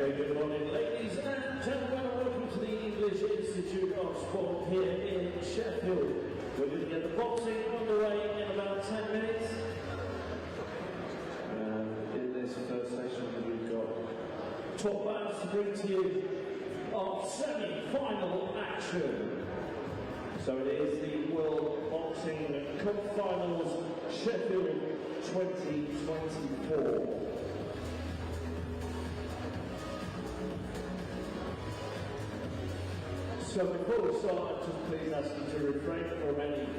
Okay, good morning, ladies and gentlemen, and welcome to the English Institute of Sport here in Sheffield. We're going to get the boxing underway in about 10 minutes. In this first session, we've got top bouts to bring to you our semi-final action. So it is the World Boxing Cup Finals, Sheffield 2024. So before we start, just please ask you to refrain from any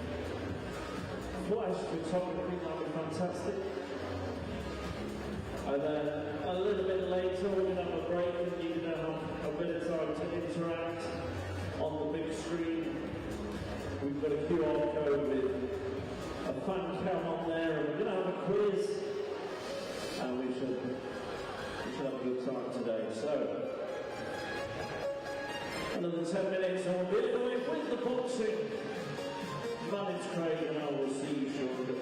flash photography. That would be fantastic. And then a little bit later, we're going to have a break and you're going to have a bit of time to interact on the big screen. We've got a QR code with a fan cam on there, and we're going to have a quiz, and we should have a good time today. So another 10 minutes and we'll be away with the boxing. My name's Craig and I will see you shortly.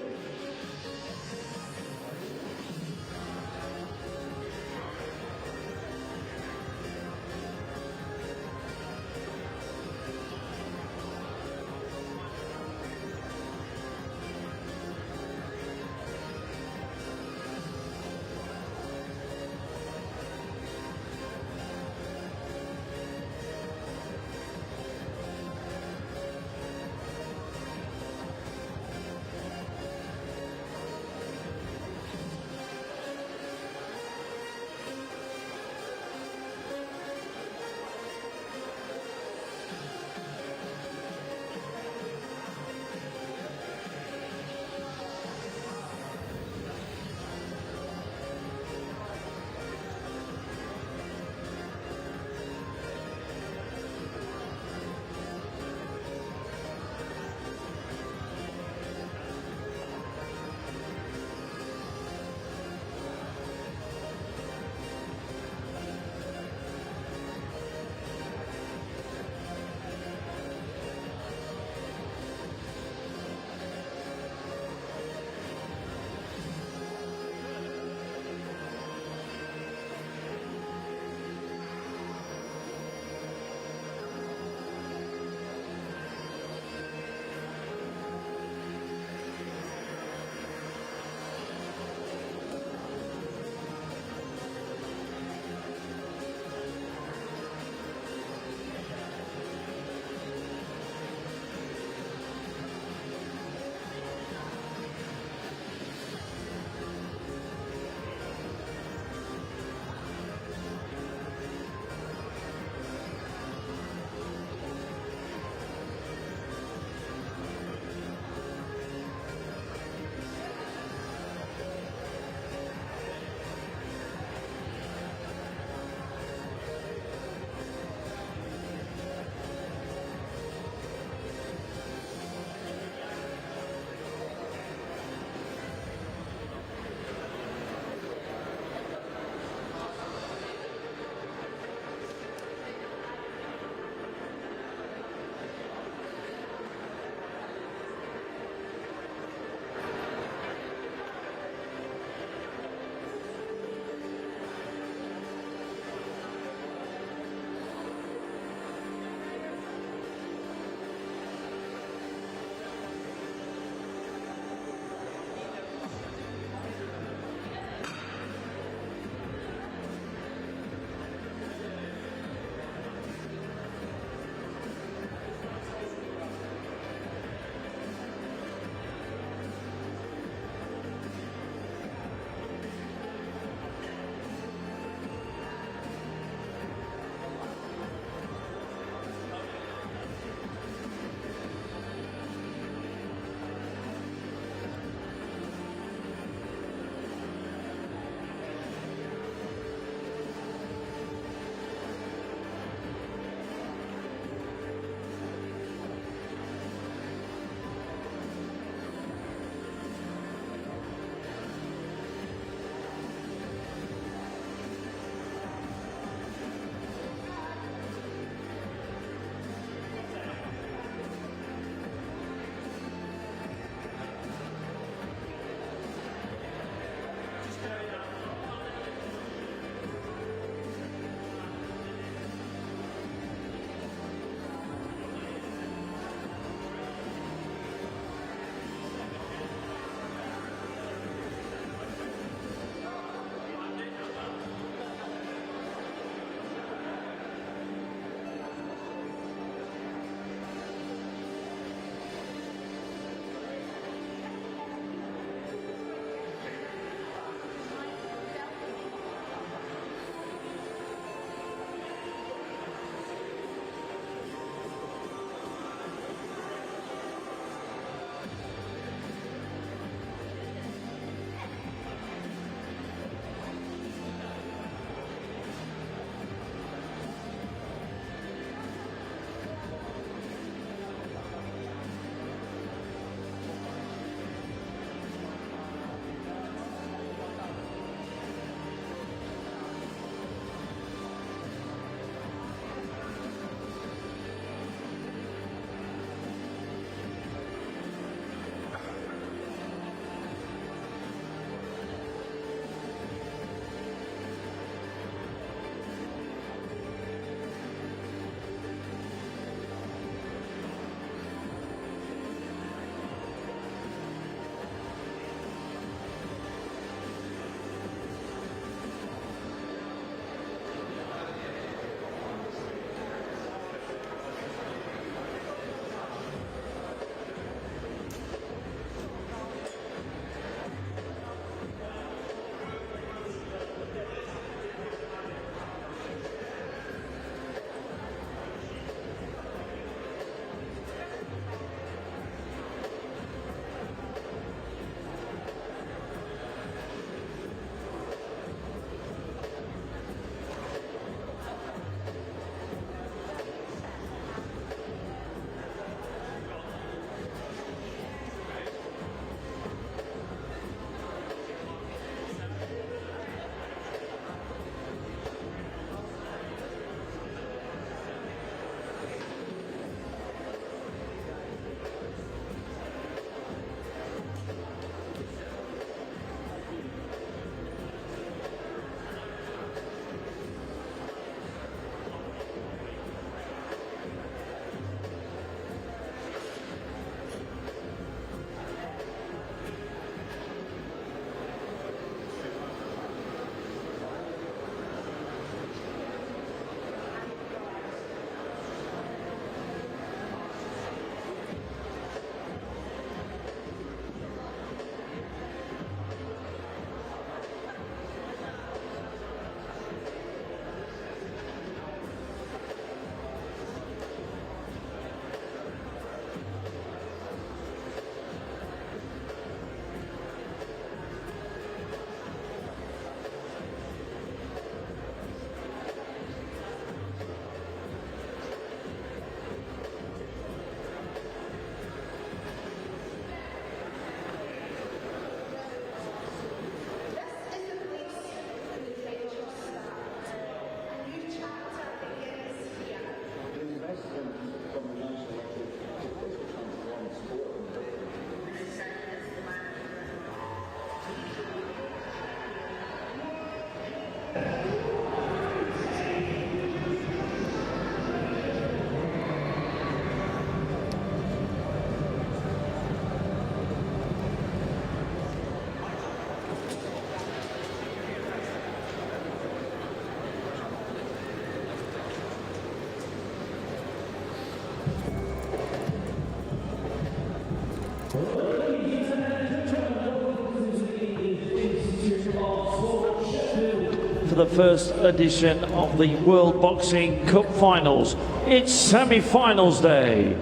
For the first edition of the World Boxing Cup Finals, it's semi-finals day.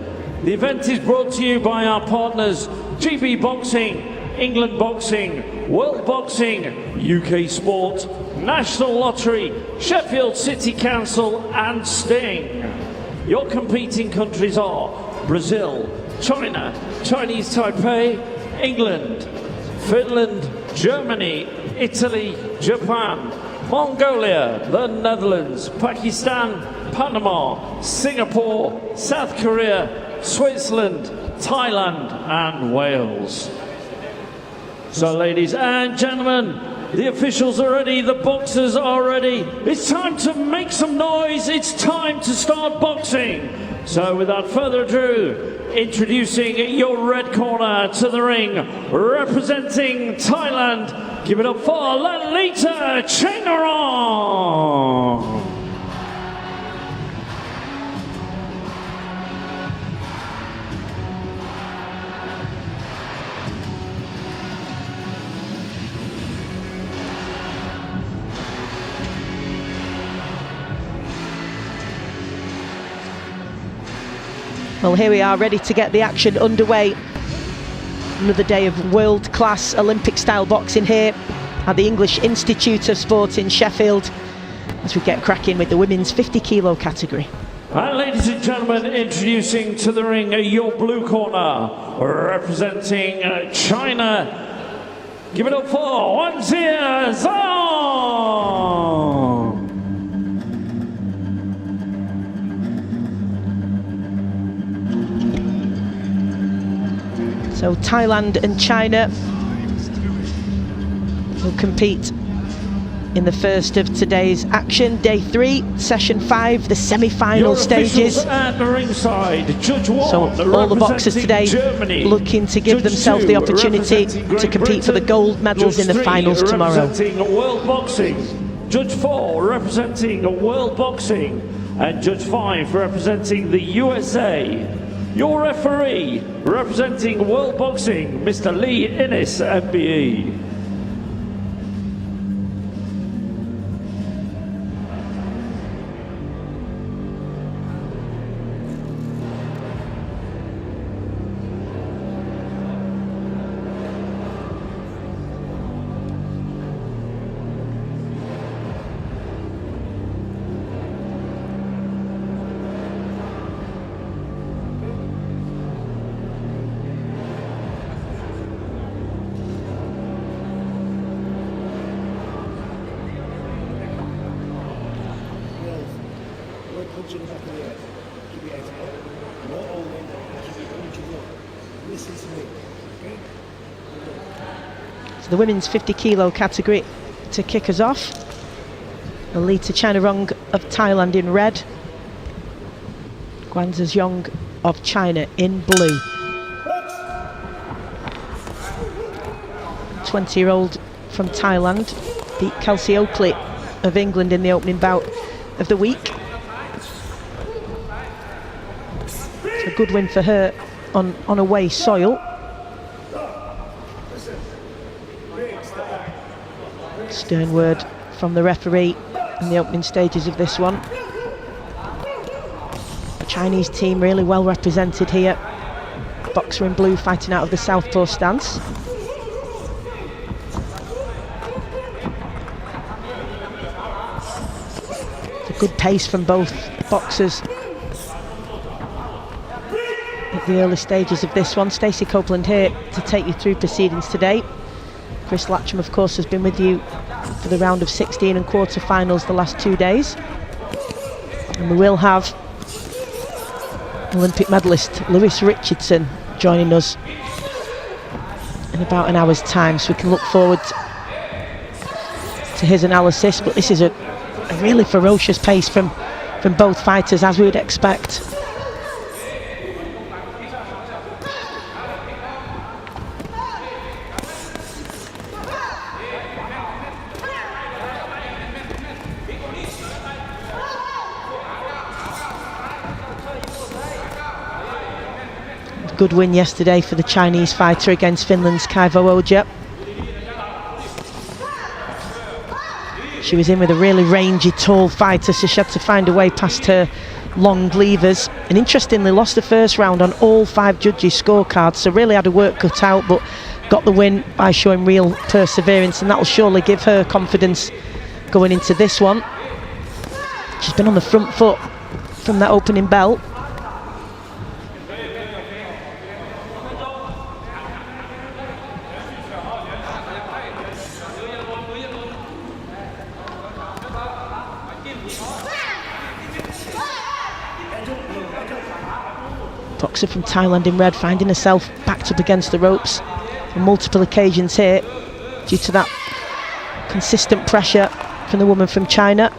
The event is brought to you by our partners GB Boxing, England Boxing, World Boxing, UK Sport, National Lottery, Sheffield City Council and Sting. Your competing countries are Brazil, China, Chinese Taipei, England, Finland, Germany, Italy, Japan, Mongolia, the Netherlands, Pakistan, Panama, Singapore, South Korea, Switzerland, Thailand and Wales. So ladies and gentlemen, the officials are ready, the boxers are ready. It's time to make some noise, it's time to start boxing. So without further ado, introducing your red corner to the ring, representing Thailand, give it up for Lalita CHAINARONG. Well, here we are, ready to get the action underway. Another day of world-class Olympic-style boxing here at the English Institute of Sport in Sheffield, as we get cracking with the women's 50-kilo category. And ladies and gentlemen, introducing to the ring your blue corner, representing China. Give it up for Guanxia. So Thailand and China will compete in the first of today's action, day 3, session 5, the semi-final stages. At the ringside, Judge 1, so all the boxers today Germany, looking to give themselves the opportunity to compete for the gold medals in the finals tomorrow. Representing World Boxing, Judge 4 representing World Boxing, and Judge 5 representing the USA. Your referee, representing World Boxing, Mr. Lee Innes, MBE. So the women's 50-kilo category to kick us off. Lalita CHAINARONG of Thailand in red. XIONG of China in blue. 20-year-old from Thailand beat Kelsey Oakley of England in the opening bout of the week. It's a good win for her on away soil. Stern word from the referee in the opening stages of this one. The Chinese team really well represented here. Boxer in blue fighting out of the southpaw stance. It's a good pace from both boxers at the early stages of this one. Stacey Copeland here to take you through proceedings today. Chris Latcham, of course, has been with you for the round of 16 and quarter-finals the last 2 days. And we will have Olympic medalist Luiz Richardson joining us in about an hour's time, so we can look forward to his analysis. But this is a really ferocious pace from both fighters, as we would expect. Good win yesterday for the Chinese fighter against Finland's Kaivo Oja. She was in with a really rangy, tall fighter, so she had to find a way past her long levers. And interestingly, lost the first round on all 5 judges' scorecards, so really had her work cut out, but got the win by showing real perseverance, and that will surely give her confidence going into this one. She's been on the front foot from that opening bell. Boxer from Thailand in red finding herself backed up against the ropes on multiple occasions here due to that consistent pressure from the woman from China.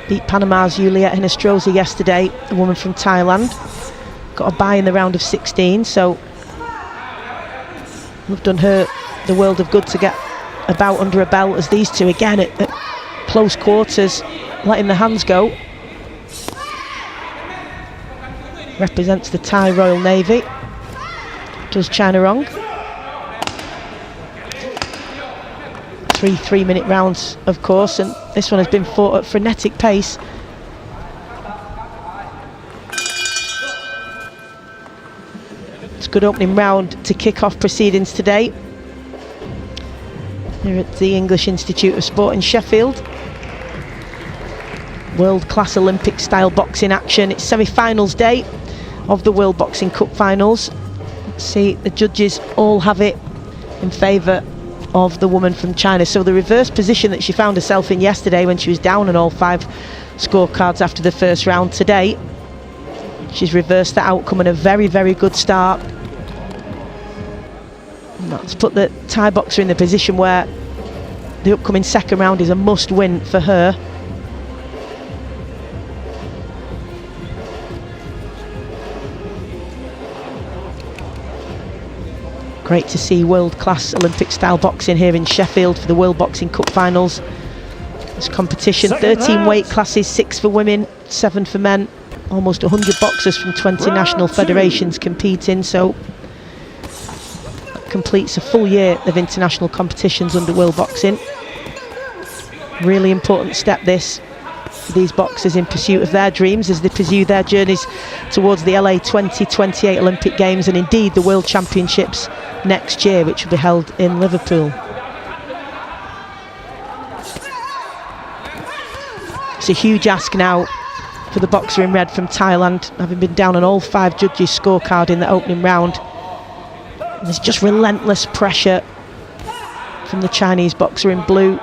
Beat Panama's Juliet Hinestroza yesterday, the woman from Thailand. Got a bye in the round of 16, so we've done her the world of good to get a bout under a belt as these two again at close quarters, letting the hands go. Represents the Thai Royal Navy, does CHAINARONG. 3 3-minute rounds, of course, and this one has been fought at frenetic pace. It's a good opening round to kick off proceedings today here at the English Institute of Sport in Sheffield. World-class Olympic-style boxing action. It's semi-finals day of the World Boxing Cup finals. See, the judges all have it in favour of the woman from China. So the reverse position that she found herself in yesterday when she was down on all 5 scorecards after the first round, today she's reversed the outcome and a very, very good start. And that's put the Thai boxer in the position where the upcoming second round is a must-win for her. Great to see world-class Olympic-style boxing here in Sheffield for the World Boxing Cup finals. This competition, 13 weight classes, 6 for women, 7 for men. Almost 100 boxers from 20 national federations competing, so that completes a full year of international competitions under World Boxing. Really important step this for these boxers in pursuit of their dreams as they pursue their journeys towards the LA 2028 Olympic Games and indeed the World Championships next year, which will be held in Liverpool. It's a huge ask now for the boxer in red from Thailand, having been down on all 5 judges' scorecard in the opening round. And there's just relentless pressure from the Chinese boxer in blue.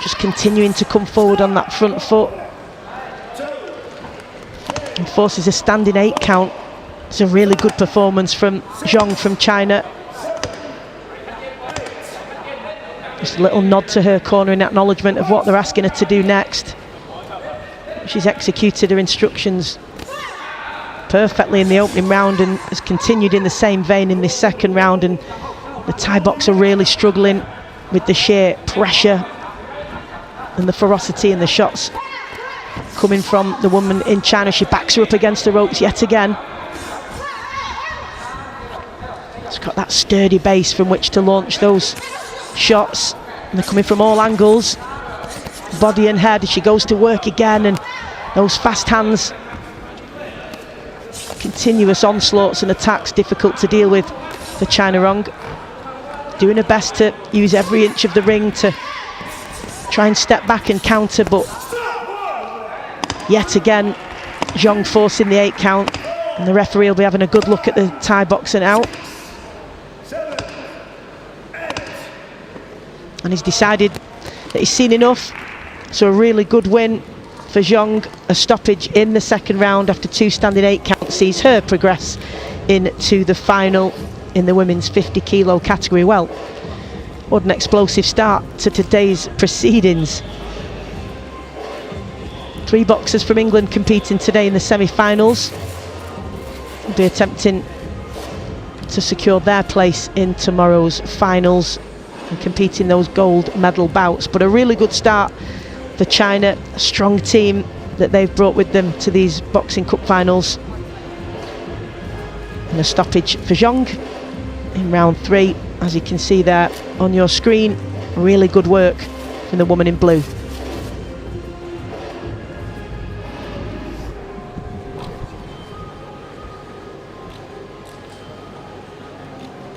Just continuing to come forward on that front foot and forces a standing 8 count. It's a really good performance from XIONG from China. Just a little nod to her corner in acknowledgement of what they're asking her to do next. She's executed her instructions perfectly in the opening round and has continued in the same vein in this second round, and the Thai boxer really struggling with the sheer pressure and the ferocity in the shots coming from the woman in China. She backs her up against the ropes yet again. She's got that sturdy base from which to launch those shots, and they're coming from all angles, body and head, as she goes to work again, and those fast hands, continuous onslaughts and attacks, difficult to deal with for CHAINARONG. Doing her best to use every inch of the ring to try and step back and counter, but yet again XIONG forcing the 8 count, and the referee will be having a good look at the Thai boxer now. And he's decided that he's seen enough, so a really good win for XIONG. A stoppage in the second round after 2 standing 8 counts sees her progress into the final in the women's 50 kilo category. Well, what an explosive start to today's proceedings. 3 boxers from England competing today in the semi-finals. They'll be attempting to secure their place in tomorrow's finals and competing those gold medal bouts. But a really good start for China, a strong team that they've brought with them to these Boxing Cup finals. And a stoppage for XIONG in round 3, as you can see there on your screen. Really good work from the woman in blue.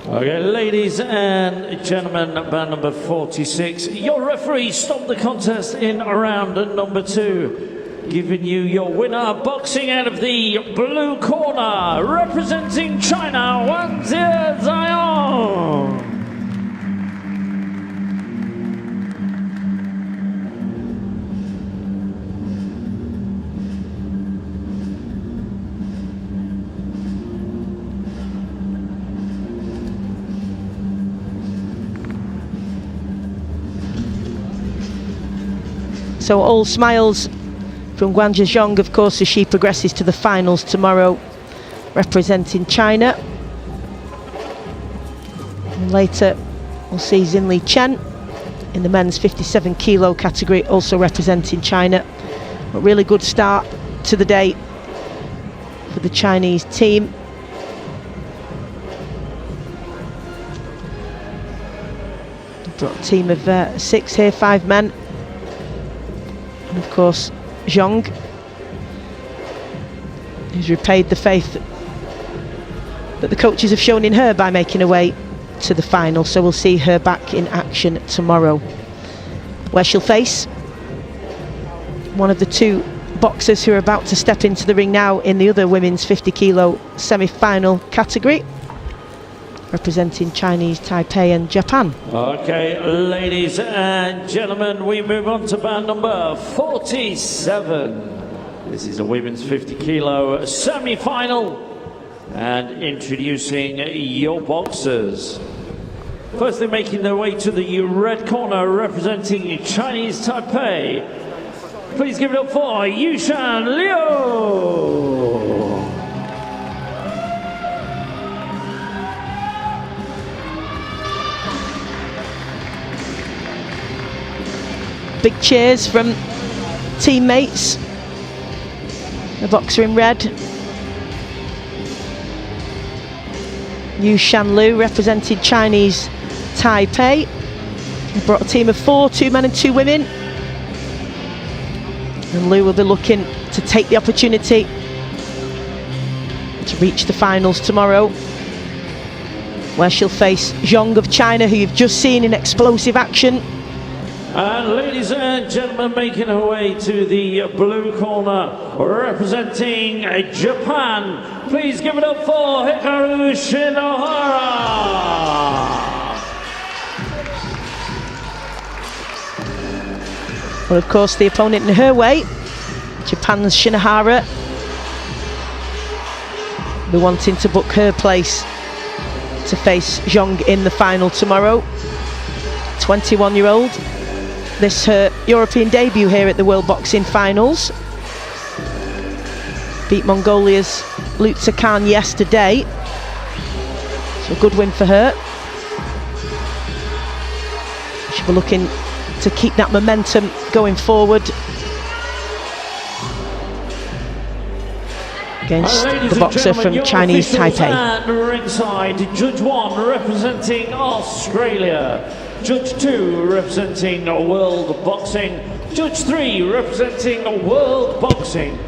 Okay, ladies and gentlemen, bout number 46. Your referee stopped the contest in round number 2, giving you your winner, boxing out of the blue corner, representing China, Guanxia Jaeyong. So all smiles from Guanxia XIONG, of course, as she progresses to the finals tomorrow, representing China. And later we'll see Xinlin CHEN in the men's 57 kilo category, also representing China. A really good start to the day for the Chinese team. They've brought a team of 6 here, 5 men. And of course, XIONG, who's repaid the faith that the coaches have shown in her by making her way to the final. So we'll see her back in action tomorrow, where she'll face one of the 2 boxers who are about to step into the ring now in the other women's 50 kilo semi-final category, representing Chinese Taipei and Japan. Okay, ladies and gentlemen, we move on to bout number 47. This is a women's 50 kilo semi-final, and introducing your boxers. Firstly, making their way to the red corner, representing Chinese Taipei. Please give it up for Yu-Shan Liu. Big cheers from teammates. The boxer in red, Yu-Shan Liu, represented Chinese Taipei. He brought a team of 4, 2 men and 2 women. And Liu will be looking to take the opportunity to reach the finals tomorrow, where she'll face XIONG of China, who you've just seen in explosive action. And ladies and gentlemen, making her way to the blue corner, representing Japan, please give it up for Hikaru SHINOHARA. Well, of course, the opponent in her way, Japan's SHINOHARA, be wanting to book her place to face XIONG in the final tomorrow. 21-year-old. This her European debut here at the World Boxing Finals. Beat Mongolia's Lalita Khan yesterday. So a good win for her. She'll be looking to keep that momentum going forward against the boxer from Chinese Taipei. At ringside, Judge 1 representing Australia, Judge 2 representing World Boxing, Judge 3 representing World Boxing,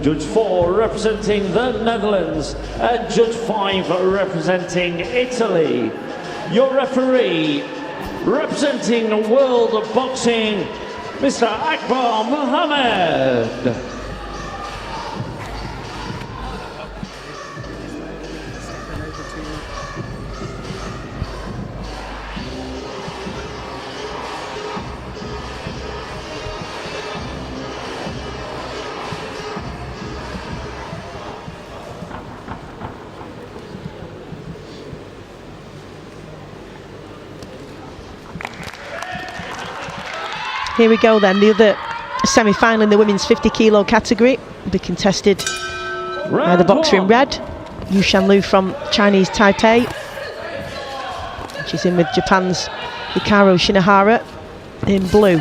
Judge 4 representing the Netherlands, and Judge 5 representing Italy. Your referee representing World Boxing, Mr. Akbar Mohammed. Here we go then, the other semi-final in the women's 50 kilo category will be contested by the boxer in red, Yu-Shan Liu from Chinese Taipei. She's in with Japan's Hikaru SHINOHARA in blue.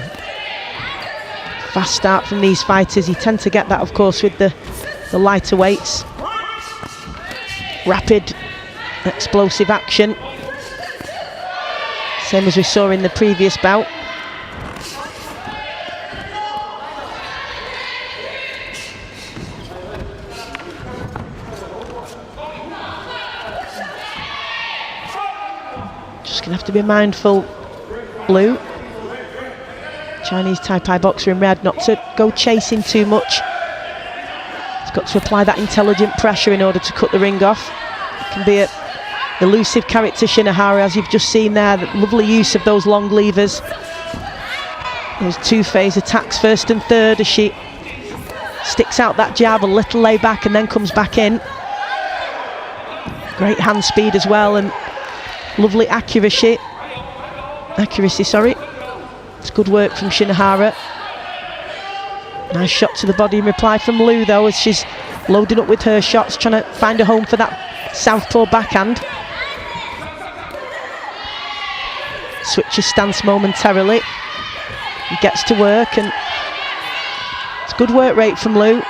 Fast start from these fighters. You tend to get that, of course, with the lighter weights. Rapid, explosive action. Same as we saw in the previous bout. Just gonna have to be mindful, Blue. Chinese Tai boxer in red, not to go chasing too much. He's got to apply that intelligent pressure in order to cut the ring off. It can be a elusive character, Shinohara, as you've just seen there. The lovely use of those long levers. Those two-phase attacks first and third as she sticks out that jab, a little lay back and then comes back in. Great hand speed as well, and lovely accuracy. It's good work from Shinohara. Nice shot to the body in reply from Lu, though, as she's loading up with her shots, trying to find a home for that southpaw backhand. Switches stance momentarily. He gets to work, and it's good work rate from Lu.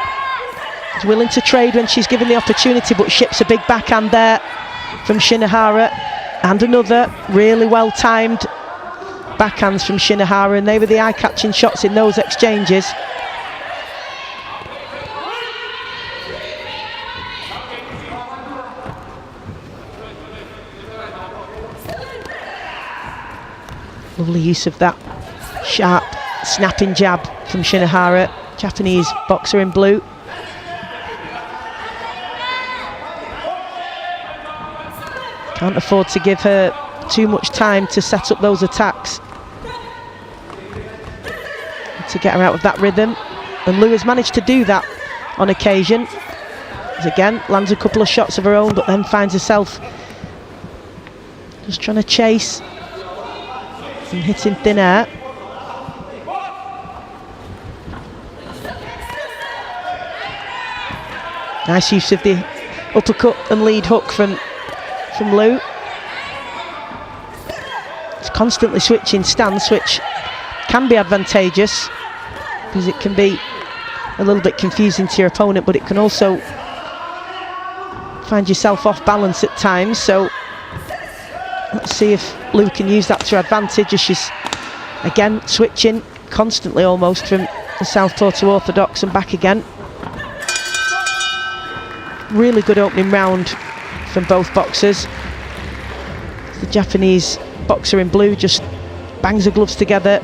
She's willing to trade when she's given the opportunity, but ships a big backhand there from Shinohara. And another really well timed backhands from Shinohara, and they were the eye-catching shots in those exchanges. Lovely use of that sharp, snapping jab from Shinohara, Japanese boxer in blue. Can't afford to give her too much time to set up those attacks, to get her out of that rhythm, and Lu has managed to do that on occasion. As again, lands a couple of shots of her own, but then finds herself just trying to chase and hit in thin air. Nice use of the uppercut and lead hook from Lu. It's constantly switching stance, which can be advantageous because it can be a little bit confusing to your opponent, but it can also find yourself off balance at times. So let's see if Lu can use that to her advantage, as she's again switching constantly almost from the southpaw to orthodox and back again. Really good opening round from both boxers. The Japanese boxer in blue just bangs her gloves together,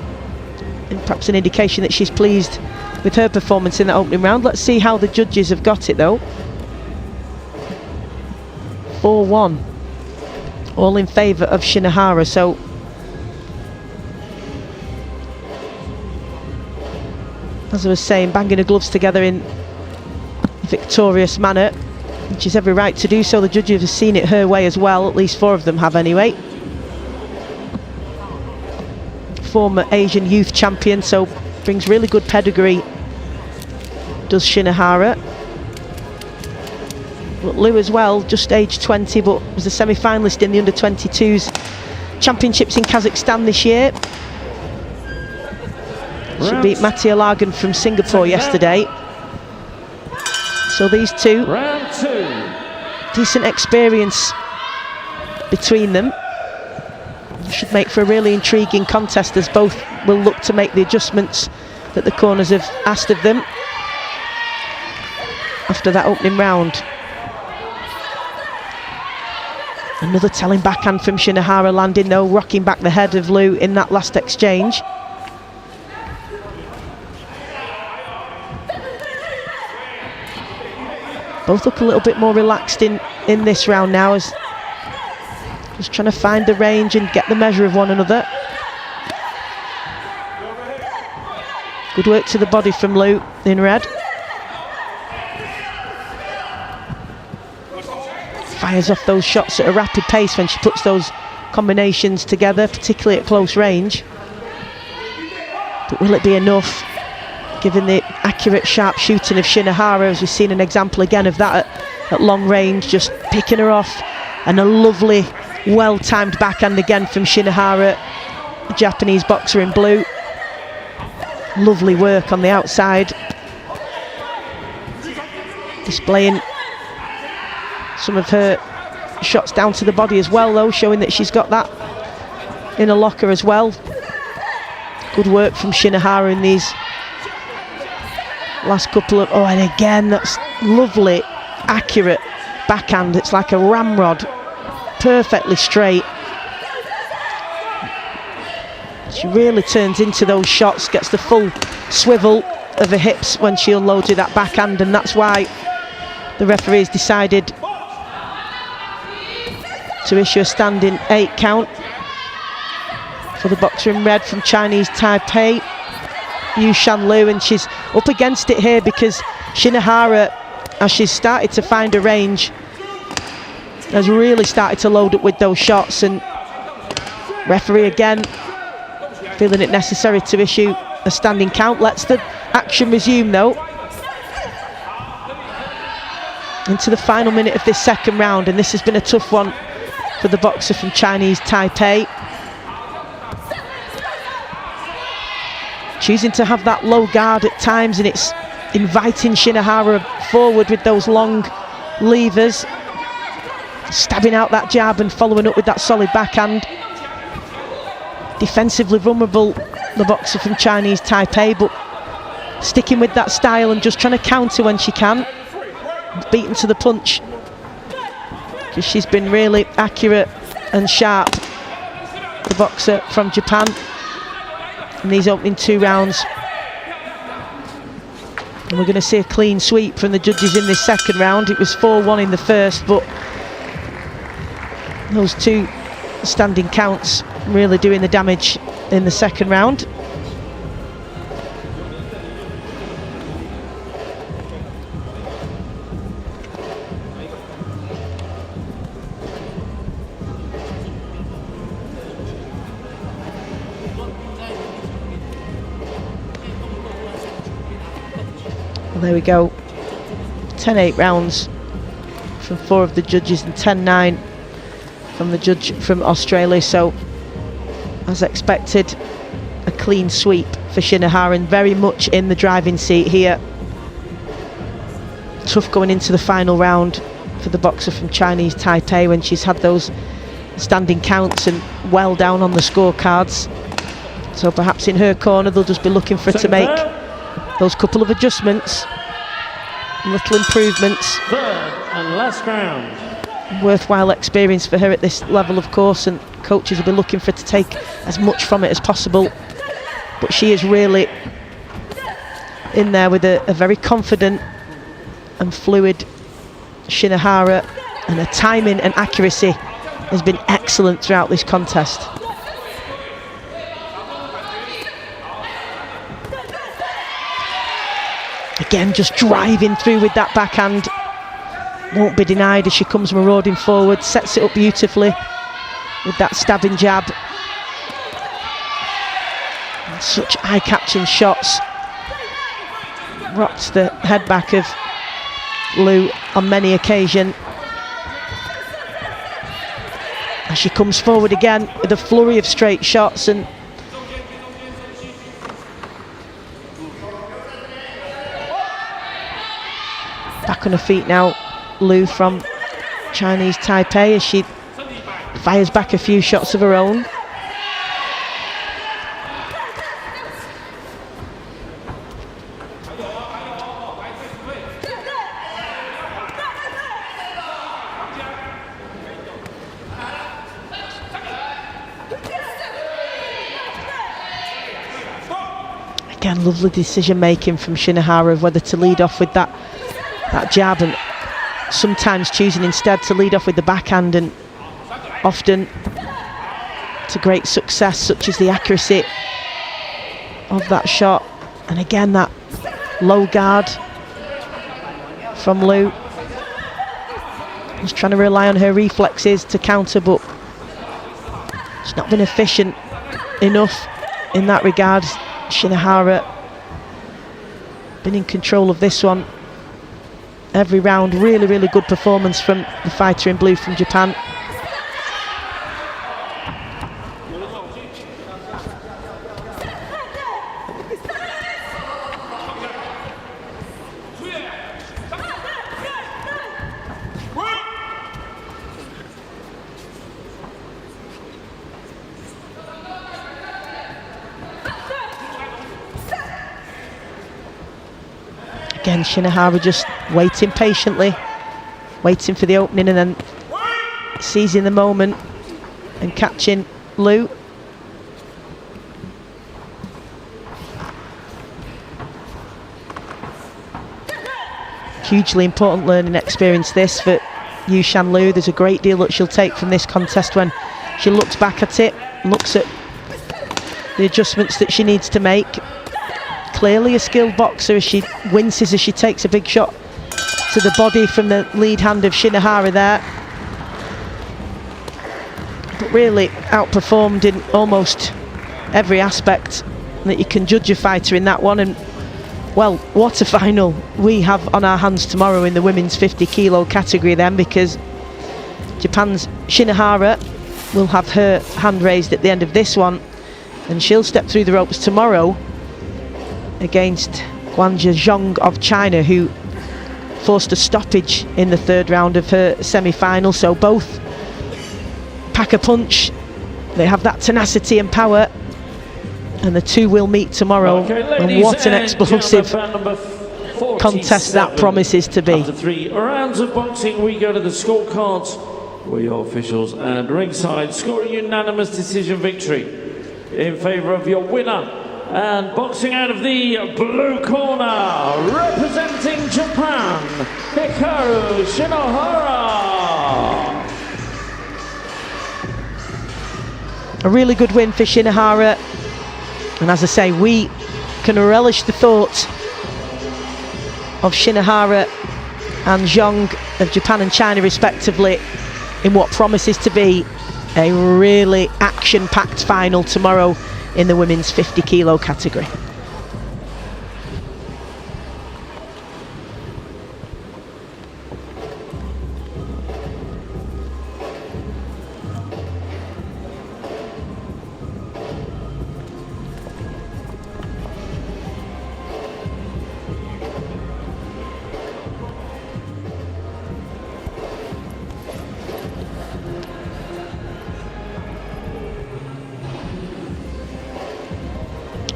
and perhaps an indication that she's pleased with her performance in that opening round. Let's see how the judges have got it though. 4-1, all in favour of Shinohara. So as I was saying, banging her gloves together in a victorious manner, which is every right to do so. The judges have seen it her way as well, at least 4 of them have anyway. Former Asian youth champion, so brings really good pedigree, does Shinohara. But Lu as well, just aged 20, but was a semi-finalist in the under-22s championships in Kazakhstan this year. She beat Mattia Lagan from Singapore yesterday. So these two, decent experience between them. Should make for a really intriguing contest, as both will look to make the adjustments that the corners have asked of them after that opening round. Another telling backhand from Shinohara landing though, rocking back the head of Lu in that last exchange. Both look a little bit more relaxed in this round now, as just trying to find the range and get the measure of one another. Good work to the body from Lu in red. Fires off those shots at a rapid pace when she puts those combinations together, particularly at close range. But will it be enough, given the accurate, sharp shooting of Shinohara, as we've seen an example again of that at long range, just picking her off, and a lovely, well-timed backhand again from Shinohara, the Japanese boxer in blue. Lovely work on the outside. Displaying some of her shots down to the body as well, though, showing that she's got that in a locker as well. Good work from SHINOHARA in these last couple of... Oh, and again, that's lovely, accurate backhand. It's like a ramrod, perfectly straight. She really turns into those shots, gets the full swivel of her hips when she unloads with that backhand, and that's why the referees decided to issue a standing 8 count for the boxer in red from Chinese Taipei, Yu-Shan, and she's up against it here because SHINOHARA, as she's started to find a range, has really started to load up with those shots, and referee again feeling it necessary to issue a standing count. Lets the action resume though into the final minute of this second round, and this has been a tough one for the boxer from Chinese Taipei. Choosing to have that low guard at times, and it's inviting SHINOHARA forward with those long levers, stabbing out that jab and following up with that solid backhand. Defensively vulnerable, the boxer from Chinese Taipei, but sticking with that style and just trying to counter when she can. Beaten to the punch because she's been really accurate and sharp, the boxer from Japan, in these opening 2 rounds. And we're going to see a clean sweep from the judges in this second round. It was 4-1 in the first, but those 2 standing counts really doing the damage in the second round. Well, there we go, 10-8 rounds from 4 of the judges and 10-9 from the judge from Australia. So as expected, a clean sweep for SHINOHARA, and very much in the driving seat here. Tough going into the final round for the boxer from Chinese Taipei when she's had those standing counts and well down on the scorecards. So perhaps in her corner they'll just be looking for her to make those couple of adjustments, little improvements. Third and last round. Worthwhile experience for her at this level, of course, and coaches will be looking for her to take as much from it as possible. But she is really in there with a very confident and fluid SHINOHARA, and her timing and accuracy has been excellent throughout this contest. Again, just driving through with that backhand. Won't be denied as she comes marauding forward, sets it up beautifully with that stabbing jab. And such eye-catching shots. Rocked the head back of Liu on many occasions. As she comes forward again with a flurry of straight shots, and back on her feet now, Liu from Chinese Taipei, as she fires back a few shots of her own. Again, lovely decision making from SHINOHARA of whether to lead off with that jab, and sometimes choosing instead to lead off with the backhand, and often to great success, such as the accuracy of that shot. And again, that low guard from Liu. Just trying to rely on her reflexes to counter, but she's not been efficient enough in that regard. SHINOHARA been in control of this one every round. Really, really good performance from the fighter in blue from Japan. Again, Shinohara just waiting patiently, waiting for the opening and then seizing the moment and catching Lu. Hugely important learning experience this for Yu-Shan Lu. There's a great deal that she'll take from this contest when she looks back at it, looks at the adjustments that she needs to make. Clearly a skilled boxer as she winces as she takes a big shot to the body from the lead hand of Shinohara there. But really outperformed in almost every aspect that you can judge a fighter in that one. And well, what a final we have on our hands tomorrow in the women's 50 kilo category then, because Japan's Shinohara will have her hand raised at the end of this one and she'll step through the ropes tomorrow against Guanxia of China, who forced a stoppage in the third round of her semi-final. So both pack a punch, they have that tenacity and power, and the two will meet tomorrow. And what an explosive contest that promises to be. After 3 rounds of boxing, we go to the scorecards where your officials and ringside score a unanimous decision victory in favour of your winner. And boxing out of the blue corner, representing Japan, Hikaru Shinohara. A really good win for Shinohara. And as I say, we can relish the thought of Shinohara and Jeong of Japan and China respectively in what promises to be a really action-packed final tomorrow in the women's 50 kilo category.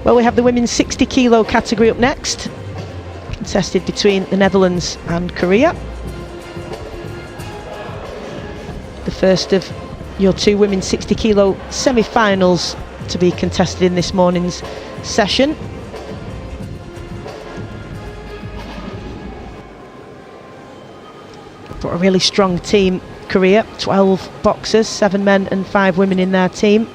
Well, we have the women's 60 kilo category up next, contested between the Netherlands and Korea. The first of your two women's 60 kilo semi-finals to be contested in this morning's session. But a really strong team, Korea, 12 boxers, 7 men and 5 women in their team.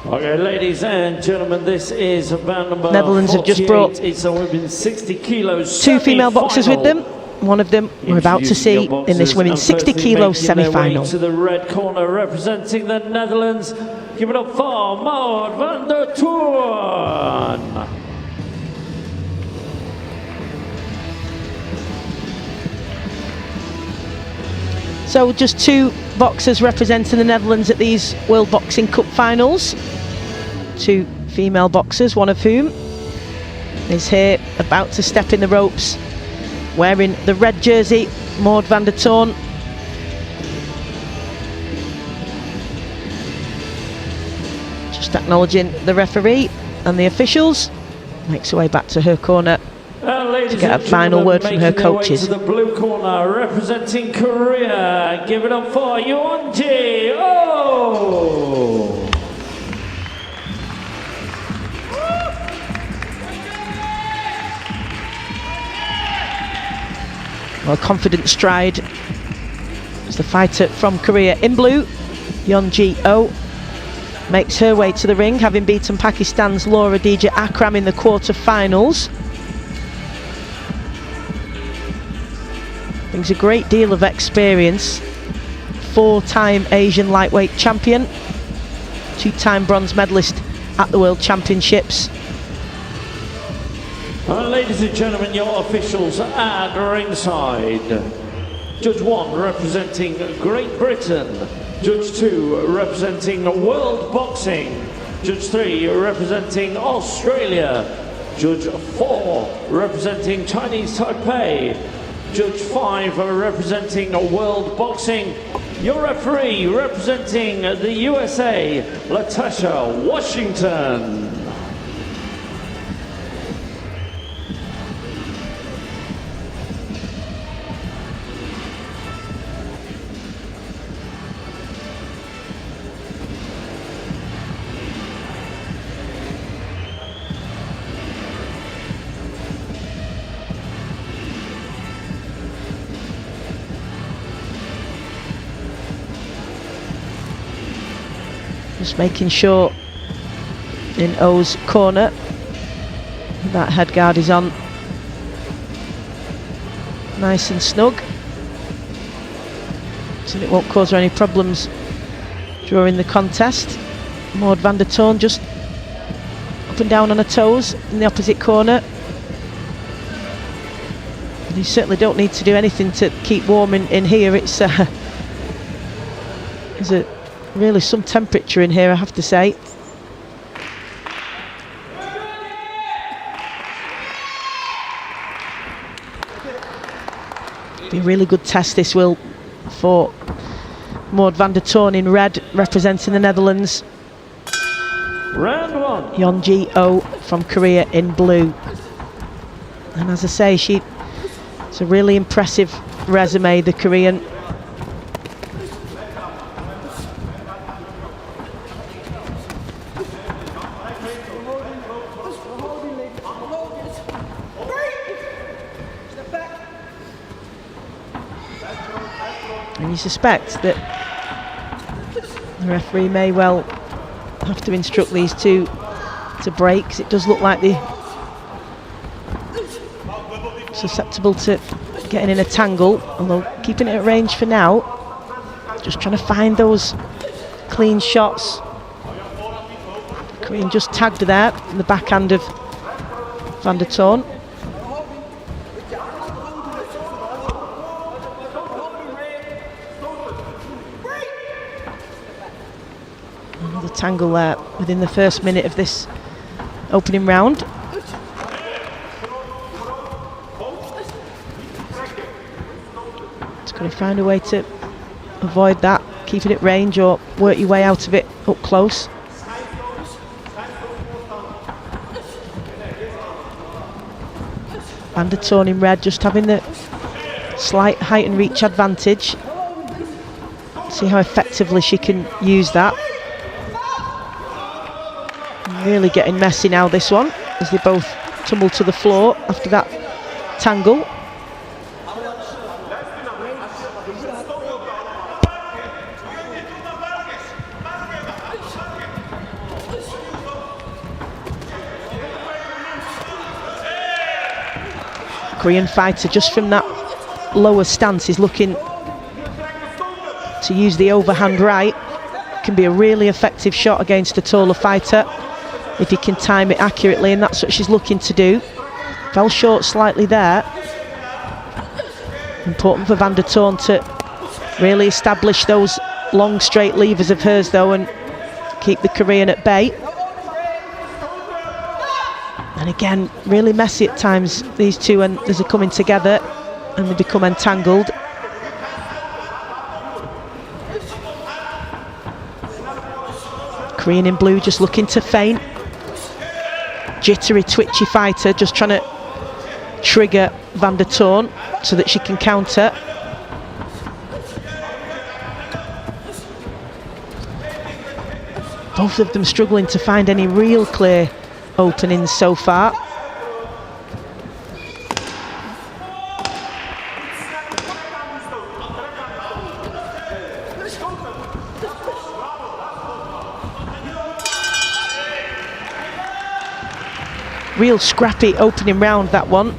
Okay, ladies and gentlemen, this is bout number Netherlands 48. Have just brought it's a women's 60 kilos 2 female boxers with them. One of them we're about to see in this women's 60 kilo semi-final. To the red corner, representing the Netherlands, give it up for Maud van der Toorn. So just 2 boxers representing the Netherlands at these World Boxing Cup finals. 2 female boxers, one of whom is here about to step in the ropes wearing the red jersey, Maud van der Toorn. Just acknowledging the referee and the officials. Makes her way back to her corner to get a final word from her coaches. To the blue corner, representing Korea, give it up for Yeonji KOR. Well, confident stride as the fighter from Korea in blue, Yeonji KOR, makes her way to the ring, having beaten Pakistan's Laura Dija Akram in the quarter-finals. Brings a great deal of experience. 4-time Asian lightweight champion, 2-time bronze medalist at the World Championships. Ladies and gentlemen, your officials at ringside. Judge 1 representing Great Britain. Judge 2 representing World Boxing. Judge 3 representing Australia. Judge 4 representing Chinese Taipei. Judge 5 representing World Boxing. Your referee representing the USA, Latasha Washington. Just making sure in O's corner that head guard is on nice and snug, so it won't cause her any problems during the contest. Maud van der Toorn just up and down on her toes in the opposite corner. And you certainly don't need to do anything to keep warm in here. It's there's really some temperature in here, I have to say. Be a really good test, this will, for Maud van der Toorn in red, representing the Netherlands. Round one. Yeonji Oh from Korea in blue. And as I say, it's a really impressive resume, the Korean. And you suspect that the referee may well have to instruct these two to break, because it does look like they're susceptible to getting in a tangle, although keeping it at range for now. Just trying to find those clean shots. Korean just tagged there in the backhand of van der Toorn. Another tangle there within the first minute of this opening round. Just got to find a way to avoid that, keep it at range or work your way out of it up close. Van der Toorn in red just having the slight height and reach advantage. See how effectively she can use that. Really getting messy now, this one, as they both tumble to the floor after that tangle. Korean fighter just from that lower stance is looking to use the overhand right. Can be a really effective shot against a taller fighter if you can time it accurately, and that's what she's looking to do. Fell short slightly there. Important for van der Toorn to really establish those long straight levers of hers though and keep the Korean at bay. And again, really messy at times, these two, and as they're coming together and they become entangled. Korean in blue just looking to feint. Jittery, twitchy fighter, just trying to trigger van der Toorn so that she can counter. Both of them struggling to find any real clear openings so far. Real scrappy opening round, that one.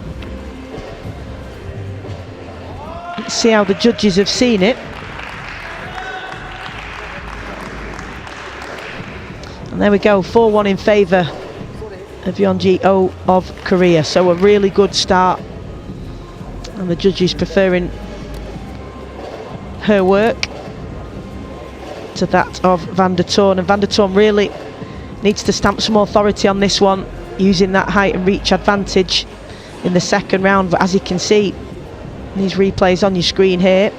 Let's see how the judges have seen it. And there we go, 4-1 in favour of Yeonji Oh of Korea. So a really good start, and the judges preferring her work to that of van der Toorn. And van der Toorn really needs to stamp some authority on this one, using that height and reach advantage in the second round. But as you can see in these replays on your screen here,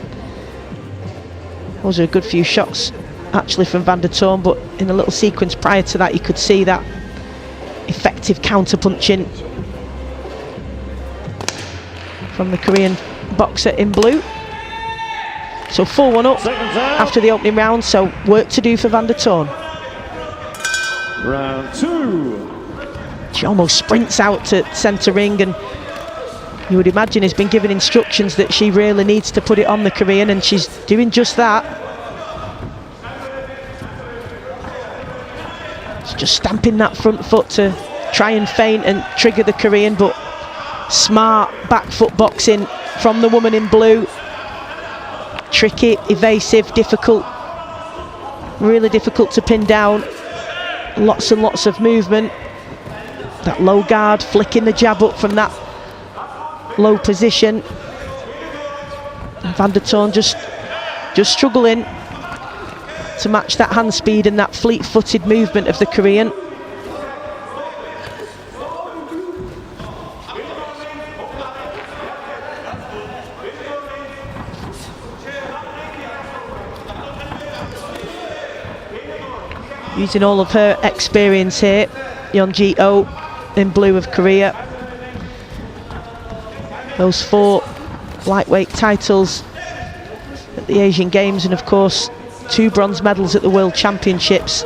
those are a good few shots actually from van der Toorn, but in the little sequence prior to that you could see that effective counter punching from the Korean boxer in blue. So 4-1 up after the opening round, so work to do for van der Toorn. Round two. She almost sprints out to centre ring, and you would imagine has been given instructions that she really needs to put it on the Korean, and she's doing just that. It's just stamping that front foot to try and feint and trigger the Korean, but smart back foot boxing from the woman in blue. Tricky, evasive, difficult, really difficult to pin down. Lots and lots of movement. That low guard, flicking the jab up from that low position. And Van der Toorn just struggling to match that hand speed and that fleet-footed movement of the Korean. Using all of her experience here, Yeonji Oh in blue of Korea. Those 4 lightweight titles at the Asian Games, and of course 2 bronze medals at the World Championships.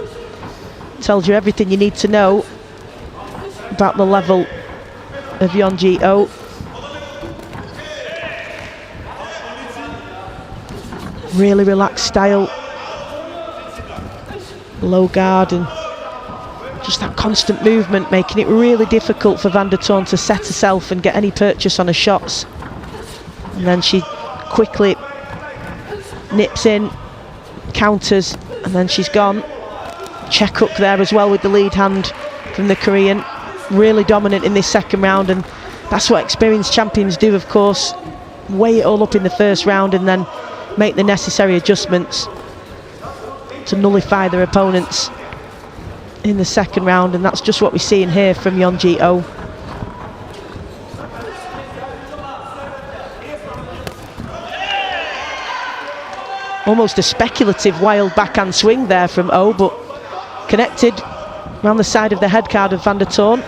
Tells you everything you need to know about the level of Yeonji Oh. Really relaxed style. Low guard and just that constant movement, making it really difficult for Van der Toorn to set herself and get any purchase on her shots. And then she quickly nips in, counters, and then she's gone. Check hook there as well with the lead hand from the Korean. Really dominant in this second round, and that's what experienced champions do, of course. Weigh it all up in the first round and then make the necessary adjustments to nullify their opponents in the second round, and that's just what we're seeing here from Yeonji Oh. Almost a speculative wild backhand swing there from Oh, but connected around the side of the head guard of Van der Toorn.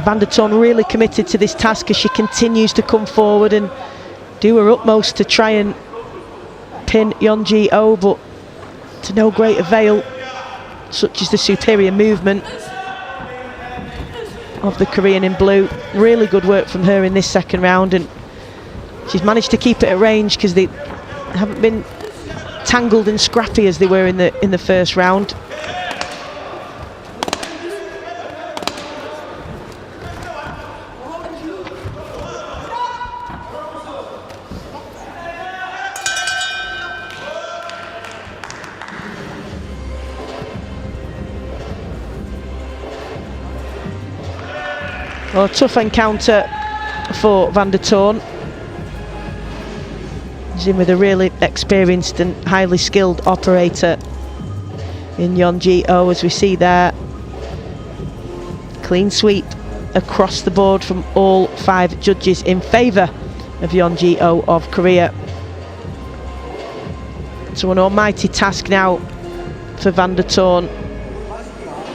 Van der Toorn really committed to this task as she continues to come forward and do her utmost to try and pin Yeonji Oh, but to no great avail. Such is the superior movement of the Korean in blue. Really good work from her in this second round, and she's managed to keep it at range because they haven't been tangled and scrappy as they were in the first round. Well, a tough encounter for Van der Toorn. He's in with a really experienced and highly skilled operator in Yeonji Oh, as we see there. Clean sweep across the board from all 5 judges in favour of Yeonji Oh of Korea. So an almighty task now for Van der Toorn.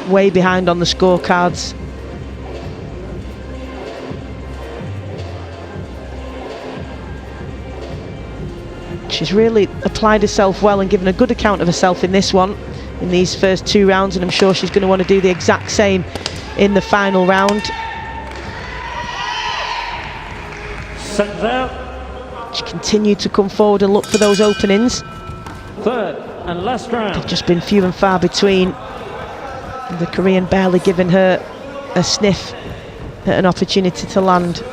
Way behind on the scorecards. She's really applied herself well and given a good account of herself in this one, in these first 2 rounds, and I'm sure she's going to want to do the exact same in the final round. Seconds out. She continued to come forward and look for those openings. Third and last round. They've just been few and far between. The Korean barely giving her a sniff at an opportunity to land.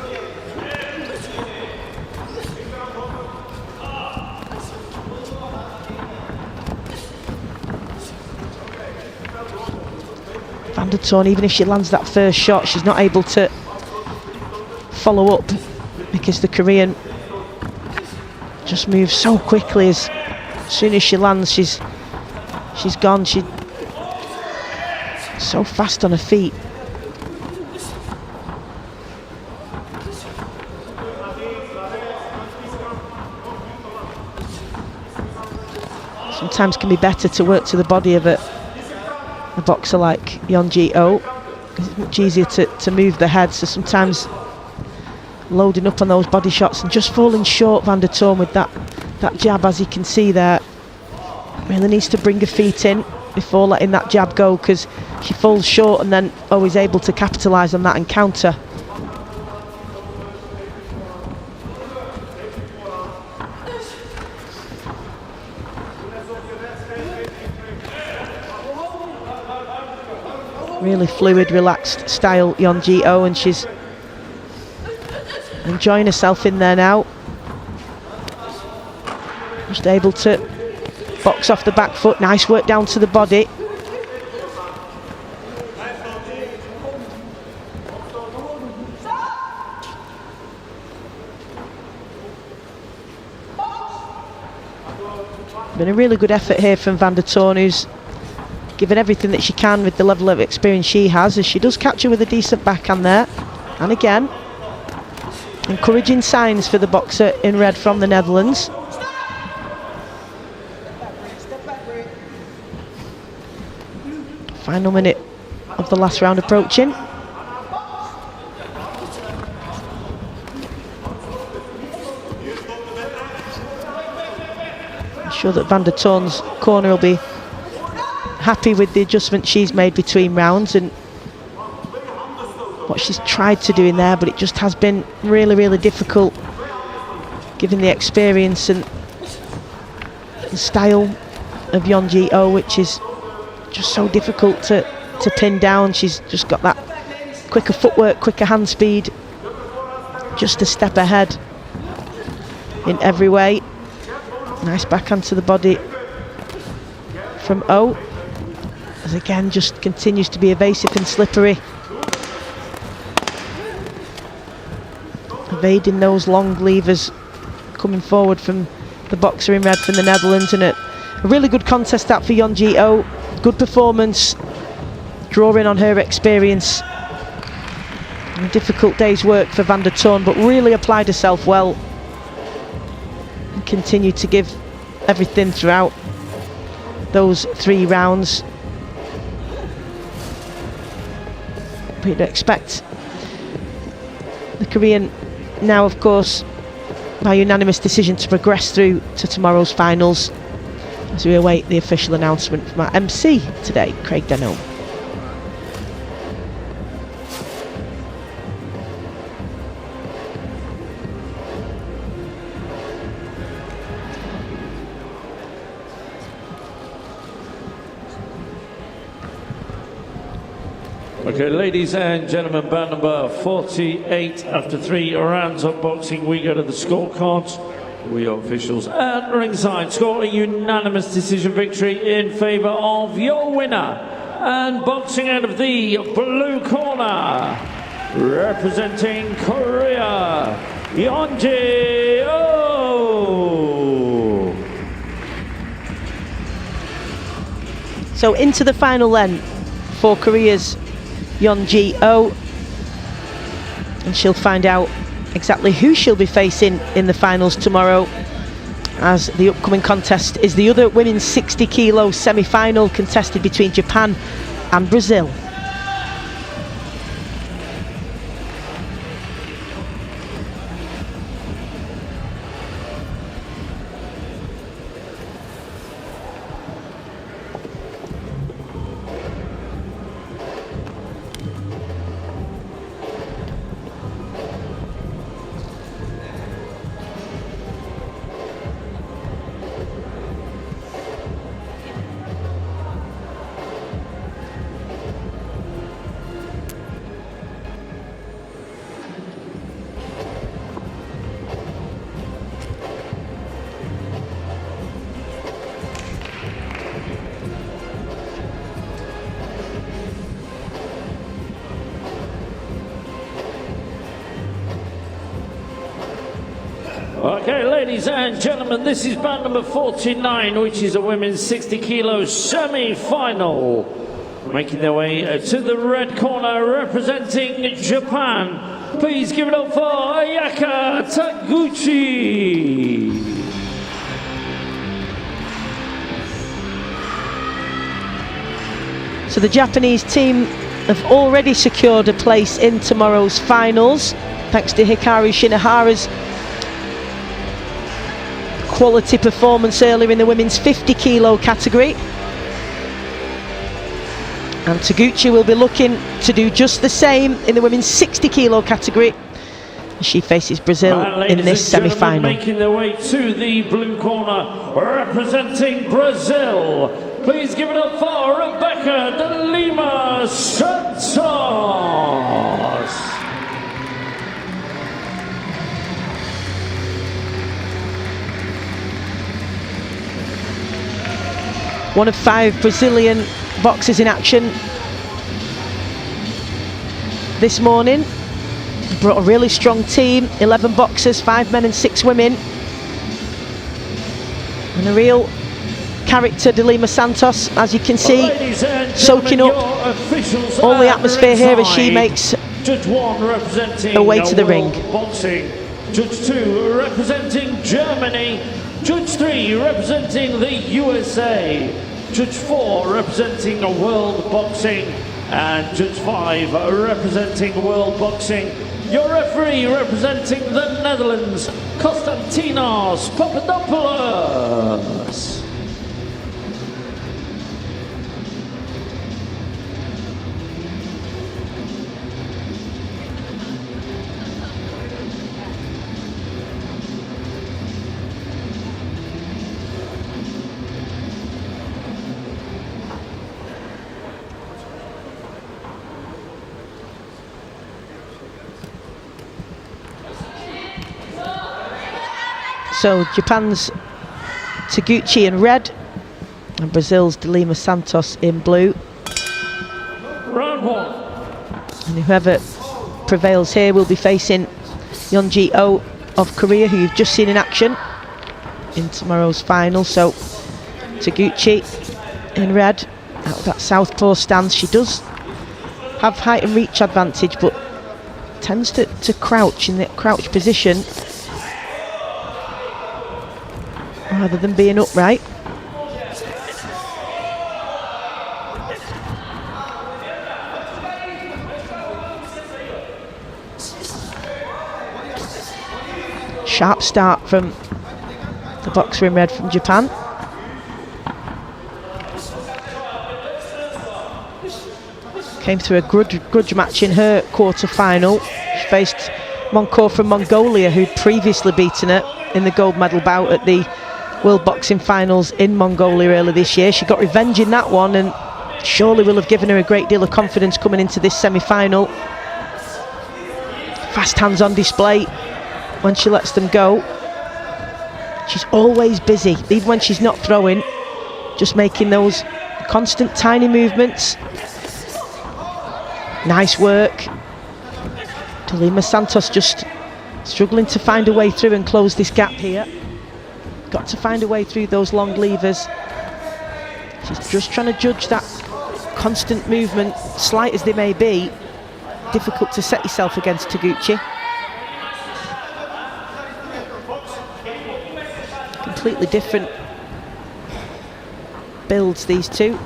Van der Toorn, even if she lands that first shot, she's not able to follow up because the Korean just moves so quickly. As soon as she lands, she's gone. She's so fast on her feet. Sometimes can be better to work to the body of a boxer like Yeonji Oh. It's much easier to move the head, so sometimes loading up on those body shots and just falling short. Van der Toorn with that jab, as you can see there, really needs to bring her feet in before letting that jab go, because she falls short and then always able to capitalise on that and counter. Really fluid, relaxed style, Yeonji Oh, and she's enjoying herself in there now. Just able to box off the back foot. Nice work down to the body. Been a really good effort here from Van der Toorn, who's given everything that she can with the level of experience she has, as she does catch her with a decent backhand there. And again, encouraging signs for the boxer in red from the Netherlands. Final minute of the last round approaching. I'm sure that Van der Toorn's corner will be happy with the adjustment she's made between rounds and what she's tried to do in there, but it just has been really, really difficult given the experience and the style of Yeonji Oh, which is just so difficult to pin down. She's just got that quicker footwork, quicker hand speed, just a step ahead in every way. Nice backhand to the body from Oh, as again just continues to be evasive and slippery, evading those long levers coming forward from the boxer in red from the Netherlands. And a really good contest that for Yeonji Oh. Good performance, drawing on her experience. A difficult day's work for Van der Toorn, but really applied herself well and continued to give everything throughout those 3 rounds. We'd expect the Korean now, of course, by unanimous decision, to progress through to tomorrow's finals, as we await the official announcement from our MC today, Craig Denholm. Okay, ladies and gentlemen, bout number 48. After 3 rounds of boxing, we go to the scorecards. We are officials at ringside. Score a unanimous decision victory in favour of your winner. And boxing out of the blue corner, representing Korea, Yeonji Oh. So into the final then for Korea's Yeonji Oh, and she'll find out exactly who she'll be facing in the finals tomorrow, as the upcoming contest is the other women's 60 kilo semi-final contested between Japan and Brazil. Okay, ladies and gentlemen, this is bout number 49, which is a women's 60 kilo semi-final. Making their way to the red corner, representing Japan. Please give it up for Ayaka Taguchi. So the Japanese team have already secured a place in tomorrow's finals, thanks to Hikaru Shinohara's quality performance earlier in the women's 50 kilo category. And Taguchi will be looking to do just the same in the women's 60 kilo category She faces Brazil in this semi-final. Making their way to the blue corner, representing Brazil. Please give it up for Rebeca de Lima Santos. One of 5 Brazilian boxers in action this morning. Brought a really strong team, 11 boxers, 5 men and 6 women. And a real character, de Lima Santos, as you can see, soaking up all the atmosphere here as she makes her way to the ring. Boxing. Judge 2 representing Germany. Judge 3 representing the USA. Judge 4 representing World Boxing. And Judge 5 representing World Boxing. Your referee representing the Netherlands, Konstantinos Papadopoulos. So Japan's Taguchi in red and Brazil's de Lima Santos in blue. Round 1. And whoever prevails here will be facing Yeonji KOR of Korea, who you've just seen in action in tomorrow's final. So Taguchi in red, out of that southpaw stance. She does have height and reach advantage, but tends to crouch in the crouch position rather than being upright. Sharp start from the boxer in red from Japan. Came through a grudge match in her quarter-final. She faced KOR from Mongolia, who'd previously beaten her in the gold medal bout at the World Boxing Finals in Mongolia earlier this year. She got revenge in that one and surely will have given her a great deal of confidence coming into this semi-final. Fast hands on display when she lets them go. She's always busy, even when she's not throwing, just making those constant tiny movements. Nice work. De Lima Santos just struggling to find a way through and close this gap here. Got to find a way through those long levers. She's just trying to judge that constant movement, slight as they may be. Difficult to set yourself against Taguchi. Completely different builds, these two.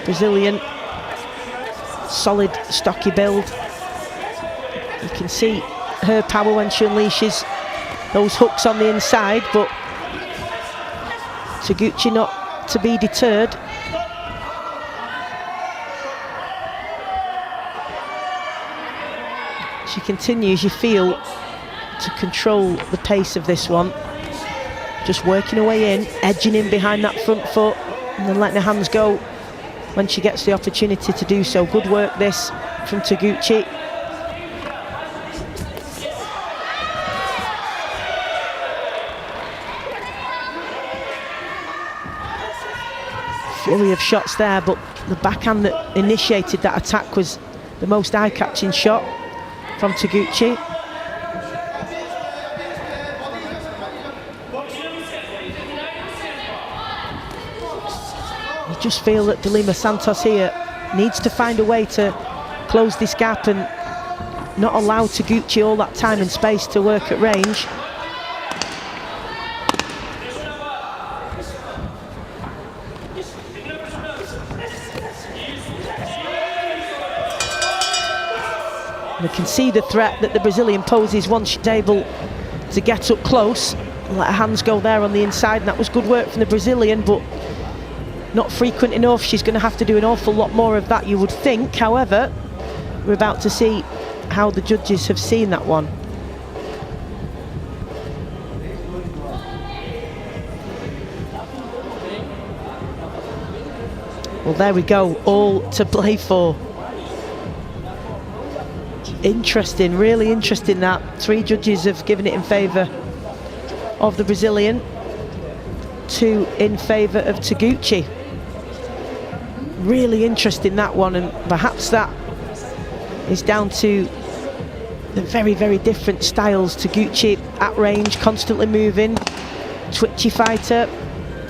Brazilian, solid, stocky build. You can see her power when she unleashes those hooks on the inside, but Taguchi not to be deterred. She continues, you feel, to control the pace of this one. Just working her way in, edging in behind that front foot, and then letting her hands go when she gets the opportunity to do so. Good work this from Taguchi. Flurry of shots there, but the backhand that initiated that attack was the most eye-catching shot from Taguchi. You just feel that de Lima Santos here needs to find a way to close this gap and not allow Taguchi all that time and space to work at range. We can see the threat that the Brazilian poses once she's able to get up close and let her hands go there on the inside, and that was good work from the Brazilian, but not frequent enough. She's going to have to do an awful lot more of that, you would think. However, we're about to see how the judges have seen that one. Well, there we go, all to play for. Interesting, really interesting that. 3 judges have given it in favour of the Brazilian, 2 in favour of Taguchi. Really interesting that one, and perhaps that is down to the very, very different styles. Taguchi at range, constantly moving, twitchy fighter,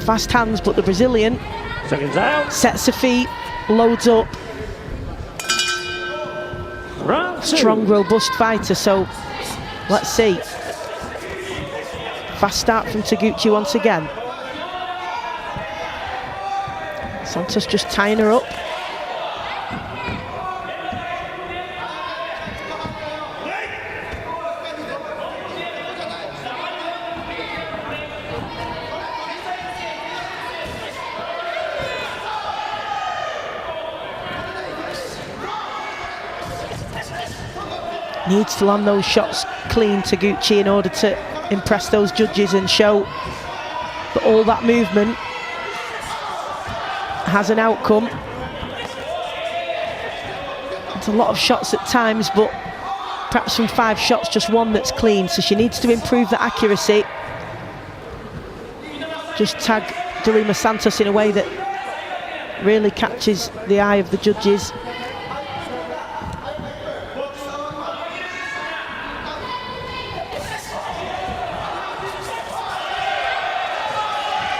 fast hands, but the Brazilian Seconds out. sets her feet, loads up. Round 2. Strong, robust fighter, so let's see. Fast start from Taguchi once again. Santos just tying her up. Needs to land those shots clean, Taguchi, in order to impress those judges and show that all that movement has an outcome. It's a lot of shots at times, but perhaps from 5 shots, just 1 that's clean, so she needs to improve the accuracy. Just tag LIMA Santos in a way that really catches the eye of the judges.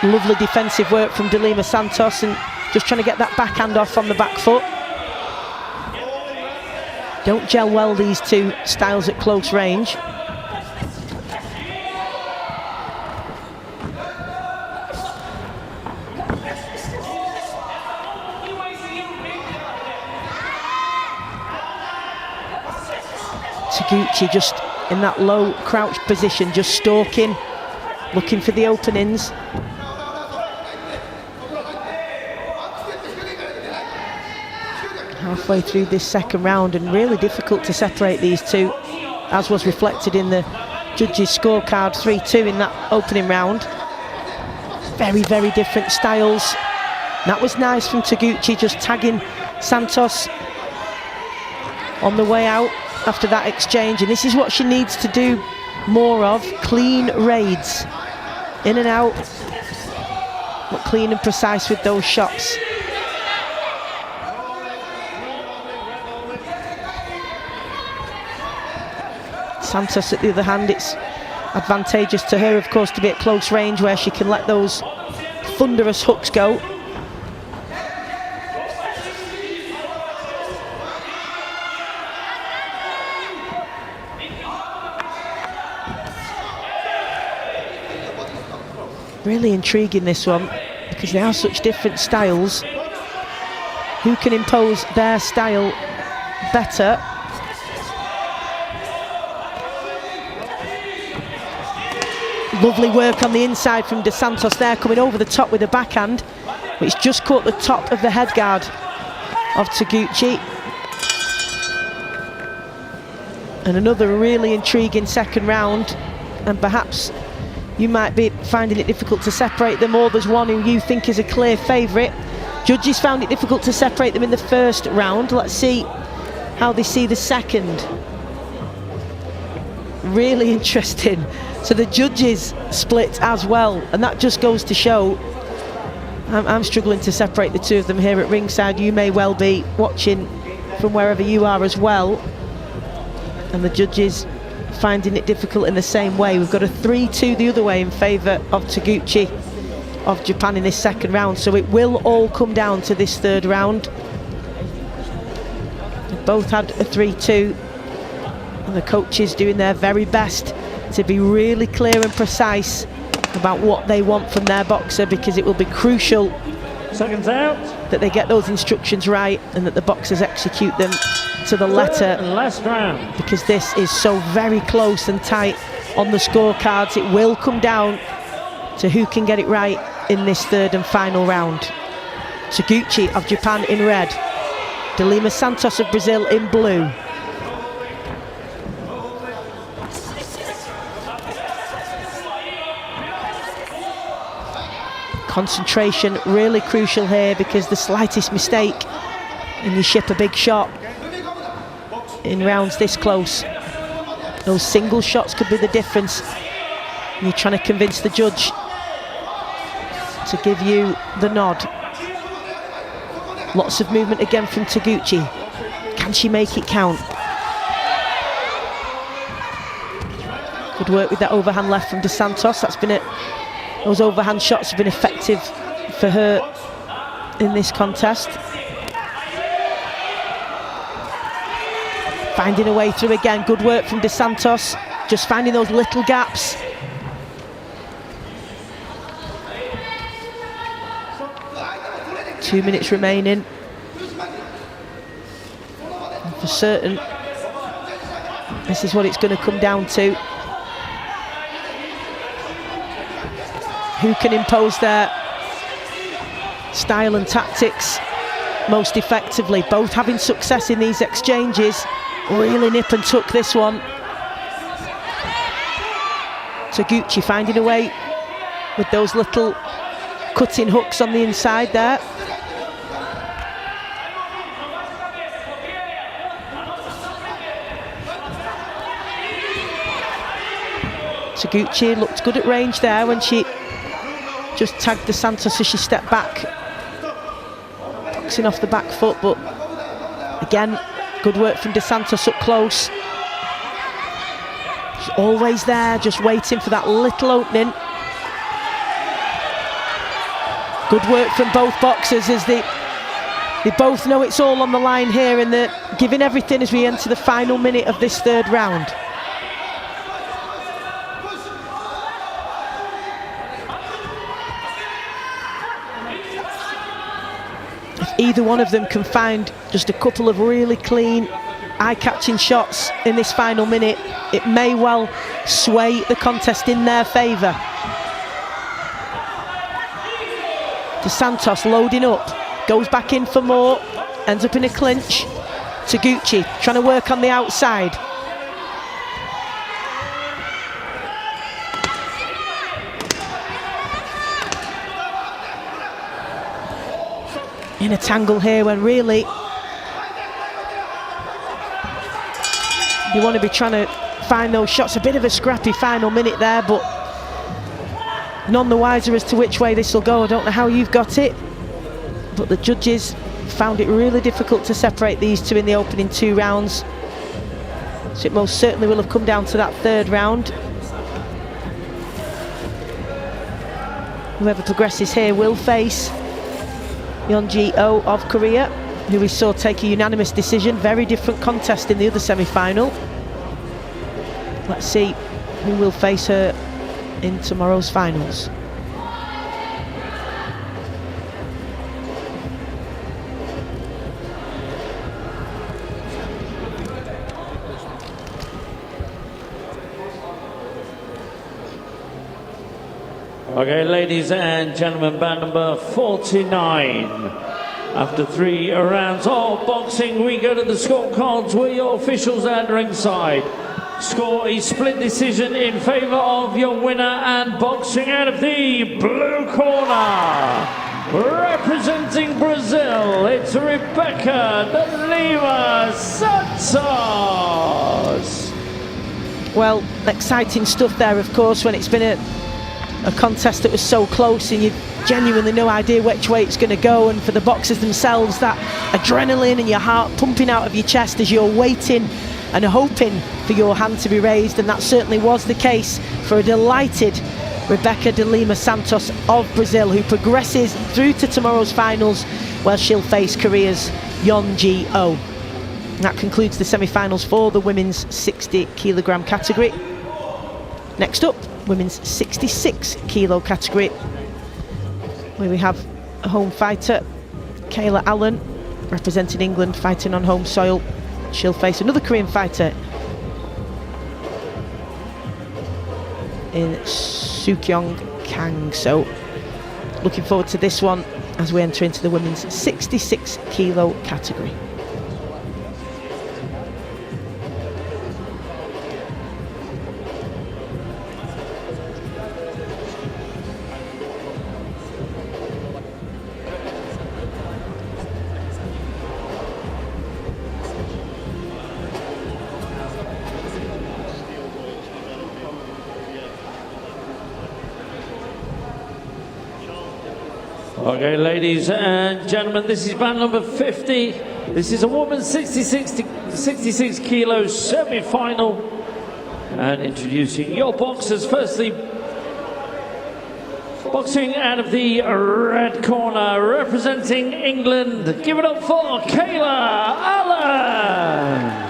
Lovely defensive work from LIMA Santos, and just trying to get that backhand off on the back foot. Don't gel well, these 2 styles at close range. Taguchi just in that low crouched position, just stalking, looking for the openings. Halfway through this second round, and really difficult to separate these 2, as was reflected in the judges' scorecard. 3-2 in that opening round. Very, very different styles. That was nice from Taguchi, just tagging Santos on the way out after that exchange, and this is what she needs to do more of. Clean raids, in and out, but clean and precise with those shots. Santos, at the other hand, it's advantageous to her, of course, to be at close range where she can let those thunderous hooks go. Really intriguing, this one, because they are such different styles. Who can impose their style better? Lovely work on the inside from De Santos there, coming over the top with a backhand, which just caught the top of the head guard of Taguchi. And another really intriguing second round, and perhaps you might be finding it difficult to separate them, or there's one who you think is a clear favourite. Judges found it difficult to separate them in the first round. Let's see how they see the second. Really interesting. So the judges split as well, and that just goes to show I'm struggling to separate the 2 of them here at ringside. You may well be watching from wherever you are as well, and the judges finding it difficult in the same way. We've got a 3-2 the other way in favour of Taguchi of Japan in this second round, so it will all come down to this third round. They've both had a 3-2, and the coaches doing their very best to be really clear and precise about what they want from their boxer, because it will be crucial Seconds out. that they get those instructions right and that the boxers execute them to the letter. Last round. Because this is so very close and tight on the scorecards, it will come down to who can get it right in this third and final round. Taguchi of Japan in red, LIMA Santos of Brazil in blue. Concentration really crucial here, because the slightest mistake and you ship a big shot in rounds this close. Those single shots could be the difference. You're trying to convince the judge to give you the nod. Lots of movement again from Taguchi. Can she make it count? Good work with that overhand left from DeSantos. That's been those overhand shots have been effective for her in this contest. Finding a way through again. Good work from DeSantos. Just finding those little gaps. Two minutes remaining. And for certain, this is what it's going to come down to. Who can impose their style and tactics most effectively? Both having success in these exchanges. Really nip and tuck this one. Taguchi finding a way with those little cutting hooks on the inside there. Taguchi looked good at range there when she just tagged DeSantos as she stepped back, boxing off the back foot, but again, good work from DeSantos up close. She's always there, just waiting for that little opening. Good work from both boxers as they both know it's all on the line here, and they're giving everything as we enter the final minute of this third round. Either one of them can find just a couple of really clean, eye-catching shots in this final minute, it may well sway the contest in their favour. DeSantos loading up, goes back in for more, ends up in a clinch. Taguchi trying to work on the outside. In a tangle here when really you want to be trying to find those shots. A bit of a scrappy final minute there, but none the wiser as to which way this will go. I don't know how you've got it, but the judges found it really difficult to separate these two in the opening two rounds. So it most certainly will have come down to that third round. Whoever progresses here will face Yeonji Oh of Korea, who we saw take a unanimous decision. Very different contest in the other semi-final. Let's see who will face her in tomorrow's finals. Okay, ladies and gentlemen, bout number 49. After 3 rounds of boxing, we go to the scorecards where your officials at ringside score a split decision in favour of your winner, and boxing out of the blue corner, representing Brazil, it's Rebeca the LIMA Santos. Well, exciting stuff there, of course, when it's been a contest that was so close and you genuinely no idea which way it's going to go, and for the boxers themselves, that adrenaline and your heart pumping out of your chest as you're waiting and hoping for your hand to be raised, and that certainly was the case for a delighted Rebeca de Lima Santos of Brazil, who progresses through to tomorrow's finals where she'll face Korea's Yeonji Oh. That concludes the semi-finals for the women's 60 kilogram category. Next up, women's 66 kilo category, where we have a home fighter, Kayla Allen, representing England, fighting on home soil. She'll face another Korean fighter in Sukyoung Kang. So looking forward to this one as we enter into the women's 66 kilo category. Okay, ladies and gentlemen, this is bout number 50. This is a woman's 66 kilo semi-final. And introducing your boxers, firstly, boxing out of the red corner, representing England. Give it up for Kayla Allen.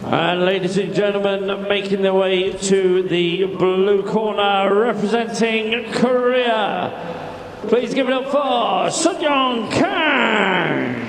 And ladies and gentlemen, making their way to the blue corner, representing Korea. Please give it up for Sukyoung KANG.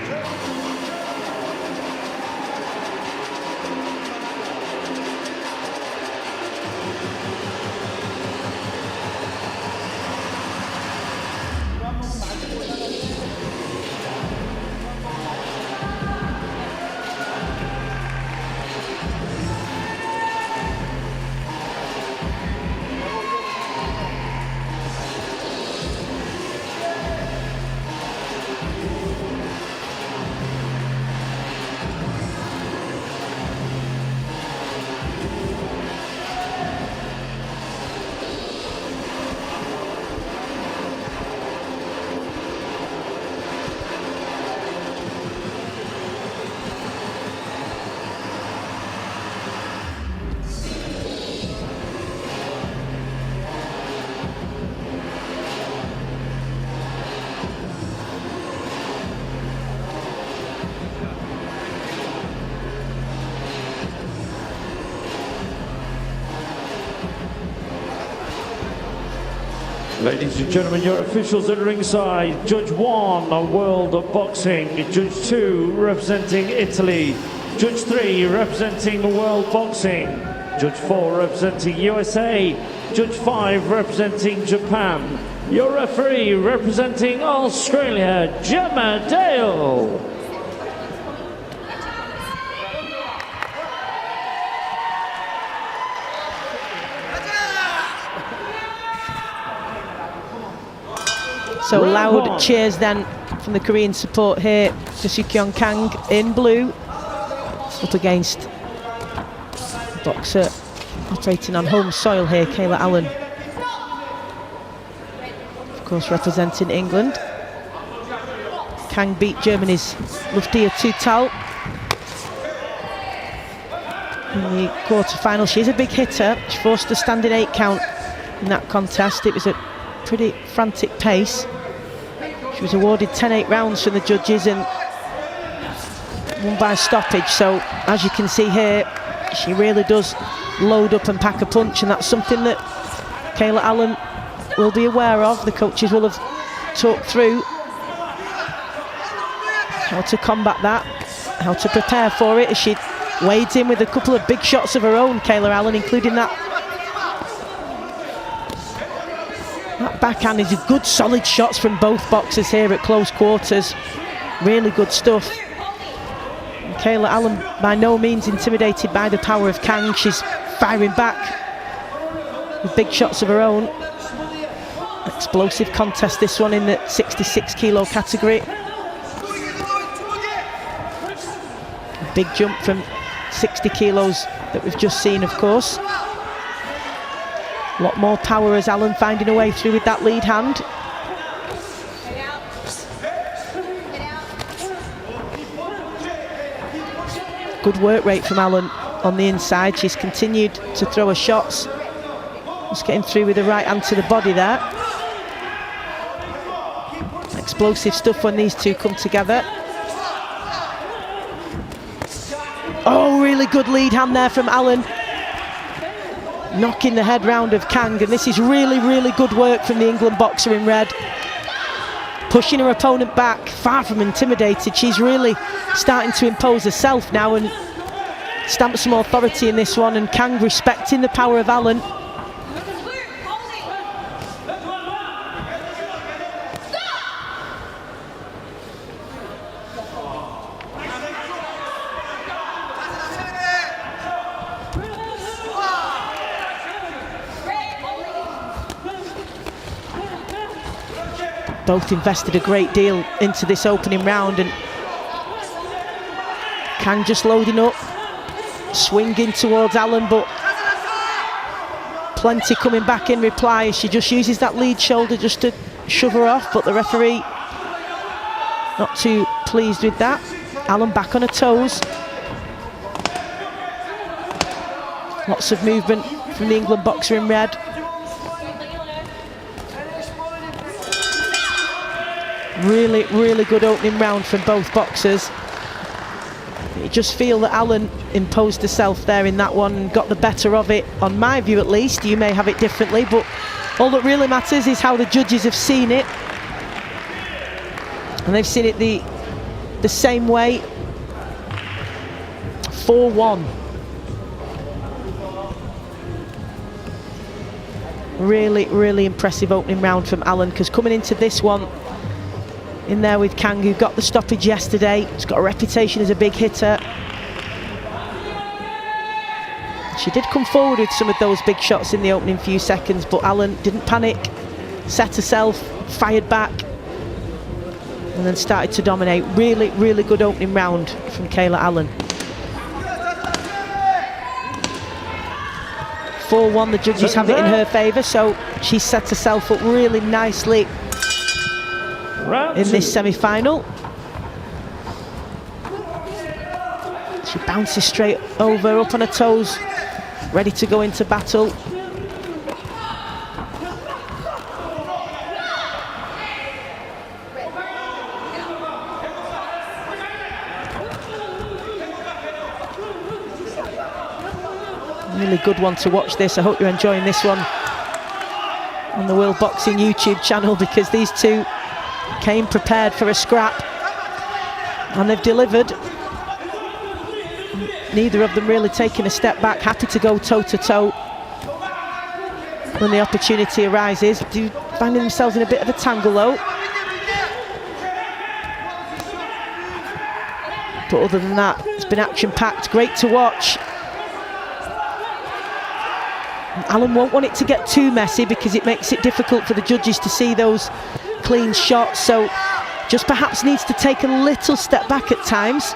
Ladies and gentlemen, your officials at ringside. Judge 1, World of Boxing. Judge 2, representing Italy. Judge 3, representing World Boxing. Judge 4, representing USA. Judge 5, representing Japan. Your referee, representing Australia, Gemma Dale. So loud cheers then from the Korean support here to Sukyoung KANG in blue. Up against boxer operating on home soil here, Kayla Allen. Of course representing England. KANG beat Germany's Lalita 2-tal in the quarter-final. She's a big hitter. She forced a standing 8 count in that contest. It was a pretty frantic pace. She was awarded 10-8 rounds from the judges and won by stoppage. So as you can see here, she really does load up and pack a punch, and that's something that Kayla Allen will be aware of. The coaches will have talked through how to combat that, how to prepare for it, as she wades in with a couple of big shots of her own, Kayla Allen, including that backhand. Is good solid shots from both boxers here at close quarters. Really good stuff. And Kayla Allen by no means intimidated by the power of KANG. She's firing back with big shots of her own. Explosive contest this one in the 66 kilo category. A big jump from 60 kilos that we've just seen, of course. A lot more power as Allen finding a way through with that lead hand. Good work rate from Allen on the inside. She's continued to throw her shots. Just getting through with the right hand to the body there. Explosive stuff when these two come together. Oh, really good lead hand there from Allen. Knocking the head round of KANG, and this is really, really good work from the England boxer in red. Pushing her opponent back, far from intimidated. She's really starting to impose herself now and stamp some authority in this one, and KANG respecting the power of Allen. both invested a great deal into this opening round, and Kang just loading up, swinging towards Allen, but plenty coming back in reply. She just uses that lead shoulder just to shove her off, but the referee not too pleased with that. Allen back on her toes. Lots of movement from the England boxer in red. Really, really good opening round from both boxers. You just feel that Allen imposed herself there in that one and got the better of it, on my view at least. You may have it differently, but all that really matters is how the judges have seen it. And they've seen it the same way. 4-1. Really, really impressive opening round from Allen, because coming into this one, in there with Kang, who got the stoppage yesterday. He's got a reputation as a big hitter. She did come forward with some of those big shots in the opening few seconds, but Allen didn't panic, set herself, fired back, and then started to dominate. Really, really good opening round from Kayla Allen. 4-1, the judges have it in her favour, so she set herself up really nicely in this semi-final. She bounces straight over, up on her toes, ready to go into battle. Really good one to watch this. I hope you're enjoying this one on the World Boxing YouTube channel, because these two came prepared for a scrap and they've delivered. Neither of them really taking a step back, happy to go toe-to-toe when the opportunity arises. Do finding themselves in a bit of a tangle though. But other than that, it's been action-packed, great to watch. Allen won't want it to get too messy because it makes it difficult for the judges to see those clean shots, so just perhaps needs to take a little step back at times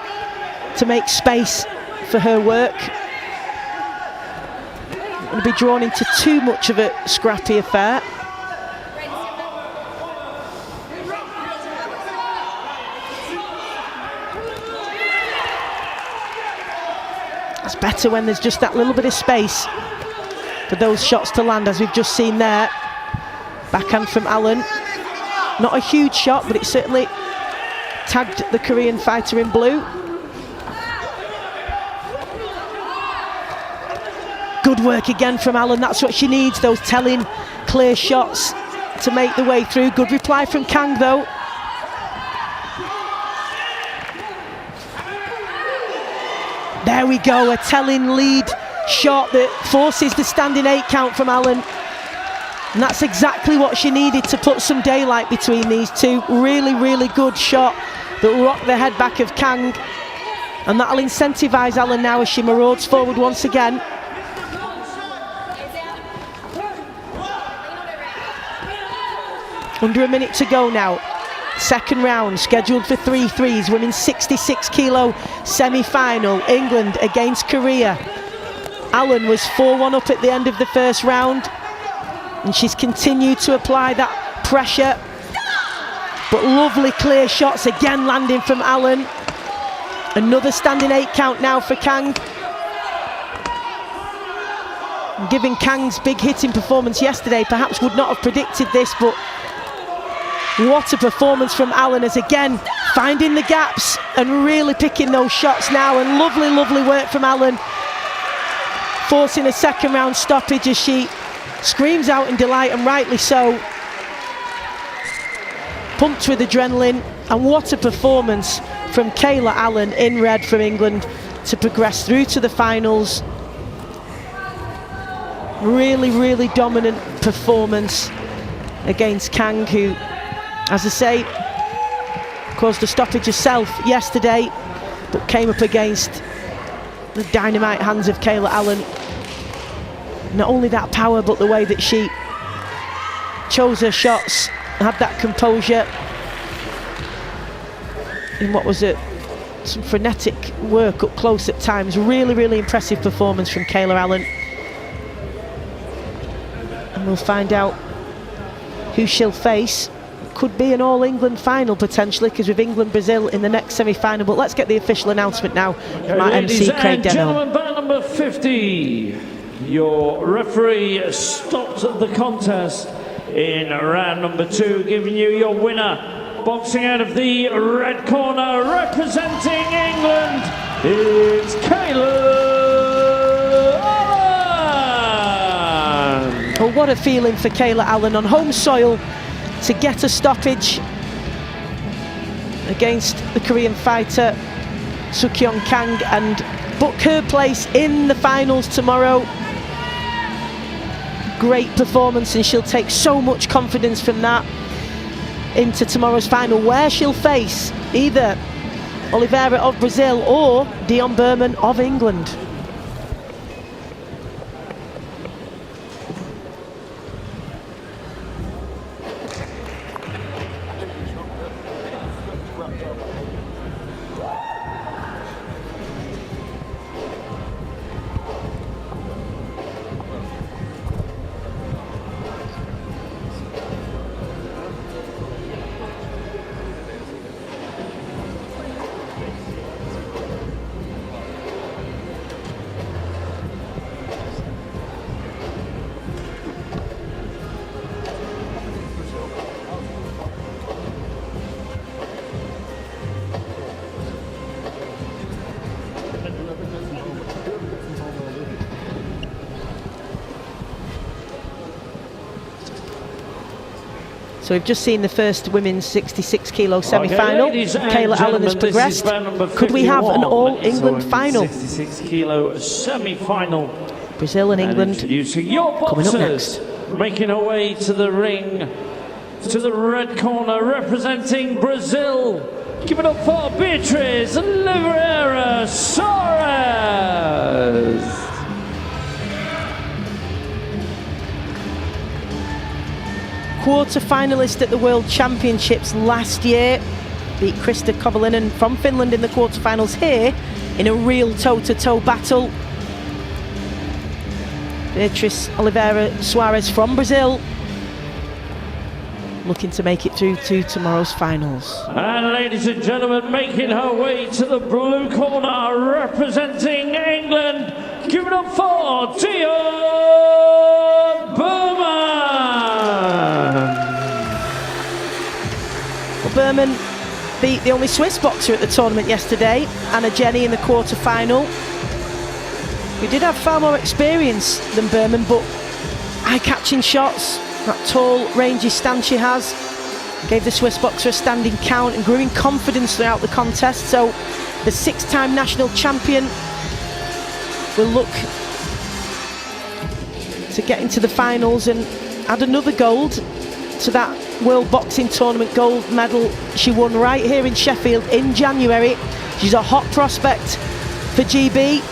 to make space for her work. Not going to be drawn into too much of a scrappy affair. It's better when there's just that little bit of space for those shots to land, as we've just seen there. Backhand from Allen. Not a huge shot, but it certainly tagged the Korean fighter in blue. Good work again from Allen. That's what she needs, those telling, clear shots to make the way through. Good reply from Kang though. There we go, a telling lead shot that forces the standing 8 count from Allen. And that's exactly what she needed to put some daylight between these two. Really, really good shot that rocked the head back of Kang. And that'll incentivise Allen now as she marauds forward once again. Under a minute to go now. Second round scheduled for 3 threes. Women's 66 kilo semi-final. England against Korea. Allen was 4-1 up at the end of the first round, and she's continued to apply that pressure. But lovely clear shots again landing from Allen. Another standing 8 count now for Kang. And given Kang's big hitting performance yesterday, perhaps would not have predicted this, but what a performance from Allen, as again finding the gaps and really picking those shots now. And lovely, lovely work from Allen, forcing a second round stoppage as she screams out in delight, and rightly so. Pumped with adrenaline, and what a performance from Kayla Allen in red from England to progress through to the finals. Really, really dominant performance against Kang, who, as I say, caused a stoppage herself yesterday, but came up against the dynamite hands of Kayla Allen. Not only that power, but the way that she chose her shots had that composure in what was some frenetic work up close at times. Really, really impressive performance from Kayla Allen. And we'll find out who she'll face. Could be an all-England final potentially, because with England-Brazil in the next semi-final. But let's get the official announcement now from our MC Craig Denham. Gentlemen, bout number 50. Your referee stopped the contest in round number 2, giving you your winner. Boxing out of the red corner, representing England, it's Kayla Allen. Well, what a feeling for Kayla Allen on home soil to get a stoppage against the Korean fighter Sukyoung Kang and book her place in the finals tomorrow. Great performance, and she'll take so much confidence from that into tomorrow's final, where she'll face either Oliveira of Brazil or Dione BURMAN of England. So we've just seen the first women's 66 kilo semi-final. Kayla Allen has progressed. Could we have an all-England final? 66 kilo semi-final. Brazil and England coming up next. Making her way to the ring, to the red corner, representing Brazil. Give it up for Beatriz Oliveira SOARES. Quarter-finalist at the World Championships last year, beat Krista Kovalinen from Finland in the quarter-finals here in a real toe-to-toe battle. Beatriz Oliveira SOARES from Brazil, looking to make it through to tomorrow's finals. And ladies and gentlemen, making her way to the blue corner, representing England, give it up for Dione BURMAN. Well, BURMAN beat the only Swiss boxer at the tournament yesterday, Anna Jenny, in the quarter-final. We did have far more experience than BURMAN, but eye-catching shots, that tall, rangy stance she has, gave the Swiss boxer a standing count and grew in confidence throughout the contest. So the 6-time national champion will look to get into the finals and add another gold to that World Boxing Tournament gold medal she won right here in Sheffield in January. She's a hot prospect for GB.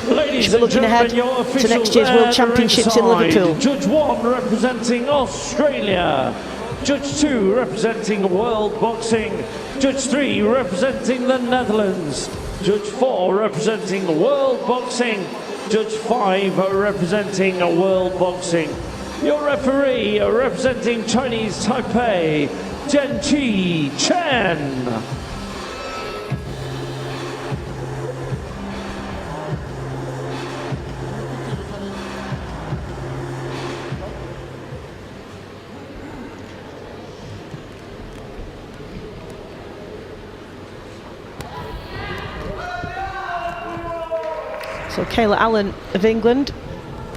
She'll be looking ahead to next year's World Championships in Liverpool. Judge 1 representing Australia. Judge 2 representing World Boxing. Judge 3 representing the Netherlands. Judge 4 representing World Boxing. Judge 5 representing World Boxing. Your referee representing Chinese Taipei, CHEN. So Kayla Allen of England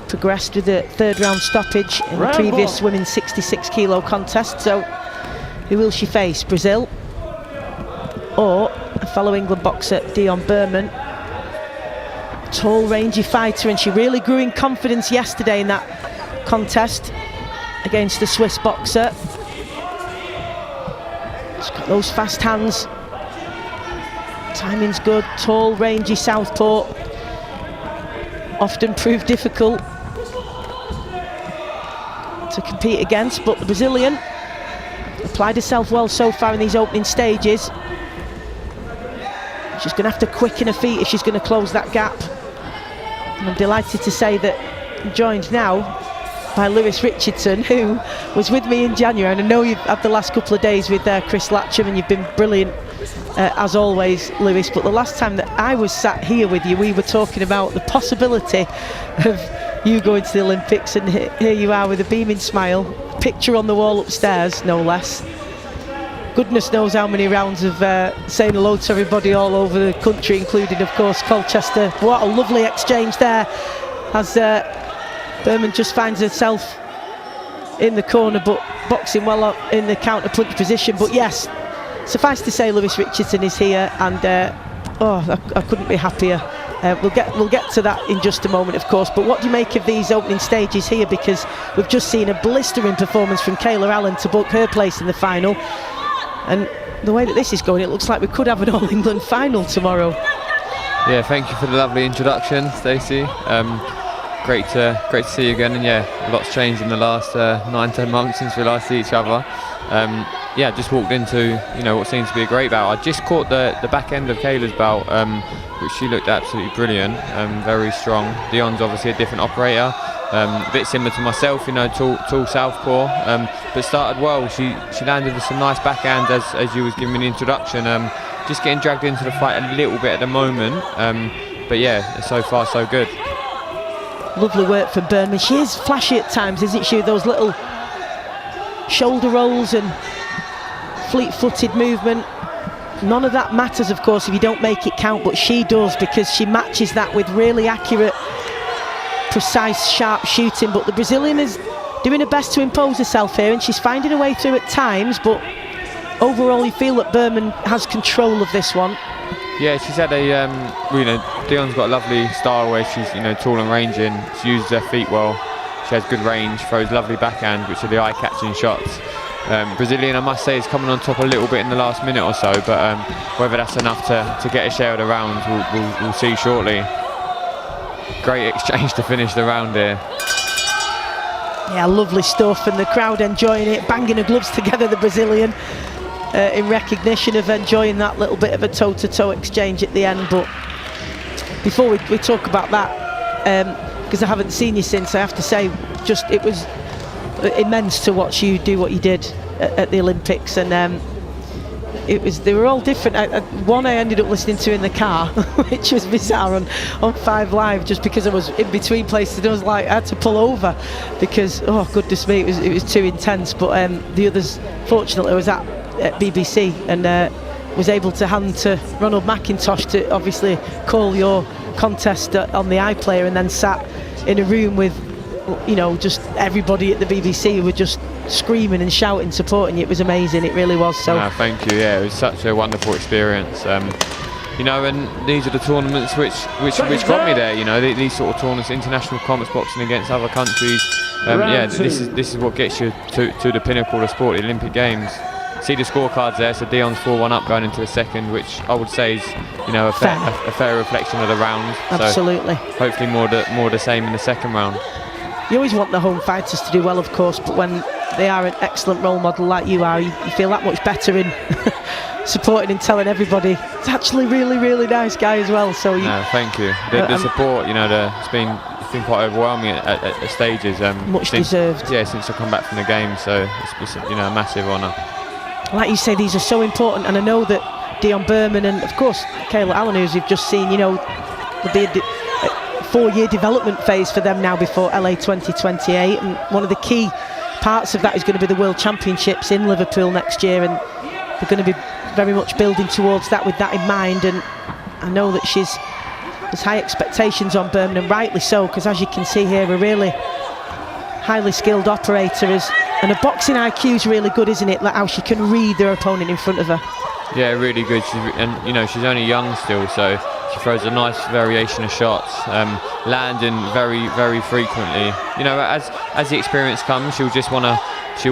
progressed with a third-round stoppage in the previous women's 66 kilo contest. So who will she face? Brazil or a fellow England boxer, Dione BURMAN? Tall, rangy fighter, and she really grew in confidence yesterday in that contest against the Swiss boxer. She's got those fast hands, timing's good, tall, rangy southpaw, often proved difficult to compete against, but the Brazilian applied herself well so far in these opening stages. She's going to have to quicken her feet if she's going to close that gap. And I'm delighted to say that I'm joined now by Lewis Richardson, who was with me in January, and I know you've had the last couple of days with Chris Latcham, and you've been brilliant as always, Lewis. But the last time that I was sat here with you, we were talking about the possibility of you going to the Olympics, and here you are with a beaming smile, picture on the wall upstairs, no less. Goodness knows how many rounds of saying hello to everybody all over the country, including, of course, Colchester. What a lovely exchange there, as BURMAN just finds herself in the corner, but boxing well up in the counter-punch position. But yes, suffice to say, Lewis Richardson is here, and I couldn't be happier. We'll get to that in just a moment, of course. But what do you make of these opening stages here? Because we've just seen a blistering performance from Kayla Allen to book her place in the final. And the way that this is going, it looks like we could have an All-England final tomorrow. Yeah, thank you for the lovely introduction, Stacey. Great to see you again. And yeah, a lot's changed in the last 9-10 months since we last see each other. Yeah, just walked into what seems to be a great bout. I just caught the back end of Kayla's bout, which she looked absolutely brilliant, very strong. Dion's obviously a different operator. A bit similar to myself, tall southpaw, but started well. She landed with some nice backhands as you was giving me the introduction. Just getting dragged into the fight a little bit at the moment, but yeah, so far so good. Lovely work from BURMAN. She is flashy at times, isn't she? Those little shoulder rolls and fleet-footed movement. None of that matters, of course, if you don't make it count, but she does, because she matches that with really accurate, precise, sharp shooting. But the Brazilian is doing her best to impose herself here, and she's finding her way through at times, but overall you feel that BURMAN has control of this one. Yeah, she's had Dion's got a lovely style where she's tall and ranging. She uses her feet well. She has good range, throws lovely backhand, which are the eye-catching shots. Brazilian, I must say, is coming on top a little bit in the last minute or so, but whether that's enough to get a share of the round, we'll see shortly. Great exchange to finish the round here. Yeah, lovely stuff, and the crowd enjoying it, banging her gloves together, the Brazilian, in recognition of enjoying that little bit of a toe-to-toe exchange at the end. But before we talk about that, because I haven't seen you since, I have to say, it was immense to watch you do what you did at the Olympics, and they were all different. One I ended up listening to in the car, which was bizarre on 5 Live, just because I was in between places, and I was like, I had to pull over because, oh goodness me, it was too intense. But the others, fortunately, I was at BBC and was able to hand to Ronald McIntosh to obviously call your contest on the iPlayer, and then sat in a room with just everybody at the BBC who were just screaming and shouting, supporting you. It was amazing, it really was. So thank you. Yeah, it was such a wonderful experience. And these are the tournaments which got me there. These sort of tournaments, international comps, boxing against other countries. Yeah, this is what gets you to the pinnacle of sport, the Olympic Games. See the scorecards there. So Dion's 4-1 up going into the second, which I would say is a fair reflection of the round. Absolutely. So hopefully more the same in the second round. You always want the home fighters to do well, of course, but when they are an excellent role model like you are, you feel that much better in supporting and telling everybody it's actually really, really nice guy as well. So thank you. The support, it's been quite overwhelming at stages. Much deserved. Yeah, since I come back from the game, so it's a massive honour. Like you say, these are so important, and I know that Dione BURMAN and of course Kayla Allen, who you've just seen, there'll be a 4-year development phase for them now before LA 2028, and one of the key parts of that is going to be the World Championships in Liverpool next year, and they're going to be very much building towards that with that in mind. And I know that there's high expectations on BURMAN, and rightly so, because as you can see here, a really highly skilled operator and her boxing IQ is really good, isn't it? Like how she can read her opponent in front of her. Yeah, really good. She's only young still, so she throws a nice variation of shots, landing very, very frequently. As the experience comes, she'll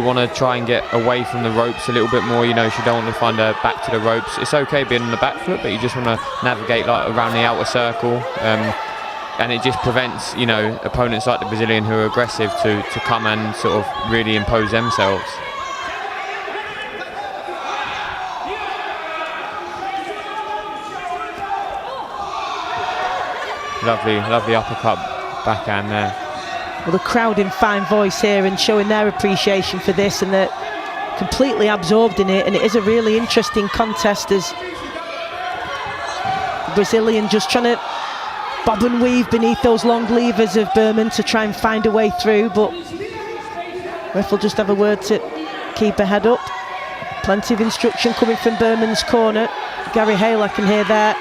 want to try and get away from the ropes a little bit more. She don't want to find her back to the ropes. It's okay being on the back foot, but you just want to navigate around the outer circle. And it just prevents, opponents like the Brazilian who are aggressive to come and sort of really impose themselves. Lovely uppercut backhand there. Well, the crowd in fine voice here and showing their appreciation for this, and they're completely absorbed in it, and it is a really interesting contest as the Brazilian just trying to bob and weave beneath those long levers of BURMAN to try and find a way through, but ref will just have a word to keep her head up. Plenty of instruction coming from BURMAN's corner. Gary Hale, I can hear there,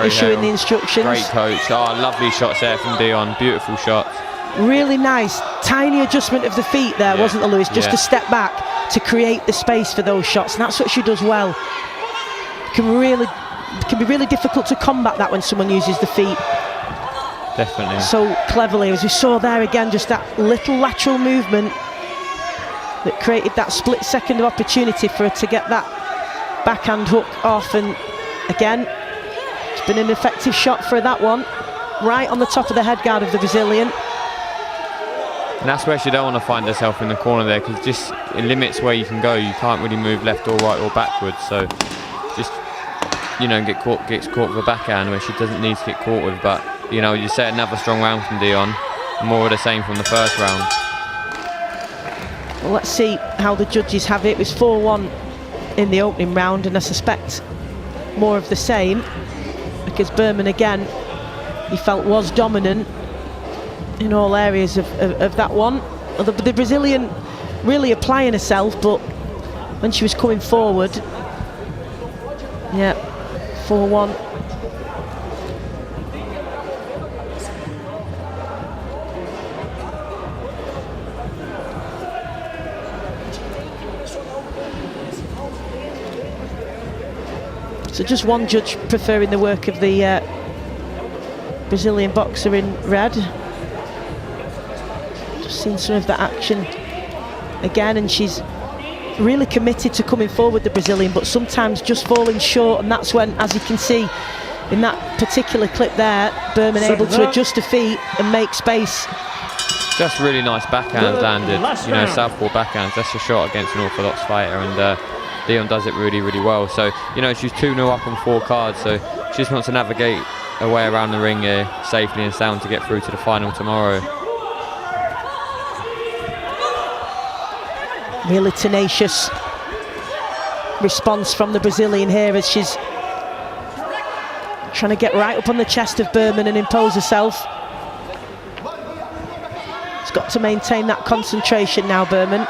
issuing the instructions. Great coach. Oh, lovely shots there from Dione. Beautiful shots. Really nice, tiny adjustment of the feet there, wasn't there, Luiz? Just to step back to create the space for those shots, and that's what she does well. It can be really difficult to combat that when someone uses the feet. Definitely. So cleverly, as we saw there again, just that little lateral movement that created that split second of opportunity for her to get that backhand hook off, and again, it's been an effective shot for her, that one. Right on the top of the head guard of the Brazilian. And that's where she don't want to find herself in the corner there, because just it limits where you can go. You can't really move left or right or backwards, so just, you know, gets caught with a backhand where she doesn't need to get caught with. But, you know, you say another strong round from Dione, more of the same from the first round. Well, let's see how the judges have it. It was 4-1 in the opening round, and I suspect more of the same, because BURMAN again, he felt was dominant in all areas of that one. The Brazilian really applying herself, but when she was coming forward, 4-1. So just one judge preferring the work of the Brazilian boxer in red. Just seen some of that action again, and she's really committed to coming forward, the Brazilian, but sometimes just falling short, and that's when, as you can see in that particular clip there, BURMAN able to adjust her feet and make space. Just really nice backhands landed, you know, southpaw backhands. That's a shot against an orthodox fighter, and Dione does it really, really well. So, you know, she's 2-0 up on 4 cards, so she just wants to navigate her way around the ring here safely and sound to get through to the final tomorrow. Really tenacious response from the Brazilian here, as she's trying to get right up on the chest of BURMAN and impose herself. She's got to maintain that concentration now, BURMAN.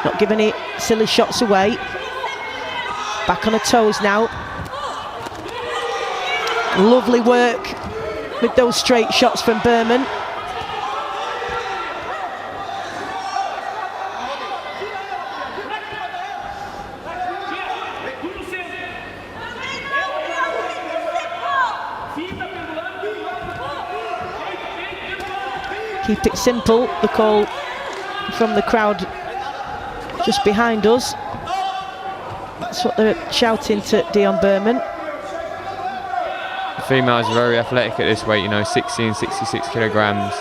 Not give any silly shots away. Back on her toes now. Lovely work with those straight shots from BURMAN. Keep it simple, the call from the crowd just behind us. That's what they're shouting to Dione BURMAN. The females are very athletic at this weight, you know, 60 and 66 kilograms,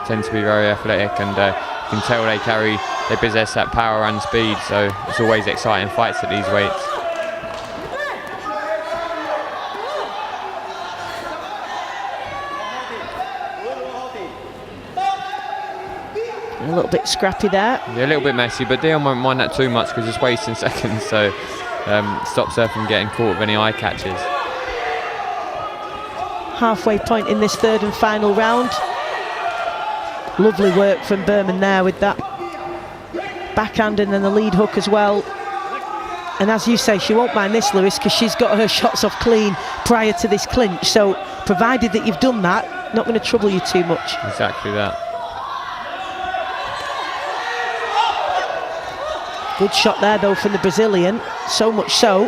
tend to be very athletic, and you can tell they possess that power and speed, so it's always exciting fights at these weights. A little bit scrappy there. Yeah, a little bit messy, but Dione won't mind that too much because it's wasting seconds, so stops her from getting caught with any eye catches. Halfway point in this third and final round. Lovely work from BURMAN there with that backhand and then the lead hook as well. And as you say, she won't mind this, Luiz, because she's got her shots off clean prior to this clinch, so provided that you've done that, not going to trouble you too much. Exactly that. Good shot there though from the Brazilian, so much so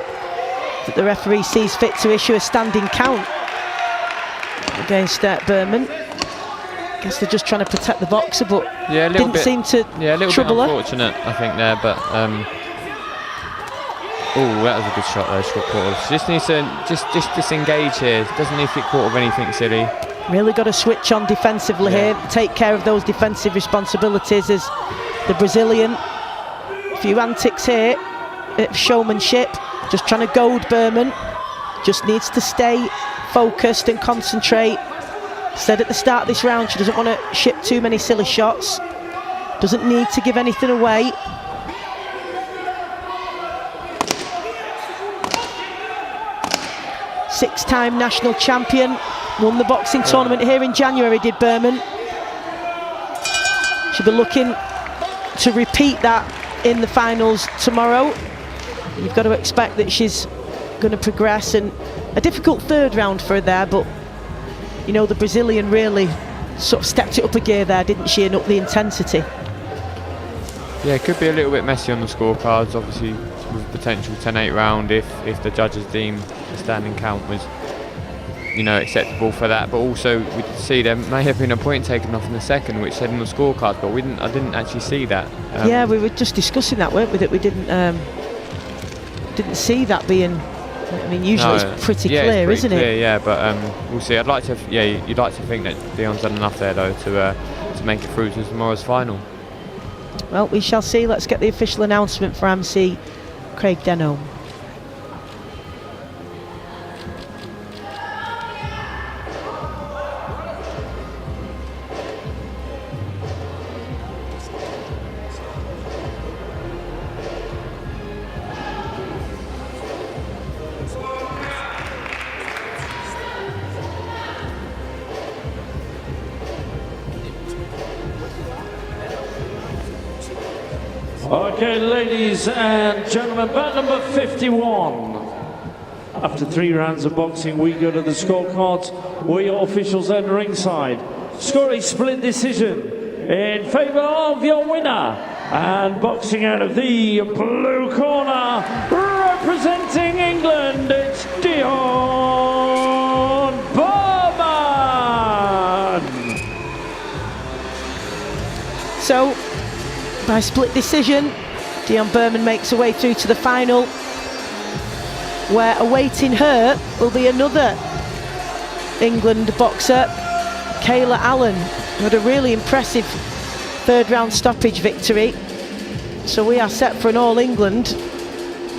that the referee sees fit to issue a standing count against BURMAN. Guess they're just trying to protect the boxer, but didn't seem to trouble her. Yeah, a little bit unfortunate, I think, there, but oh, that was a good shot though. She got caught. She just needs to just disengage here. Doesn't need to get caught with anything silly. Really got to switch on defensively here, take care of those defensive responsibilities as the Brazilian. A few antics here, bit of showmanship, just trying to goad BURMAN. Just needs to stay focused and concentrate. Said at the start of this round she doesn't want to ship too many silly shots, doesn't need to give anything away. Six-time national champion, won the boxing tournament here in January, did BURMAN. She'll be looking to repeat that in the finals tomorrow. You've got to expect that she's going to progress, and a difficult third round for her there, but you know, the Brazilian really sort of stepped it up a gear there, didn't she, and up the intensity. Yeah, it could be a little bit messy on the scorecards, obviously with potential 10-8 round if the judges deem the standing count was, you know, acceptable for that. But also we did see there may have been a point taken off in the second, which said on the scorecard, but I didn't actually see that. Yeah, we were just discussing that, weren't we? That we didn't see that being. I mean, usually it's pretty clear, isn't it? Yeah, but we'll see. I'd like to. Yeah, you'd like to think that Dion's done enough there though to make it through to tomorrow's final. Well, we shall see. Let's get the official announcement for MC Craig Denholm. Okay, ladies and gentlemen, bout number 51. After 3 rounds of boxing, we go to the scorecards. We your officials at ringside. Score a split decision in favour of your winner. And boxing out of the blue corner, representing England, it's Dione BURMAN. So, by split decision, Dione BURMAN makes her way through to the final, where awaiting her will be another England boxer, Kayla Allen, who had a really impressive third round stoppage victory. So we are set for an All England,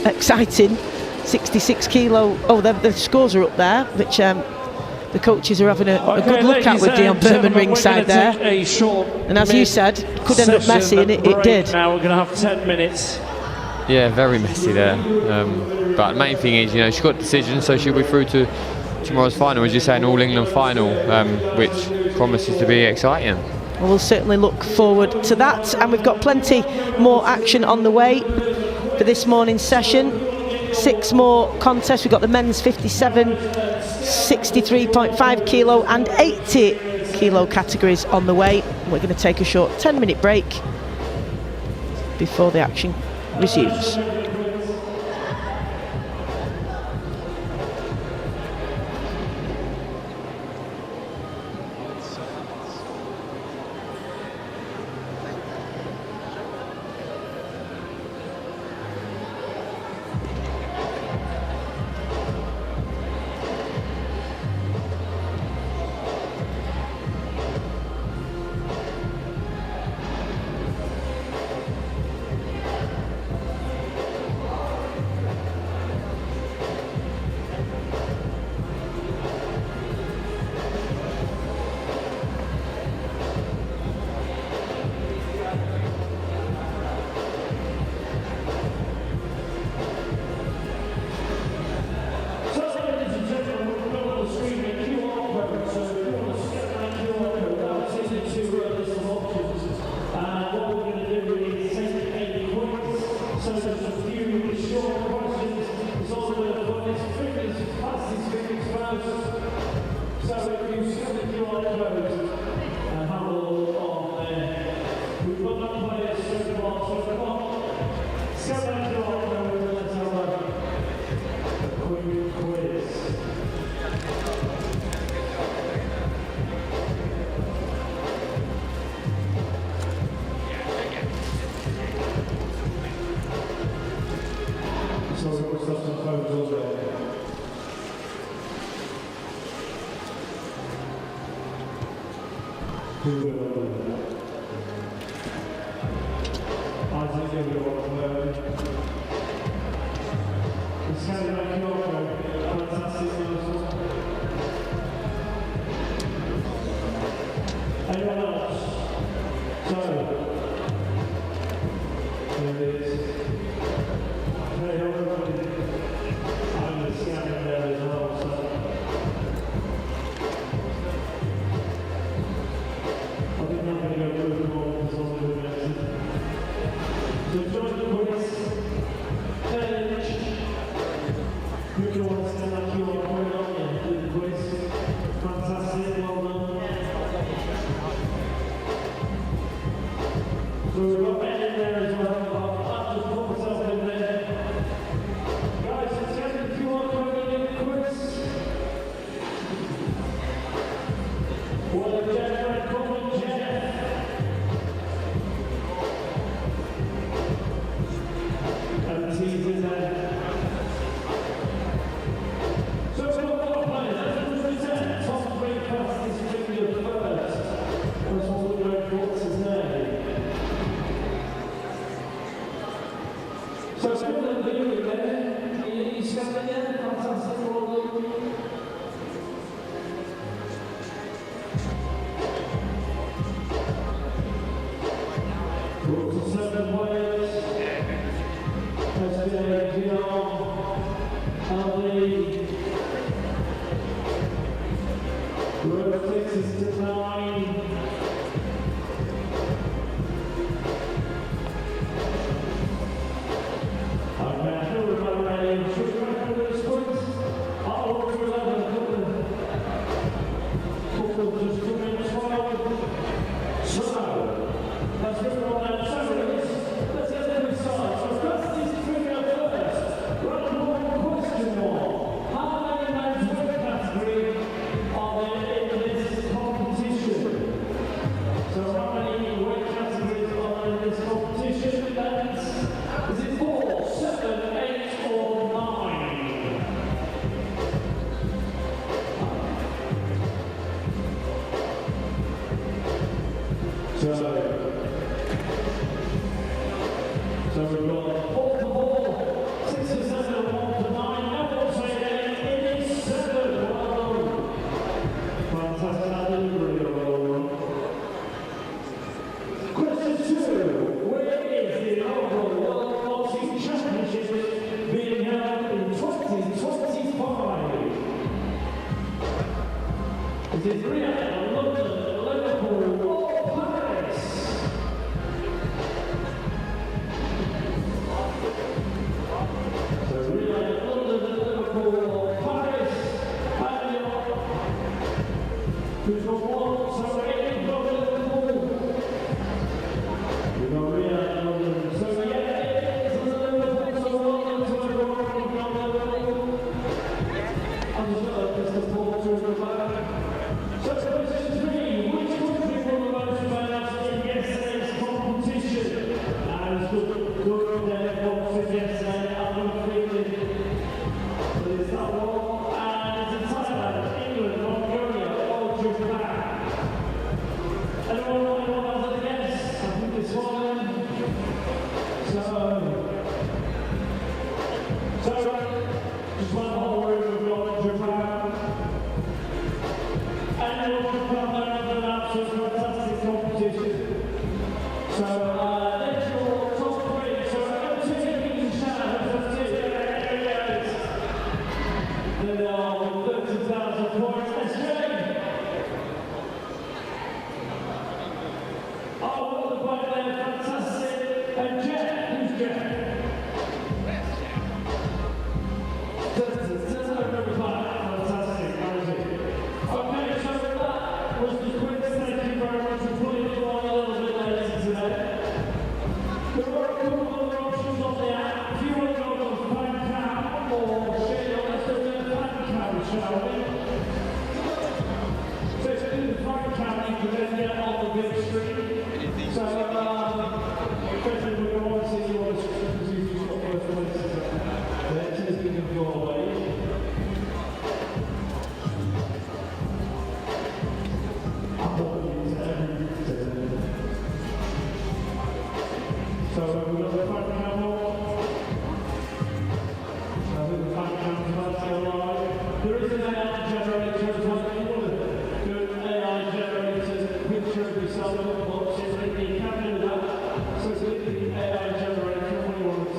exciting 66 kilo. Oh, the scores are up there, which the coaches are having a good look at with Dione BURMAN ringside there. And as you said, could end up messy, and it did. Now we're going to have 10 minutes. Yeah, very messy there. But the main thing is, you know, she got decisions, so she'll be through to tomorrow's final, as you say, an All England final, which promises to be exciting. Well, we'll certainly look forward to that, and we've got plenty more action on the way for this morning's session. 6 more contests. We've got the men's 57, 63.5 kilo and 80 kilo categories on the way. We're going to take a short 10-minute break before the action resumes. not going to go through them all because I'm going to mention. So join the quiz. Challenge. Who can want to stand up QR code on you? Do the quiz. Fantastic, well done. So we've got Ben in there as well. I'll just put myself in there. Guys, let's get the QR code on the quiz. Well, the Jeff, come on, Jeff. And tease in there. So we've got a lot of players. Let's present top three fastest finger first. That's what we're going for. What's his name? So it's good to be with there. You standing there? Fantastic. Well done. We're up to 7 players. SHIN, Jaeyong, LD. Road takes us to 9. Okay, I feel we're not ready. Should we run through those points? I'll walk through 11. Couple just come in 12. So, let's bring it on down. So, let's get them inside. So, fastest finger first. Round 1, question 1. How many men's weight category are there in this competition? So, how many weight categories are there in this competition? And is it 4, 7, 8, or 9? So we've got 4 to 4, 6 to 7, and 1 to 9. Everyone say 8. It is 7. Well done. Fantastic delivery. Well done. Question 2. Where is the inaugural World Boxing Championship being held in 2025? Is it Riyadh, London, Liverpool, or Paris? So Riyadh, London, Liverpool, or Paris? And we've got 1, so 8, we've got Liverpool. We've got Riyadh, London. So yeah, it is Liverpool, so London to everyone. We've got Liverpool. I'm just going to just pull through the back. So question 3, which country won the most medals in yesterday's competition? And it's good there, boxing yesterday, I'm feeling. But it's that one, and it's in Thailand, England, Mongolia, or Japan. Anyone has a guess? I think it's one. So just one whole room, we've got Japan. And we'll come down to an absolute fantastic competition. So, there's your top 3. So, MT Yu-Shan has 15 areas. Then there are 30,000 points. SJ! Oh, what the fight there, fantastic. And Jeff, who's Jeff? Fantastic, how is it? Okay, so that was the quiz. Thank you very much for putting it on a little bit later today. There were a couple of other options on the app. If you want to go to FanCam or SHIN, let's do the FanCam, shall we? So if you do the FanCam, you can then get on the big screen. So, especially when you want to see your because you've got first places there. It is going to go away. So we've got the front camera. I think the front camera's about to go live. There is an AI generator as well. If you want to do an AI generated picture of yourself in the box, you can do that. So click the AI generator when you want to.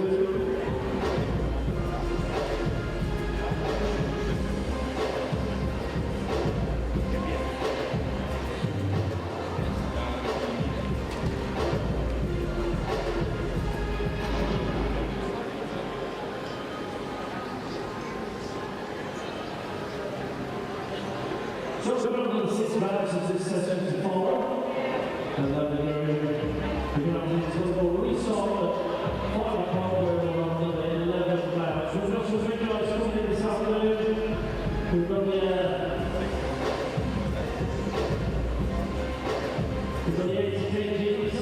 26 rounds of this session to follow. And then we're going to restart at 5 o'clock where we're on the 11th round. We've got some big guys coming in this afternoon. We've got the 80 kgs.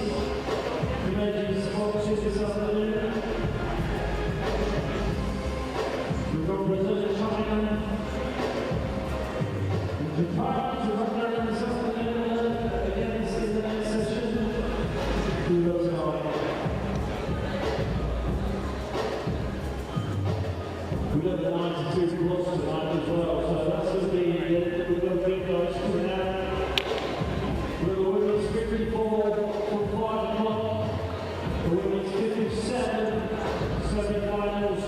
Emerging sponsors this afternoon. We've got Brazil and China. Japan to run down this afternoon. Again, this is the next session. Who goes on? We've got the 92 plus tonight as well, so that's going to be, we've got big guys coming out. We've got the women's 54 from 5 o'clock, the women's 57 semi-finals,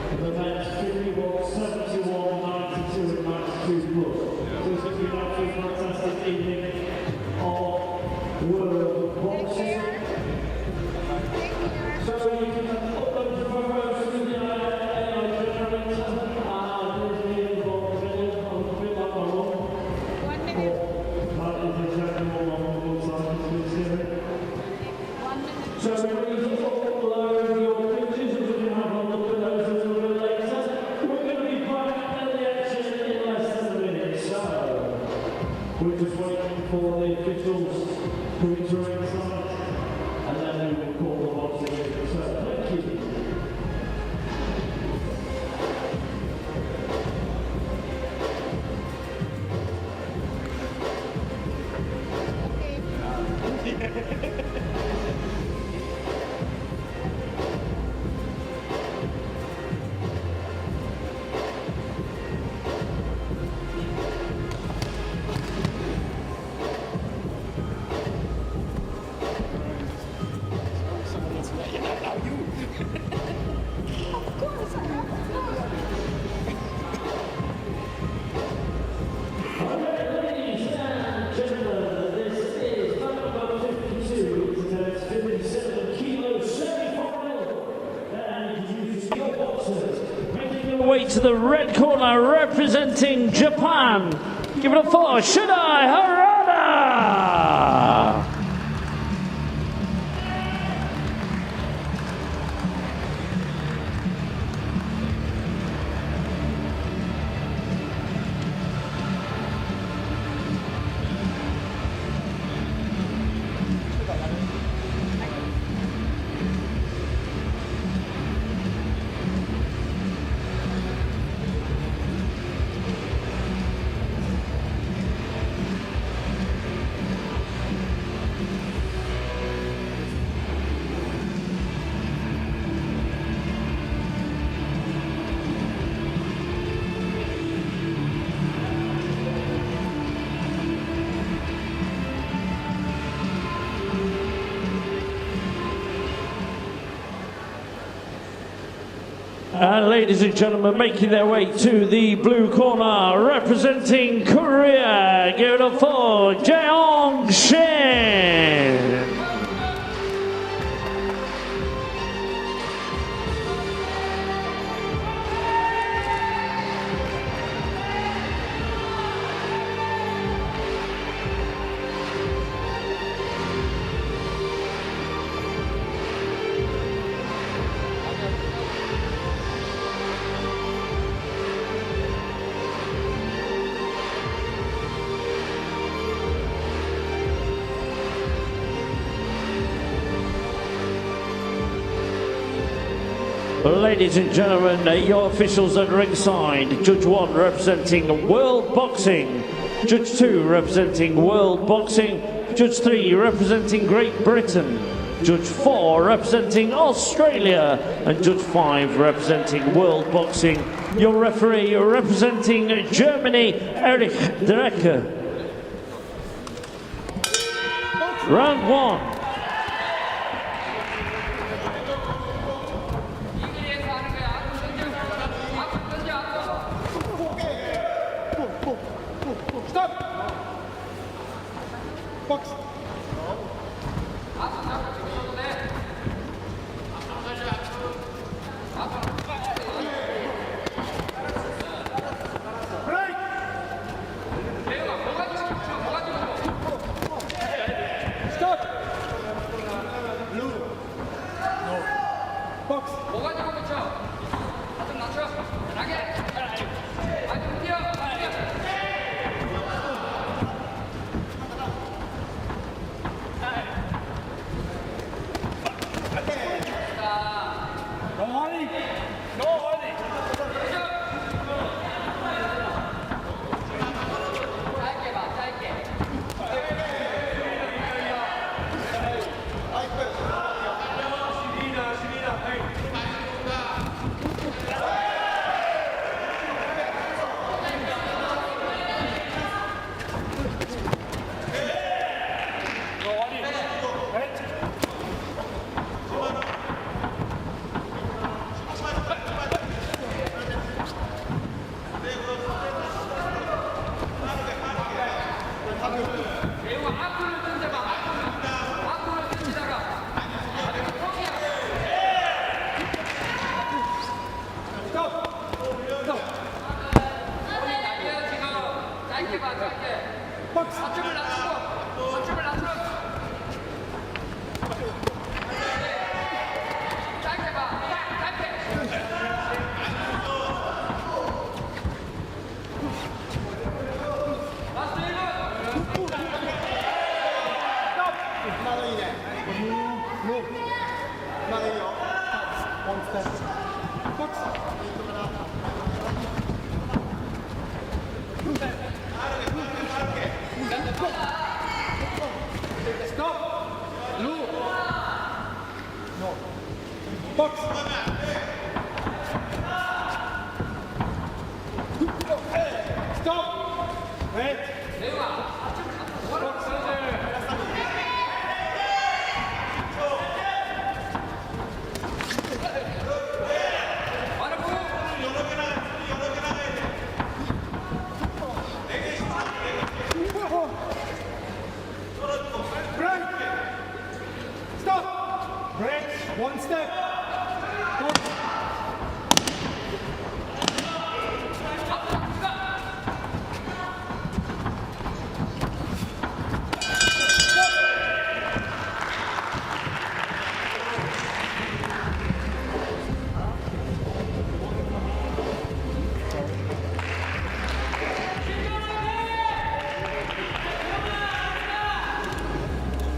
and the men's 51, 71, 92 and 92 plus. So it's going to be an absolutely fantastic evening of world boxing. So you can upload the photos to the AI generator. There's me involved in it. I'm a bit like my mum. 1 minute. That is exactly what my mum looks like. It's here. 1 minute. So please upload your pictures and we can have a look at those a little bit later. We're going to be back at the action in less than a minute. So we're just waiting for the officials to enter inside and then we will call the boxing in. So thank you. To the red corner representing Japan. Give it up for Shudai Harada. And ladies and gentlemen, making their way to the blue corner, representing Korea, give it up for Jaeyong Shin. Ladies and gentlemen, your officials at ringside. Judge 1 representing World Boxing. Judge 2 representing World Boxing. Judge 3 representing Great Britain. Judge 4 representing Australia. And Judge 5 representing World Boxing. Your referee representing Germany, Erich Drecker. Round 1.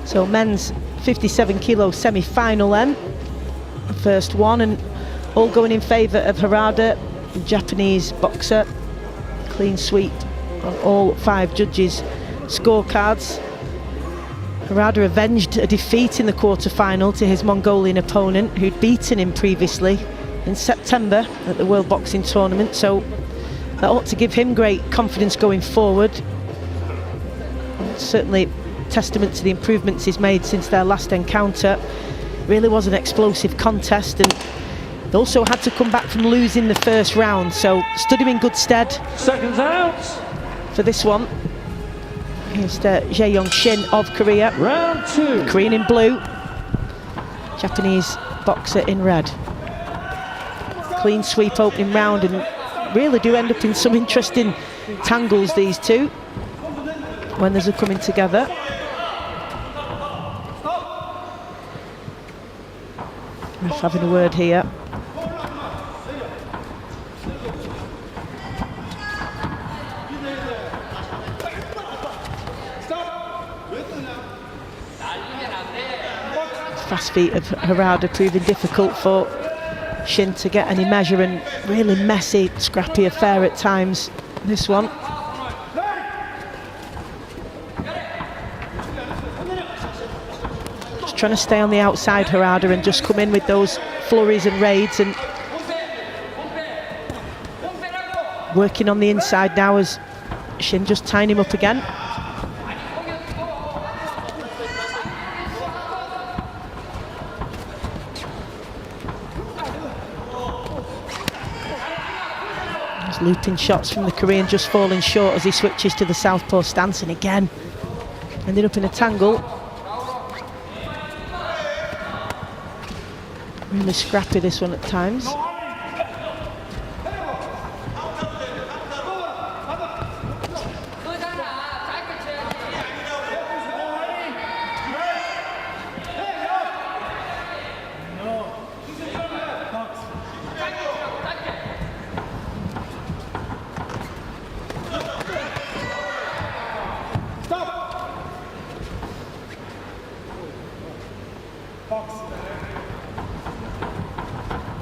So men's 57 kilo semi-final then, first one, and all going in favour of Harada, the Japanese boxer. Clean sweep on all 5 judges' scorecards. Harada avenged a defeat in the quarter-final to his Mongolian opponent, who'd beaten him previously in September at the World Boxing Tournament, so that ought to give him great confidence going forward. Certainly testament to the improvements he's made since their last encounter. Really was an explosive contest, and they also had to come back from losing the first round, so stood him in good stead. Seconds out for this one. Here's the Jaeyong Shin of Korea. Round 2. Korean in blue, Japanese boxer in red. Clean sweep opening round, and really do end up in some interesting tangles, these two, when there's a coming together. Ref having a word here. Fast feet of Harada proving difficult for Shin to get any measure, and really messy, scrappy affair at times, this one. Just trying to stay on the outside, Harada, and just come in with those flurries and raids, and working on the inside now as Shin just tying him up again. Looping shots from the Korean, just falling short as he switches to the southpaw stance, and again ended up in a tangle. Really scrappy, this one at times.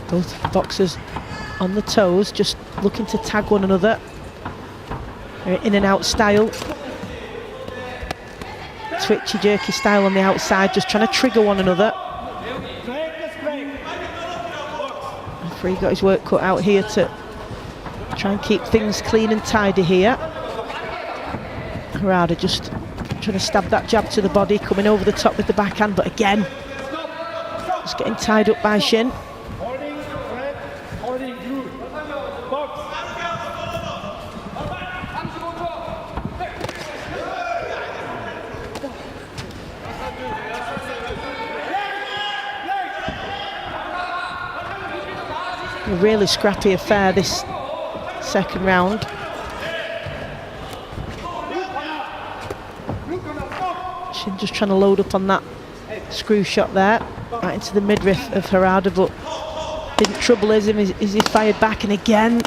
Both boxers on the toes, just looking to tag one another. In and out style. Twitchy, jerky style on the outside, just trying to trigger one another. Referee got his work cut out here to try and keep things clean and tidy here. Harada just trying to stab that jab to the body, coming over the top with the backhand, but again, just getting tied up by Shin. A really scrappy affair, this second round. Shin just trying to load up on that screw shot there, right into the midriff of Harada, but didn't trouble him as he fired back, and again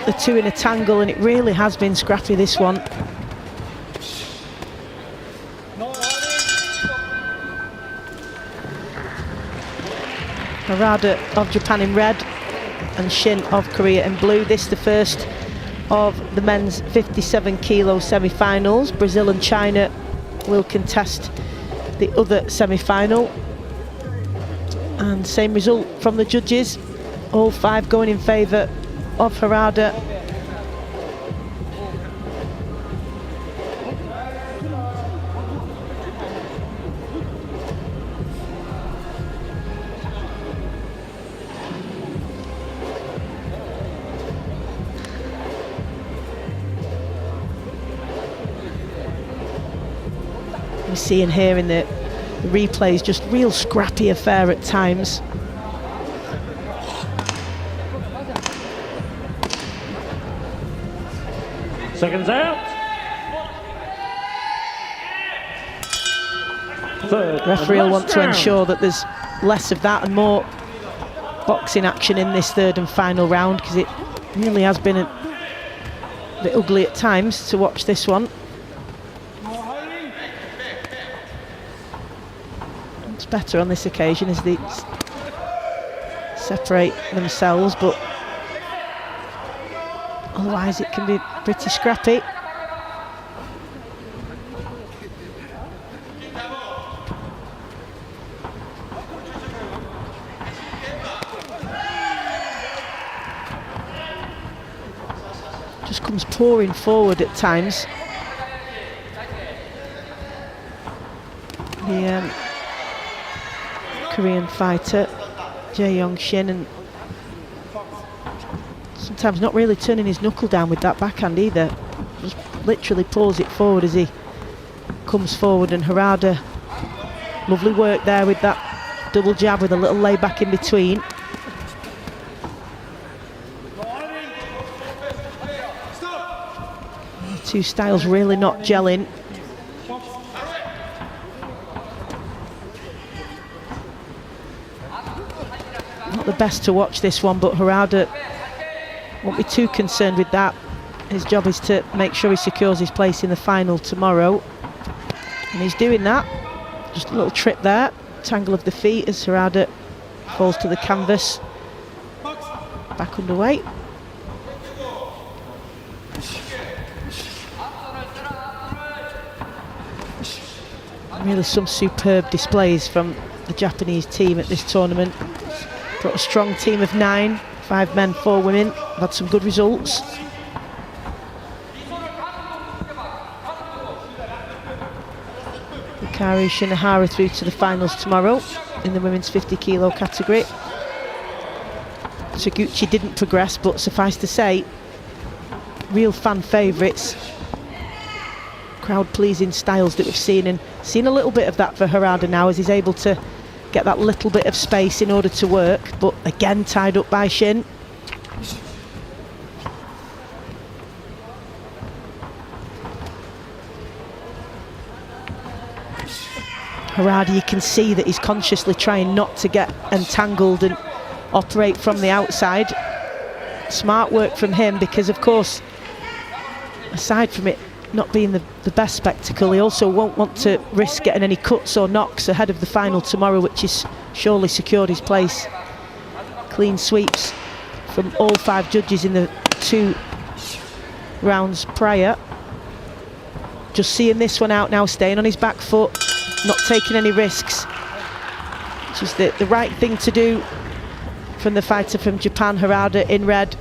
the two in a tangle, and it really has been scrappy, this one. Harada of Japan in red and Shin of Korea in blue. This the first of the men's 57 kilo semi-finals. Brazil and China will contest the other semi-final. And same result from the judges, all 5 going in favour of Harada. We see in here in the replays just real scrappy affair at times. Seconds out. Third. Referee will want to ensure that there's less of that and more boxing action in this third and final round, because it really has been a bit ugly at times to watch this one. It's better on this occasion as they separate themselves, but otherwise it can be pretty scrappy. Just comes pouring forward at times. The Korean fighter, Jaeyong Shin, and sometimes not really turning his knuckle down with that backhand either. Just literally pulls it forward as he comes forward, and Harada, lovely work there with that double jab with a little lay back in between. The two styles really not gelling. Not the best to watch this one, but Harada won't be too concerned with that. His job is to make sure he secures his place in the final tomorrow, and he's doing that. Just a little trip there, tangle of the feet as Harada falls to the canvas. Back underway. Really some superb displays from the Japanese team at this tournament. Brought a strong team of 9, 5 men, 4 women. Had some good results. Hikaru, SHINOHARA through to the finals tomorrow in the women's 50 kilo category. Taguchi didn't progress, but suffice to say, real fan favourites. Crowd-pleasing styles that we've seen, and seen a little bit of that for Harada now as he's able to get that little bit of space in order to work, but again tied up by Shin. Harada, you can see that he's consciously trying not to get entangled and operate from the outside. Smart work from him, because of course, aside from it not being the best spectacle, he also won't want to risk getting any cuts or knocks ahead of the final tomorrow, which is surely secured his place. Clean sweeps from all 5 judges in the 2 rounds prior. Just seeing this one out now, staying on his back foot, not taking any risks, which is the right thing to do from the fighter from Japan, Harada in red.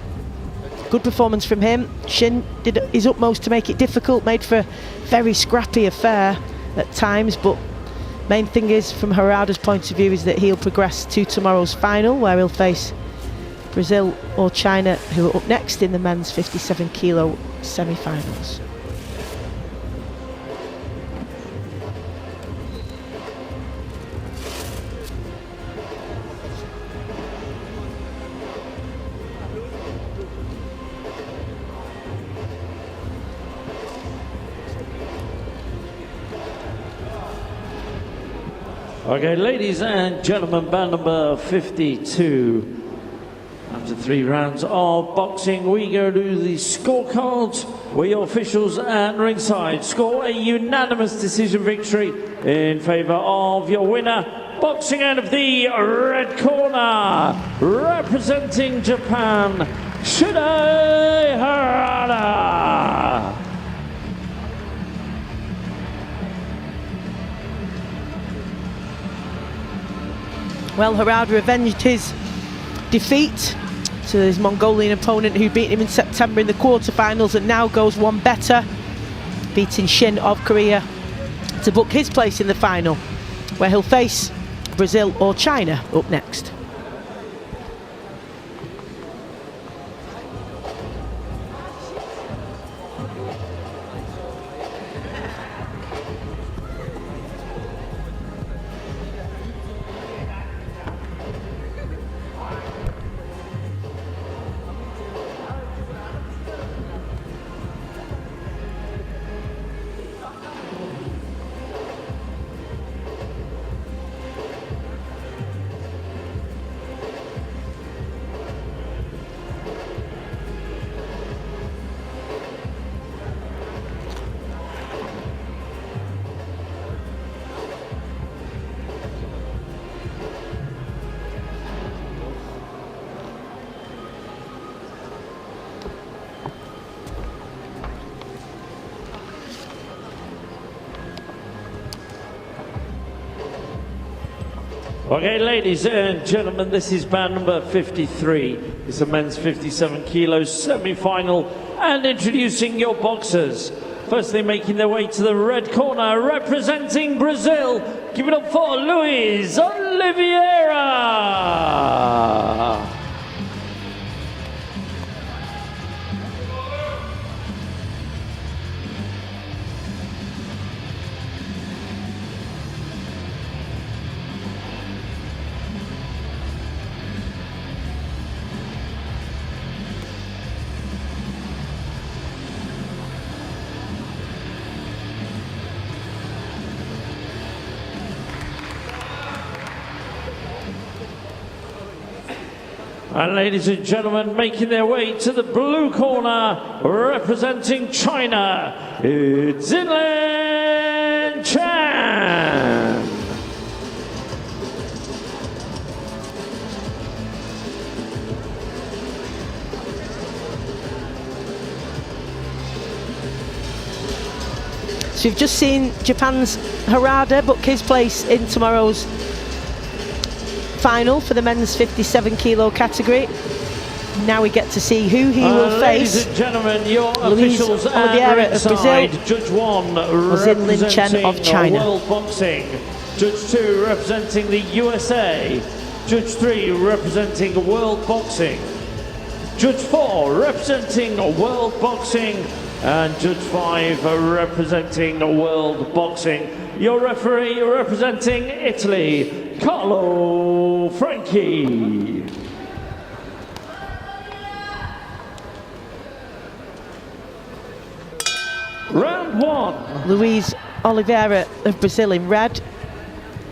Good performance from him. Shin did his utmost to make it difficult, made for a very scrappy affair at times, but main thing is, from Harada's point of view, is that he'll progress to tomorrow's final, where he'll face Brazil or China, who are up next in the men's 57 kilo semi-finals. Okay, ladies and gentlemen, bout number 52. After 3 rounds of boxing, we go to the scorecards, where your officials at ringside score a unanimous decision victory in favour of your winner. Boxing out of the red corner, representing Japan, Shudai Harada. Well, Harada avenged his defeat to his Mongolian opponent who beat him in September in the quarterfinals and now goes one better, beating Shin of Korea to book his place in the final, where he'll face Brazil or China up next. Okay, ladies and gentlemen, this is bout number 53. It's a men's 57 kilos semi-final, and introducing your boxers. Firstly, making their way to the red corner, representing Brazil. Give it up for Luiz Oliveira. And ladies and gentlemen, making their way to the blue corner, representing China, it's Xinlin Chan. So you've just seen Japan's Harada book his place in tomorrow's final for the men's 57 kilo category. Now we get to see who he will face. Ladies and gentlemen, your Luiz officials at Oliveira of Brazil, ringside. Judge 1 Xinlin Chen of China. World Boxing. Judge 2 representing the USA. Judge 3 representing World Boxing. Judge 4 representing World Boxing. And Judge 5 representing World Boxing. Your referee representing Italy, Carlo Franchi. Round 1. Luiz Oliveira of Brazil in red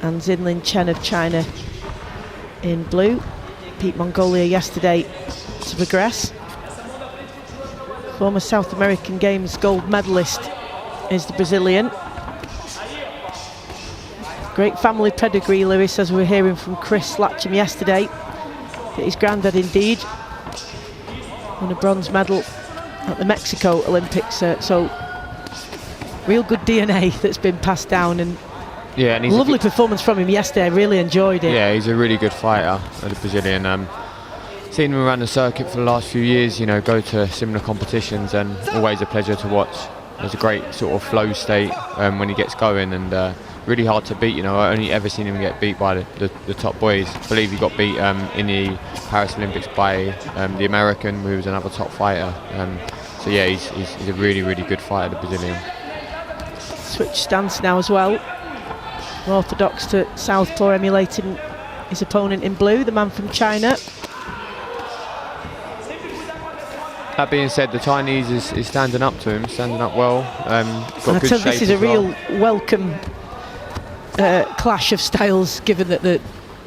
and Xinlin Chen of China in blue. Beat Mongolia yesterday to progress. Former South American Games gold medalist is the Brazilian. Great family pedigree, Lewis, as we were hearing from Chris Latcham yesterday. His granddad indeed won a bronze medal at the Mexico Olympics, so real good DNA that's been passed down, and yeah, and lovely performance from him yesterday. I really enjoyed it. Yeah, he's a really good fighter, the Brazilian. Seen him around the circuit for the last few years, you know, go to similar competitions, and always a pleasure to watch. There's a great sort of flow state when he gets going, and really hard to beat. You know, I only ever seen him get beat by the top boys. I believe he got beat in the Paris Olympics by the American, who was another top fighter. So yeah, he's a really, really good fighter, the Brazilian. Switch stance now as well. Orthodox to southpaw, emulating his opponent in blue, the man from China. That being said, the Chinese is standing up to him, standing up well. Got good shape. This is a real welcome clash of styles, given that the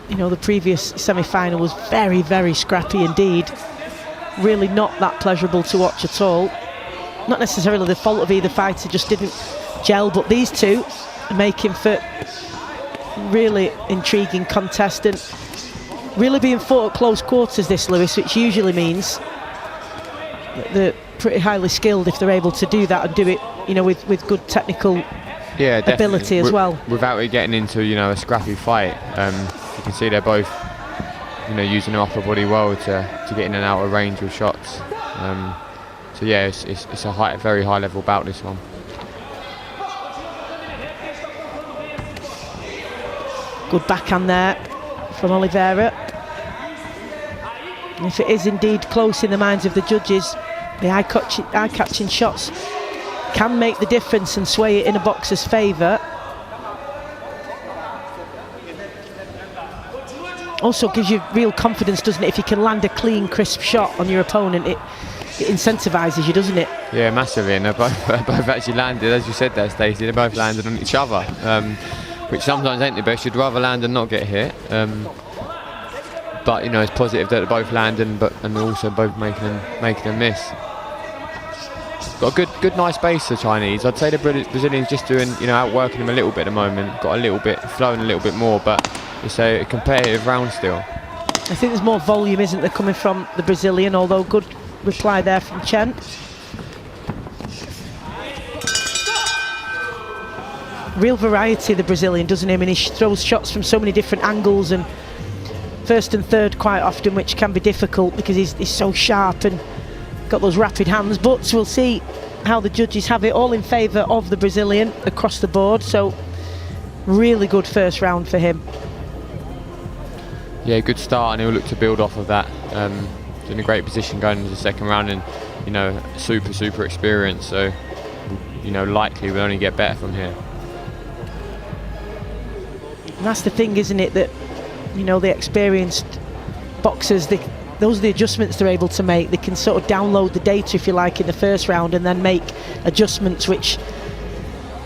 you know, the previous semi-final was very, very scrappy indeed. Really not that pleasurable to watch at all. Not necessarily the fault of either fighter, just didn't gel, but these two are making for really intriguing contest and really being fought at close quarters, this, Luiz, which usually means that they're pretty highly skilled if they're able to do that and do it, you know, with good technical ability as well. Without it getting into, you know, a scrappy fight. You can see they're both, you know, using their upper body well to get in and out of range with shots. So yeah, it's a very high level bout, this one. Good backhand there from Oliveira. And if it is indeed close in the minds of the judges, the eye-catching shots can make the difference and sway it in a boxer's favour. Also gives you real confidence, doesn't it? If you can land a clean, crisp shot on your opponent, it incentivises you, doesn't it? Yeah, massively, and they both actually landed, as you said there, Stacey, they both landed on each other, which sometimes ain't the best. You'd rather land and not get hit. But, you know, it's positive that they both landed and also both making them miss. Got a good nice base, the Chinese. I'd say the Brazilians just doing, you know, outworking them a little bit at the moment. Got a little bit, flowing a little bit more, but it's a competitive round still. I think there's more volume, isn't there, coming from the Brazilian, although good reply there from Chen. Real variety, the Brazilian, doesn't he? I mean, he throws shots from so many different angles, and first and third quite often, which can be difficult because he's so sharp and got those rapid hands. But we'll see how the judges have it. All in favour of the Brazilian across the board, so really good first round for him. Yeah, good start, and he'll look to build off of that. In a great position going into the second round, and, you know, super experienced, so, you know, likely will only get better from here. And that's the thing, isn't it, that, you know, the experienced boxers, those are the adjustments they're able to make. They can sort of download the data, if you like, in the first round and then make adjustments which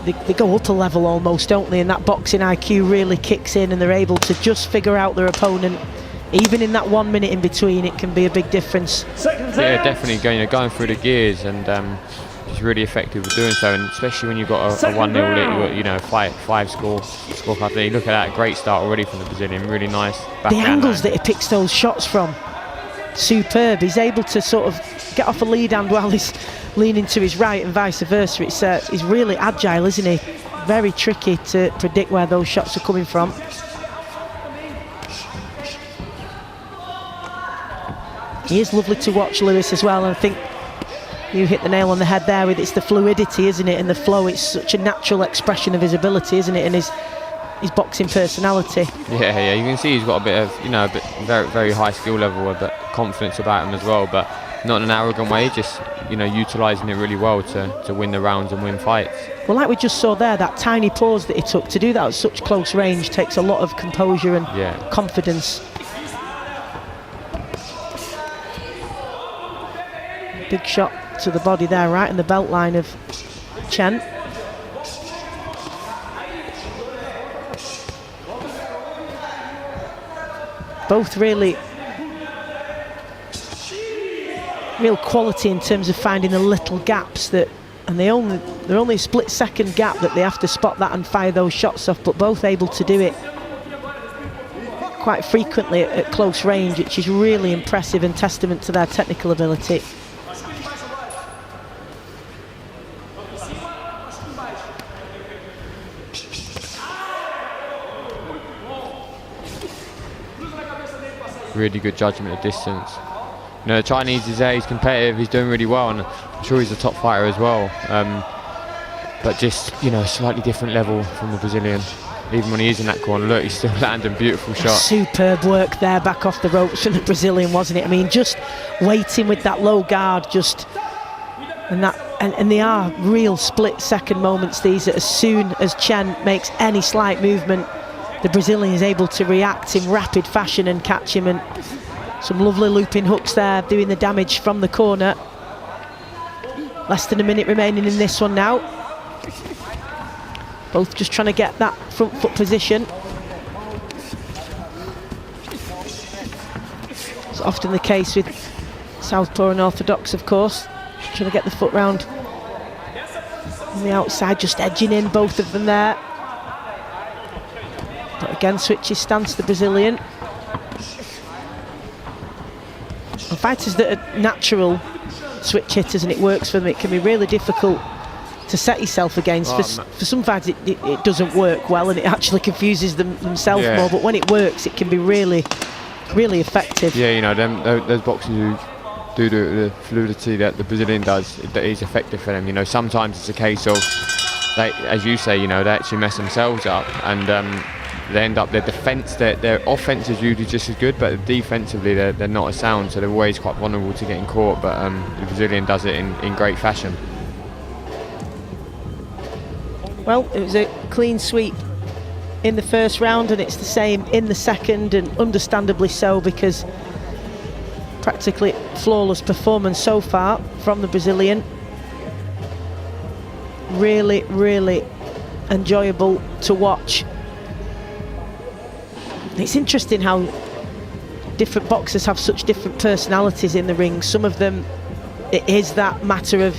they go up a level almost, don't they? And that boxing IQ really kicks in, and they're able to just figure out their opponent. Even in that 1 minute in between, it can be a big difference. Yeah, definitely going through the gears, and just really effective with doing so, and especially when you've got a 1-0 lead, you know, five score card lead. Look at that, great start already from the Brazilian, really nice backhand. The angles that he picks those shots from, superb. He's able to sort of get off a lead hand while he's leaning to his right and vice versa. He's really agile, isn't he? Very tricky to predict where those shots are coming from. He is lovely to watch, Luiz, as well, and I think you hit the nail on the head there with it's the fluidity, isn't it, and the flow. It's such a natural expression of his ability, isn't it, and his boxing personality. Yeah, you can see he's got a bit of, you know, very high skill level, a bit confidence about him as well, but not in an arrogant way, just, you know, utilising it really well to win the rounds and win fights. Well, like we just saw there, that tiny pause that he took to do that at such close range takes a lot of composure and confidence. Big shot to the body there, right in the belt line of Chen. Both really real quality in terms of finding the little gaps that, and they're only a split second gap that they have to spot that and fire those shots off, but both able to do it quite frequently at close range, which is really impressive and testament to their technical ability. Really good judgment of distance. You know, the Chinese is there, he's competitive, he's doing really well, and I'm sure he's a top fighter as well. But just, you know, slightly different level from the Brazilian. Even when he is in that corner, look, he's still landing beautiful shots. Superb work there, back off the ropes from the Brazilian, wasn't it? I mean, just waiting with that low guard, and they are real split-second moments, these, that as soon as Chen makes any slight movement, the Brazilian is able to react in rapid fashion and catch him, and some lovely looping hooks there doing the damage from the corner. Less than a minute remaining in this one now. Both just trying to get that front foot position. It's often the case with southpaw and orthodox, of course. Trying to get the foot round on the outside, just edging in, both of them there. But again, switches stance, the Brazilian. And fighters that are natural switch hitters and it works for them, it can be really difficult to set yourself against. For some fighters it doesn't work well and it actually confuses themselves more, but when it works it can be really, really effective. Yeah, you know, those boxers who do the fluidity that the Brazilian does, that is effective for them. You know, sometimes it's a case of, they, as you say, you know, they actually mess themselves up and they end up, their defence, their offence is usually just as good, but defensively they're not as sound, so they're always quite vulnerable to getting caught, but the Brazilian does it in great fashion. Well, it was a clean sweep in the first round and it's the same in the second, and understandably so, because practically flawless performance so far from the Brazilian. Really, really enjoyable to watch. It's interesting how different boxers have such different personalities in the ring. Some of them, it is that matter of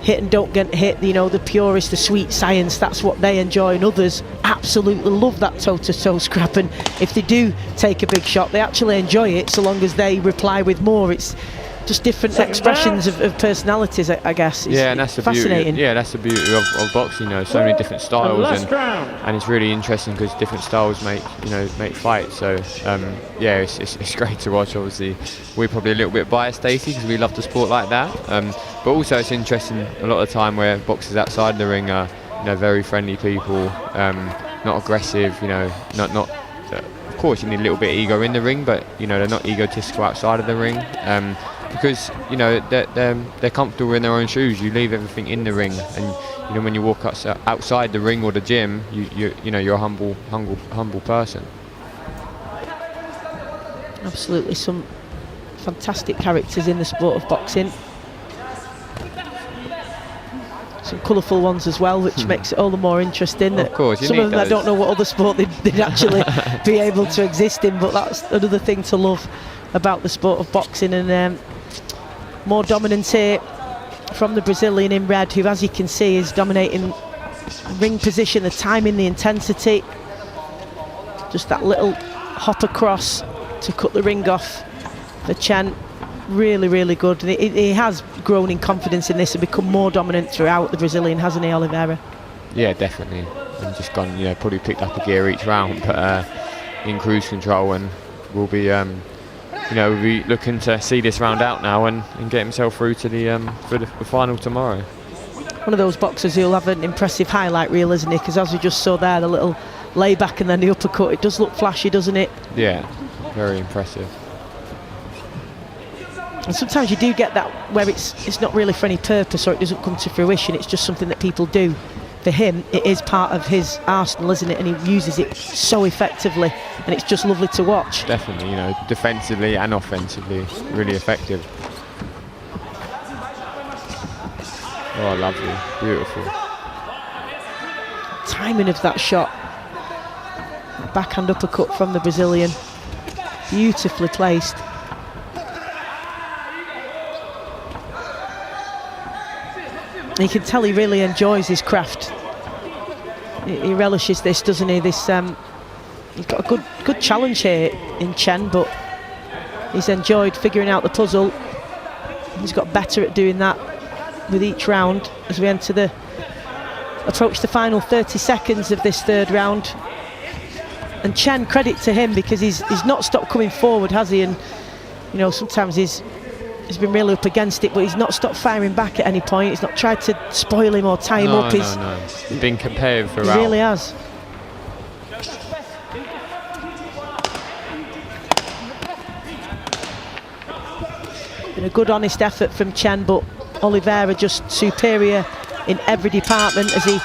hit and don't get hit, you know, the purist, the sweet science, that's what they enjoy, and others absolutely love that toe-to-toe scrap, and if they do take a big shot they actually enjoy it so long as they reply with more. It's just different expressions of personalities, I guess. It's and that's the fascinating. beauty. Yeah, that's the beauty of boxing. You know, so many different styles, and it's really interesting because different styles make fights. So yeah, it's great to watch. Obviously, we're probably a little bit biased, Stacey, because we love the sport like that. But also, it's interesting a lot of the time where boxers outside the ring are, you know, very friendly people, not aggressive. You know, not. Of course, you need a little bit of ego in the ring, but you know, they're not egotistical outside of the ring. Because you know they're comfortable in their own shoes. You leave everything in the ring, and you know when you walk outside the ring or the gym, you know you're a humble person. Absolutely, some fantastic characters in the sport of boxing. Some colourful ones as well, which makes it all the more interesting. Of course, some of them I don't know what other sport they'd actually be able to exist in, but that's another thing to love about the sport of boxing. And more dominance here from the Brazilian in red, who, as you can see, is dominating ring position, the timing, the intensity. Just that little hop across to cut the ring off for Chen. Really, really good. And he has grown in confidence in this and become more dominant throughout, the Brazilian, hasn't he, Oliveira? Yeah, definitely. And just gone, you know, probably picked up a gear each round, but in cruise control, and we'll be you know, we'll be looking to see this round out now and get himself through to the for the final tomorrow. One of those boxers who'll have an impressive highlight reel, isn't he? Because as we just saw there, the little layback and then the uppercut, it does look flashy, doesn't it? Yeah, very impressive. And sometimes you do get that where it's not really for any purpose, or it doesn't come to fruition, it's just something that people do. For him, it is part of his arsenal, isn't it? And he uses it so effectively, and it's just lovely to watch. Definitely, you know, defensively and offensively, really effective. Oh, lovely, beautiful. Timing of that shot. Backhand uppercut from the Brazilian. Beautifully placed. You can tell he really enjoys his craft. He relishes this, doesn't he? This he's got a good challenge here in Chen, but he's enjoyed figuring out the puzzle. He's got better at doing that with each round as we approach the final 30 seconds of this third round. And Chen, credit to him, because he's not stopped coming forward, has he? And you know, sometimes he's been really up against it, but he's not stopped firing back at any point. He's not tried to spoil him or tie him up. No. He's been competitive throughout. He really has. Been a good, honest effort from Chen, but Oliveira just superior in every department as he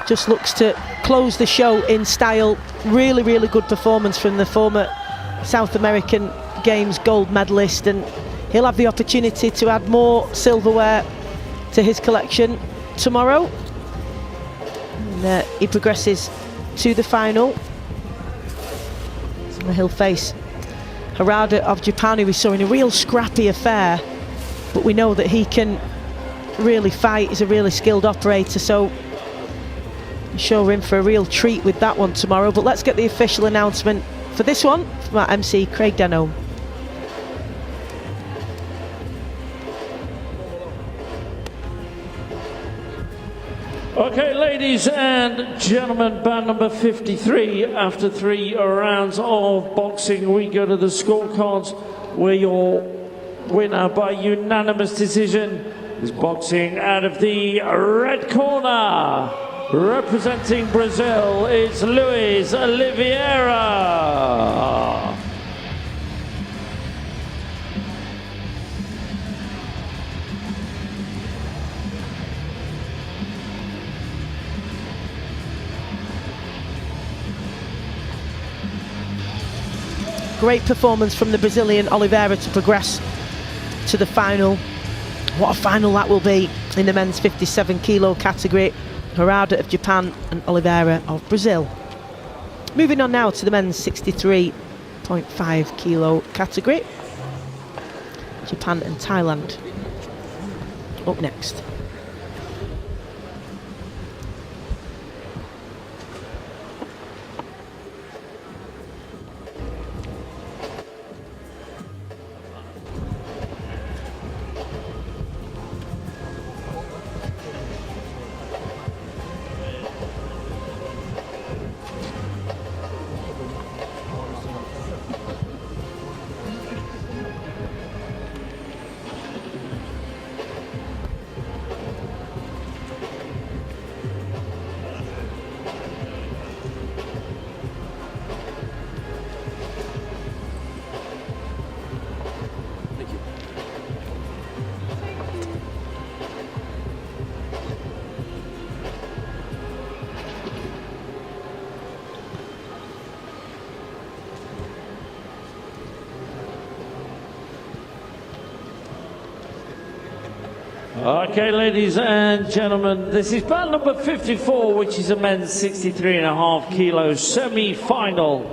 just looks to close the show in style. Really, really good performance from the former South American Games gold medalist, and he'll have the opportunity to add more silverware to his collection tomorrow. And, he progresses to the final. So he'll face Harada of Japan, who we saw in a real scrappy affair, but we know that he can really fight. He's a really skilled operator, so I'm sure we're in for a real treat with that one tomorrow. But let's get the official announcement for this one from our MC Craig Denholm. Okay, ladies and gentlemen, band number 53. After 3 rounds of boxing, we go to the scorecards, where your winner by unanimous decision is boxing out of the red corner. Representing Brazil, it's Luiz Oliveira. Great performance from the Brazilian Oliveira to progress to the final. What a final that will be in the men's 57 kilo category. Harada of Japan and Oliveira of Brazil. Moving on now to the men's 63.5 kilo category. Japan and Thailand up next. Okay, ladies and gentlemen, this is bout number 54, which is a men's 63.5 kilo semi-final.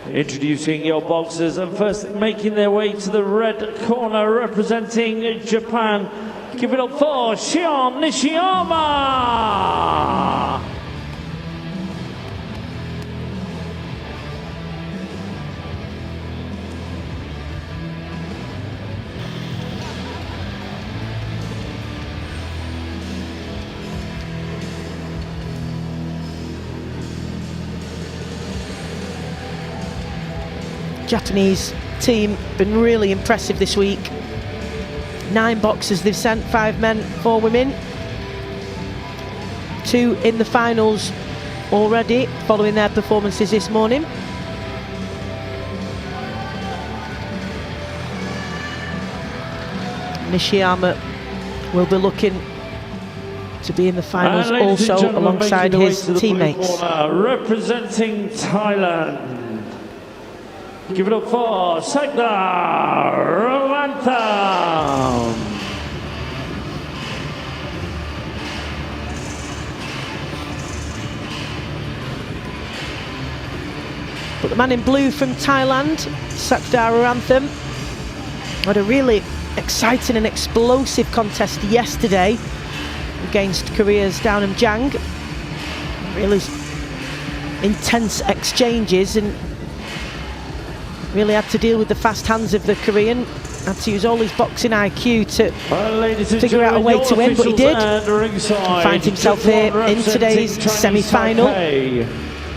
Introducing your boxers, and first making their way to the red corner, representing Japan. Give it up for Shion Nishiyama. Japanese team been really impressive this week. 9 boxers they've sent, 5 men, 4 women. 2 in the finals already following their performances this morning. Nishiyama will be looking to be in the finals also alongside his teammates. Representing Thailand. Give it up for Sagdar Ramantham. But the man in blue from Thailand, Sakdar Ramantham, had a really exciting and explosive contest yesterday against Korea's Downham Jang. Really intense exchanges and really had to deal with the fast hands of the Korean. Had to use all his boxing IQ to figure out a way to win, but he did. And find himself here in today's semi-final.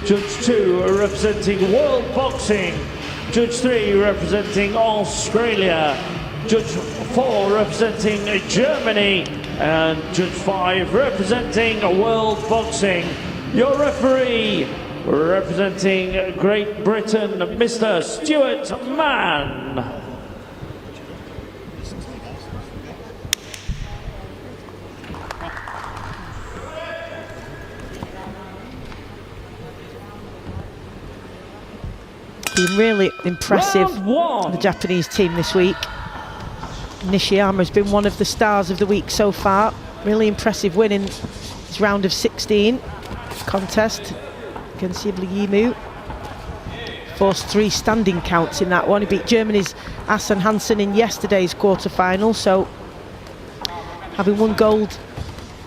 Judge 2 representing World Boxing. Judge 3 representing Australia. Judge 4 representing Germany. And Judge 5 representing World Boxing. Your referee, representing Great Britain, Mr. Stuart Mann. Been really impressive, the Japanese team this week. Nishiyama has been one of the stars of the week so far. Really impressive win in his round of 16 contest against Yimu. forced 3 standing counts in that one. He beat Germany's Asan Hansen in yesterday's quarter-final, so having won gold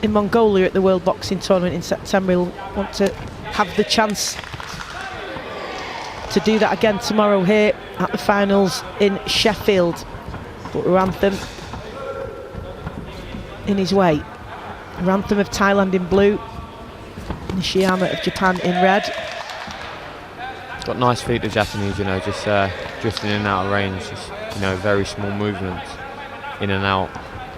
in Mongolia at the World Boxing Tournament in September, he'll want to have the chance to do that again tomorrow here at the finals in Sheffield. But Rantham in his way. Rantham of Thailand in blue, Nishiyama of Japan in red. Got nice feet, the Japanese, you know, just drifting in and out of range, just, you know, very small movements in and out.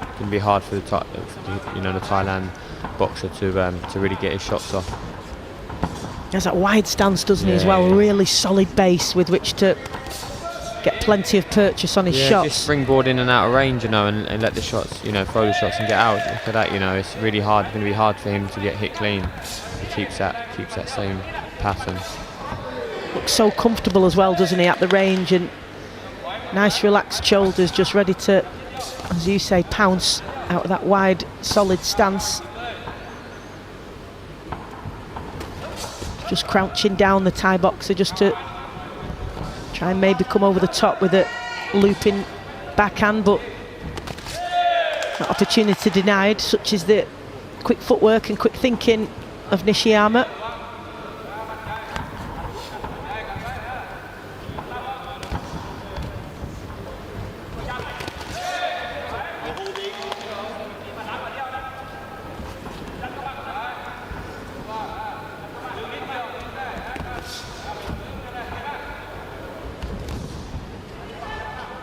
It can be hard for the Thailand boxer to really get his shots off. He has that wide stance, doesn't he, as well? Yeah. Really solid base with which to get plenty of purchase on his shots. Just springboard in and out of range, you know, and let the shots, you know, throw the shots and get out. Look at that, you know, it's really hard. It's going to be hard for him to get hit clean. He keeps that same pattern. Looks so comfortable as well, doesn't he, at the range, and nice relaxed shoulders, just ready to, as you say, pounce out of that wide, solid stance. Just crouching down, the Thai boxer, just to try and maybe come over the top with a looping backhand, but that opportunity denied. Such is the quick footwork and quick thinking of Nishiyama.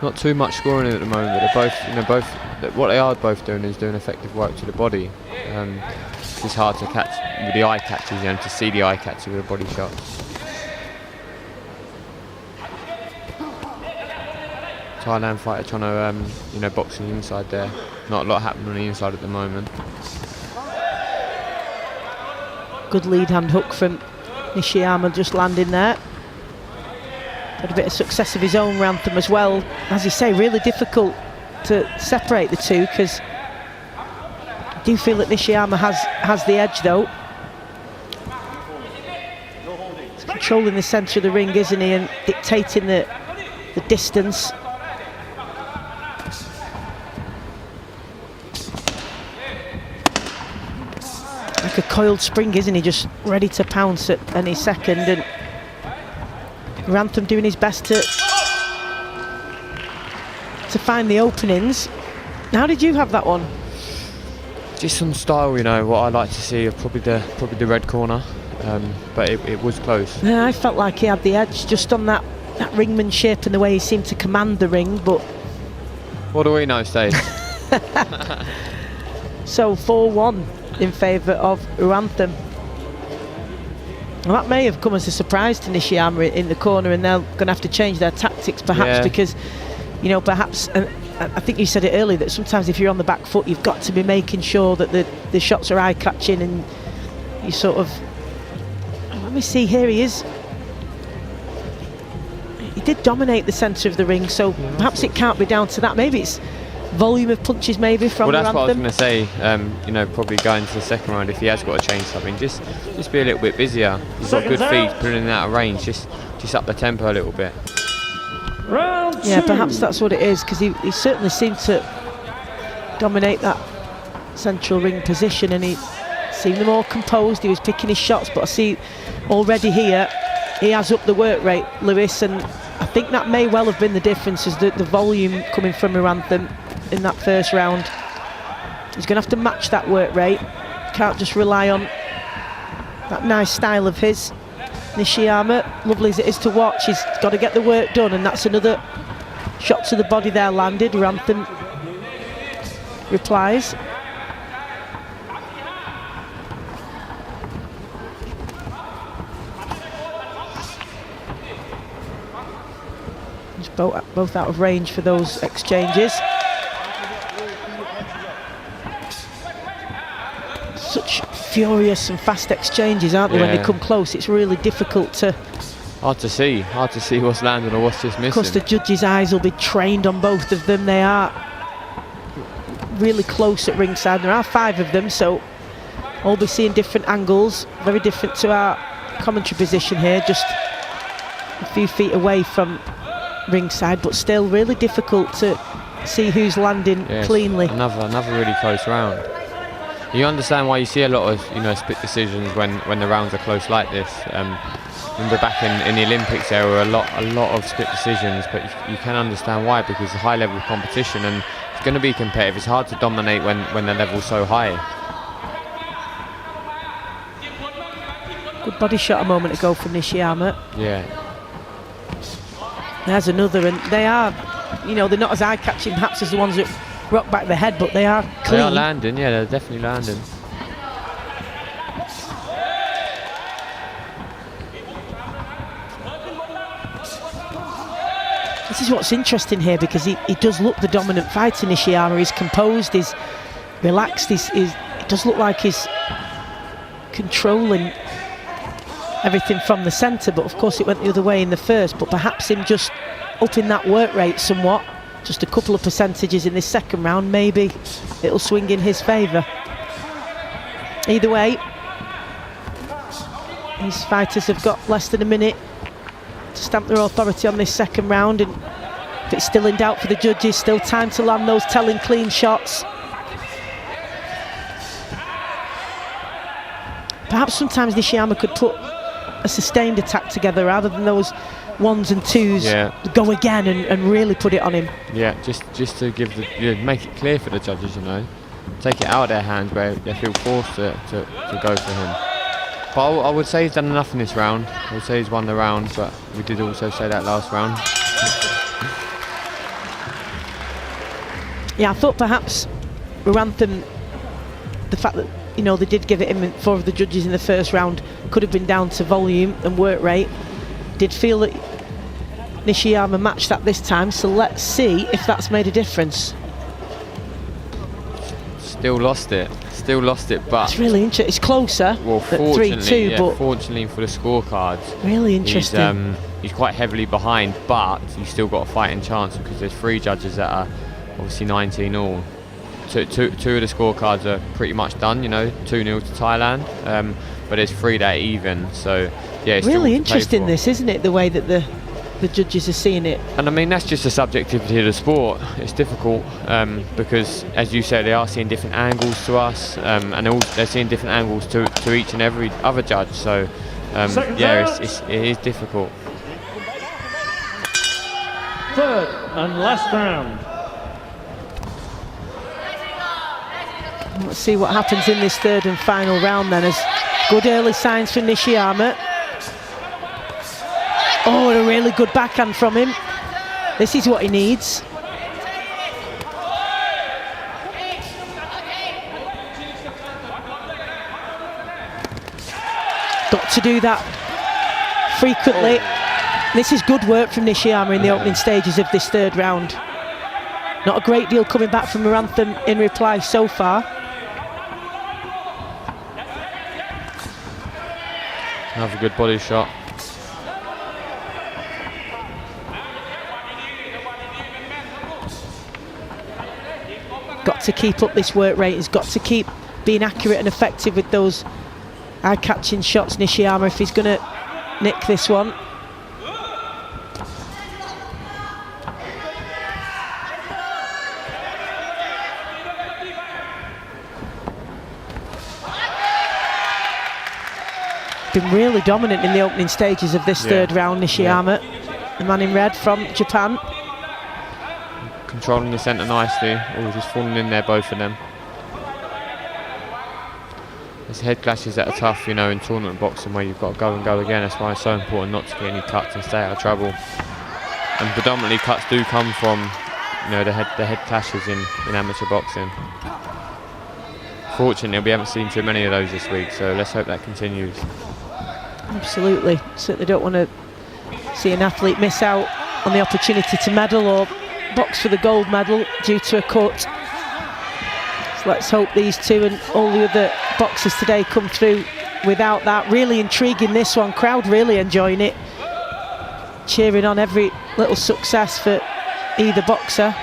Not too much scoring at the moment, but they're both, what they are both doing is doing effective work to the body. It's hard to catch with the eye catches, you know, to see the eye catcher with a body shot. Thailand fighter trying to, box on the inside there. Not a lot happening on the inside at the moment. Good lead hand hook from Nishiyama, just landing there. Had a bit of success of his own, Rantham, as well. As you say, really difficult to separate the two, because I do feel that Nishiyama has the edge, though. He's controlling the centre of the ring, isn't he, and dictating the distance. Like a coiled spring, isn't he, just ready to pounce at any second. And Rantham doing his best to find the openings. How did you have that one? Just some style, you know, what I like to see, probably the red corner, but it was close. Yeah, I felt like he had the edge just on that ringmanship and the way he seemed to command the ring, but... What do we know, Steve? So 4-1 in favour of Rantham. Well, that may have come as a surprise to Nishiyama in the corner, and they're going to have to change their tactics perhaps, because, you know, perhaps, I think you said it earlier, that sometimes if you're on the back foot, you've got to be making sure that the shots are eye-catching, and you sort of... Let me see, here he is. He did dominate the centre of the ring, so perhaps it can't be down to that. Maybe it's volume of punches maybe from Rantham. Well, that's what I was going to say, you know, probably going to the second round, if he has got to change something, just be a little bit busier. He's got good feet, putting it out of range, just up the tempo a little bit. Yeah, perhaps that's what it is, because he certainly seemed to dominate that central ring position, and he seemed more composed. He was picking his shots, but I see already here he has upped the work rate, Luiz, and I think that may well have been the difference, is the volume coming from Rantham in that first round. He's going to have to match that work rate. Can't just rely on that nice style of his. Nishiyama, lovely as it is to watch, he's got to get the work done, and that's another shot to the body there landed. Rantham replies. Just both out of range for those exchanges. Such furious and fast exchanges, aren't they, when they come close? It's really difficult to... Hard to see what's landing or what's just missing. Of course, the judges' eyes will be trained on both of them. They are really close at ringside. There are 5 of them, so all be seeing different angles, very different to our commentary position here. Just few feet away from ringside, but still really difficult to see who's landing cleanly. Another really close round. You understand why you see a lot of split decisions when the rounds are close like this. Remember back in the Olympics there were a lot of split decisions, but you can understand why, because it's a high level competition and it's going to be competitive. It's hard to dominate when the level's so high. Good body shot a moment ago from Nishiyama. Yeah. There's another, and they are, they're not as eye-catching perhaps as the ones that rock back the head, but they are clean. They are landing, yeah, they're definitely landing. This is what's interesting here, because he does look the dominant fighter, Nishiyama. He's composed, he's relaxed, it does look like he's controlling everything from the centre, but of course it went the other way in the first. But perhaps him just upping that work rate somewhat, just a couple of percentages in this second round, maybe it'll swing in his favour. Either way, these fighters have got less than a minute to stamp their authority on this second round, and if it's still in doubt for the judges, still time to land those telling clean shots. Perhaps sometimes Nishiyama could put a sustained attack together rather than those ones and twos. Go again and really put it on him. Yeah, just to give make it clear for the judges, take it out of their hands where they feel forced to go for him. But I would say he's done enough in this round. I would say he's won the round, but we did also say that last round. Yeah, I thought perhaps Rantham, the fact that they did give it him, 4 of the judges in the first round, could have been down to volume and work rate. Did feel that Nishiyama matched that this time, so let's see if that's made a difference. Still lost it, but it's really interesting. It's closer. Well, fortunately, 3-2, but fortunately for the scorecards, really interesting. He's quite heavily behind, but he's still got a fighting chance because there's 3 judges that are obviously 19 all. Two of the scorecards are pretty much done, 2-0 to Thailand, but there's 3 that are even, so yeah, it's really interesting this, isn't it, the way that the judges are seeing it. And I mean, that's just the subjectivity of the sport. It's difficult because, as you said, they are seeing different angles to us, and they're seeing different angles to each and every other judge, so yeah, it is difficult. Third and last round. Let's see what happens in this third and final round then, as good early signs for Nishiyama. Oh, and a really good backhand from him. This is what he needs. Got to do that frequently. This is good work from Nishiyama in the opening stages of this third round. Not a great deal coming back from Rantham in reply so far. Another good body shot. Got to keep up this work rate. He's got to keep being accurate and effective with those eye-catching shots, Nishiyama, if he's going to nick this one. Been really dominant in the opening stages of this third round, Nishiyama, the man in red from Japan. Controlling the centre nicely, just falling in there, both of them. There's head clashes that are tough, in tournament boxing where you've got to go and go again. That's why it's so important not to get any cuts and stay out of trouble. And predominantly cuts do come from, the head clashes in amateur boxing. Fortunately, we haven't seen too many of those this week, so let's hope that continues. Absolutely. Certainly don't want to see an athlete miss out on the opportunity to medal or box for the gold medal due to a cut. So let's hope these two and all the other boxers today come through without that. Really intriguing, this one. Crowd really enjoying it. Cheering on every little success for either boxer.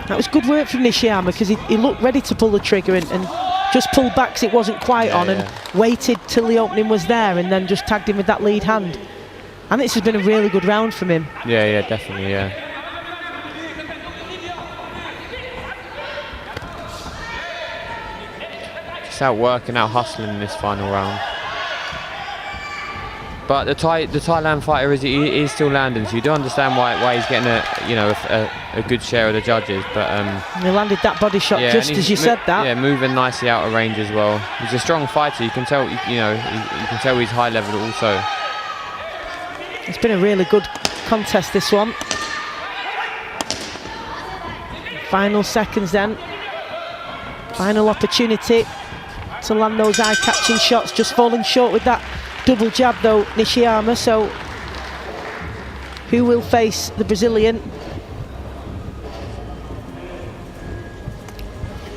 That was good work from Nishiyama because he looked ready to pull the trigger and just pulled back because it wasn't quite on and waited till the opening was there and then just tagged him with that lead hand. And this has been a really good round from him. Yeah, definitely, yeah. Just out working, out hustling in this final round. But the Thailand fighter is still landing, so you do understand why he's getting a good share of the judges. But he landed that body shot just as you said that. Yeah, moving nicely out of range as well. He's a strong fighter. You can tell, you can tell he's high level also. It's been a really good contest, this one. Final seconds then. Final opportunity to land those eye-catching shots. Just falling short with that double jab though, Nishiyama. So who will face the Brazilian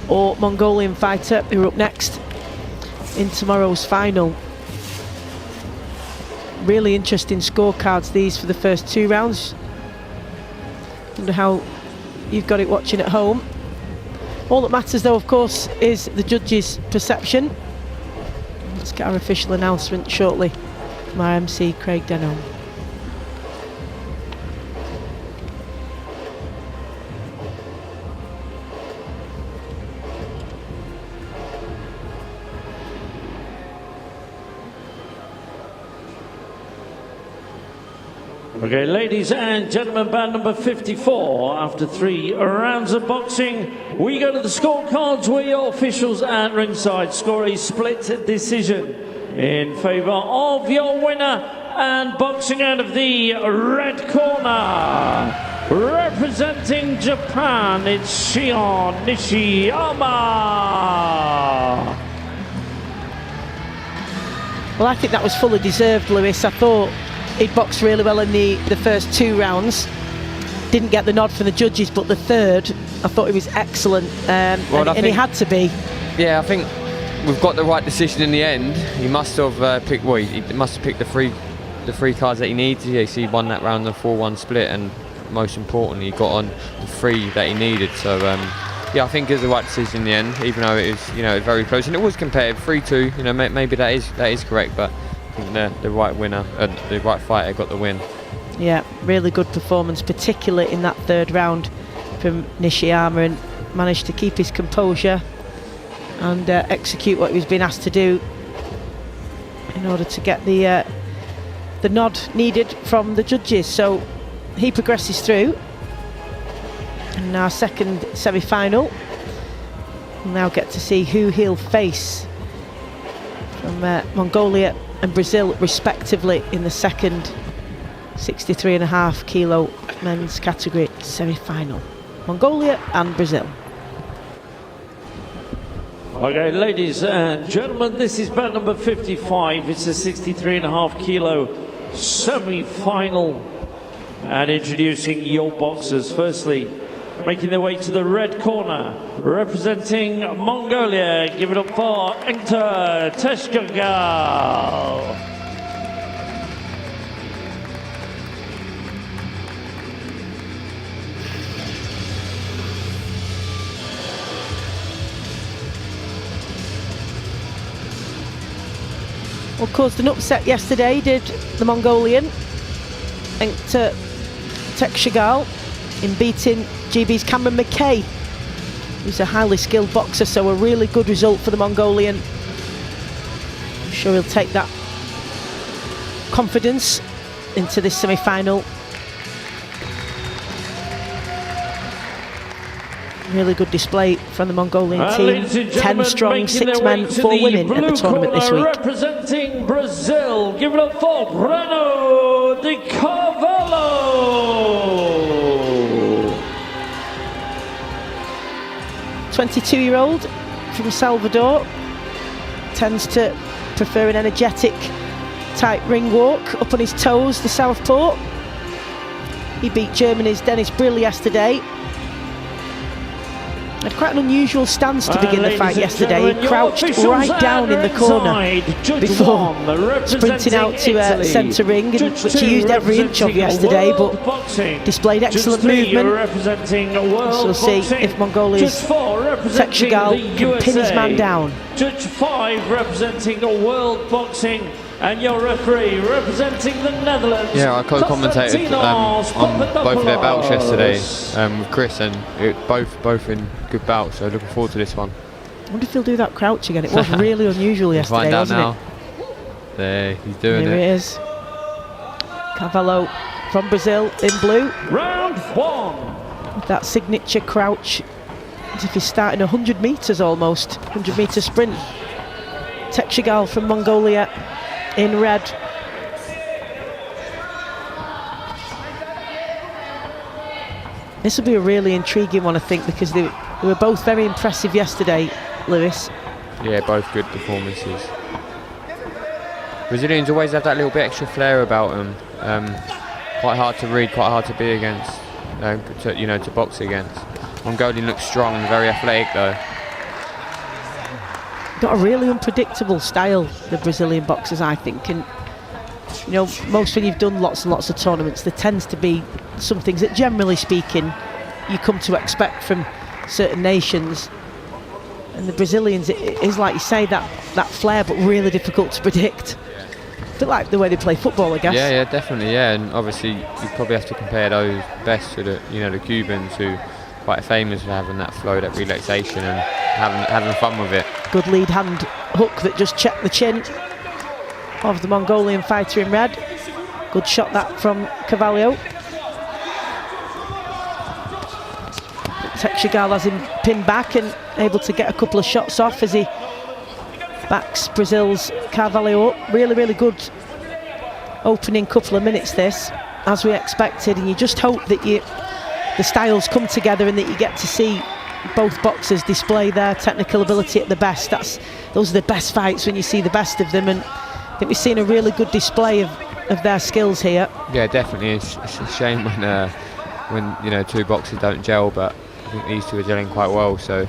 or Mongolian fighter who are up next in tomorrow's final? Really interesting scorecards these for the first 2 rounds. Wonder how you've got it watching at home. All that matters though, of course, is the judges' perception. Let's get our official announcement shortly from our MC, Craig Denon. Okay, ladies and gentlemen, bout number 54. After 3 rounds of boxing, we go to the scorecards where your officials at ringside score a split decision in favour of your winner, and boxing out of the red corner, representing Japan, it's Shion Nishiyama. Well, I think that was fully deserved, Lewis. I thought he'd boxed really well in the first 2 rounds. Didn't get the nod from the judges, but the third, I thought he was excellent, and he had to be. Yeah, I think we've got the right decision in the end. He must have picked. Well, he must have picked the three cards that he needed. Yeah, he won that round, the 4-1 split, and most importantly, he got on the 3 that he needed. So yeah, I think it was the right decision in the end, even though it was very close and it was competitive. 3-2. Maybe that is correct, but I think the right winner, the right fighter got the win. Yeah, really good performance, particularly in that third round from Nishiyama, and managed to keep his composure and execute what he was being asked to do in order to get the nod needed from the judges. So he progresses through. In our second semi-final, we'll now get to see who he'll face from Mongolia and Brazil respectively in the second 63.5 kilo men's category semi-final. Mongolia and Brazil. Okay, ladies and gentlemen, this is bout number 55. It's a 63.5 kilo semi-final. And introducing your boxers. Firstly, making their way to the red corner, representing Mongolia. Give it up for Enter Teshkagal. Well, caused an upset yesterday, did the Mongolian Enter Teshkagal in beating GB's Cameron McKay, who's a highly skilled boxer, so a really good result for the Mongolian. I'm sure he'll take that confidence into this semi-final. Really good display from the Mongolian team. 10 strong, 6 men, 4 women at the tournament this week. Representing Brazil, give it up for Breno de Carvalho. 22-year-old from Salvador, tends to prefer an energetic type ring walk, up on his toes, the southpaw. He beat Germany's Dennis Brill yesterday. Had quite an unusual stance to begin the fight yesterday. He crouched right down in the corner before sprinting out to centre ring, which he used every inch of yesterday, but displayed excellent movement. So we'll see if Mongolia's Taegukchi can pin his man down. Judge 5 representing the world boxing, and your referee representing the Netherlands. Yeah, I co-commentated on both of their bouts yesterday with Chris, and both in good bouts, so looking forward to this one. I wonder if he'll do that crouch again. It was really unusual yesterday, find out wasn't now. it? There, he's doing Here it. it is. Carvalho from Brazil in blue. Round 1. With that signature crouch, as if he's starting 100 metres almost, 100 metre sprint. Taegukchi from Mongolia in red. This will be a really intriguing one, I think, because they were both very impressive yesterday, Luiz. Yeah, both good performances. Brazilians always have that little bit extra flair about them. Quite hard to read, quite hard to be against, to box against. Mongolian looks strong and very athletic though. Got a really unpredictable style, the Brazilian boxers, I think, and you know, most when you've done lots and lots of tournaments, there tends to be some things that, generally speaking, you come to expect from certain nations. And the Brazilians, it is like you say, that flair, but really difficult to predict. A bit like the way they play football, I guess. Yeah, definitely, yeah. And obviously, you probably have to compare those best to the Cubans, who are quite famous for having that flow, that relaxation, and having fun with it. Good lead hand hook that just checked the chin of the Mongolian fighter in red. Good shot that from Carvalho. Taegukchi has him pinned back and able to get a couple of shots off as he backs Brazil's Carvalho up. Really, really good opening couple of minutes this, as we expected, and you just hope that the styles come together and that you get to see both boxers display their technical ability at the best. Those are the best fights, when you see the best of them, and I think we've seen a really good display of their skills here. Yeah, definitely. It's a shame when two boxers don't gel, but I think these two are gelling quite well. So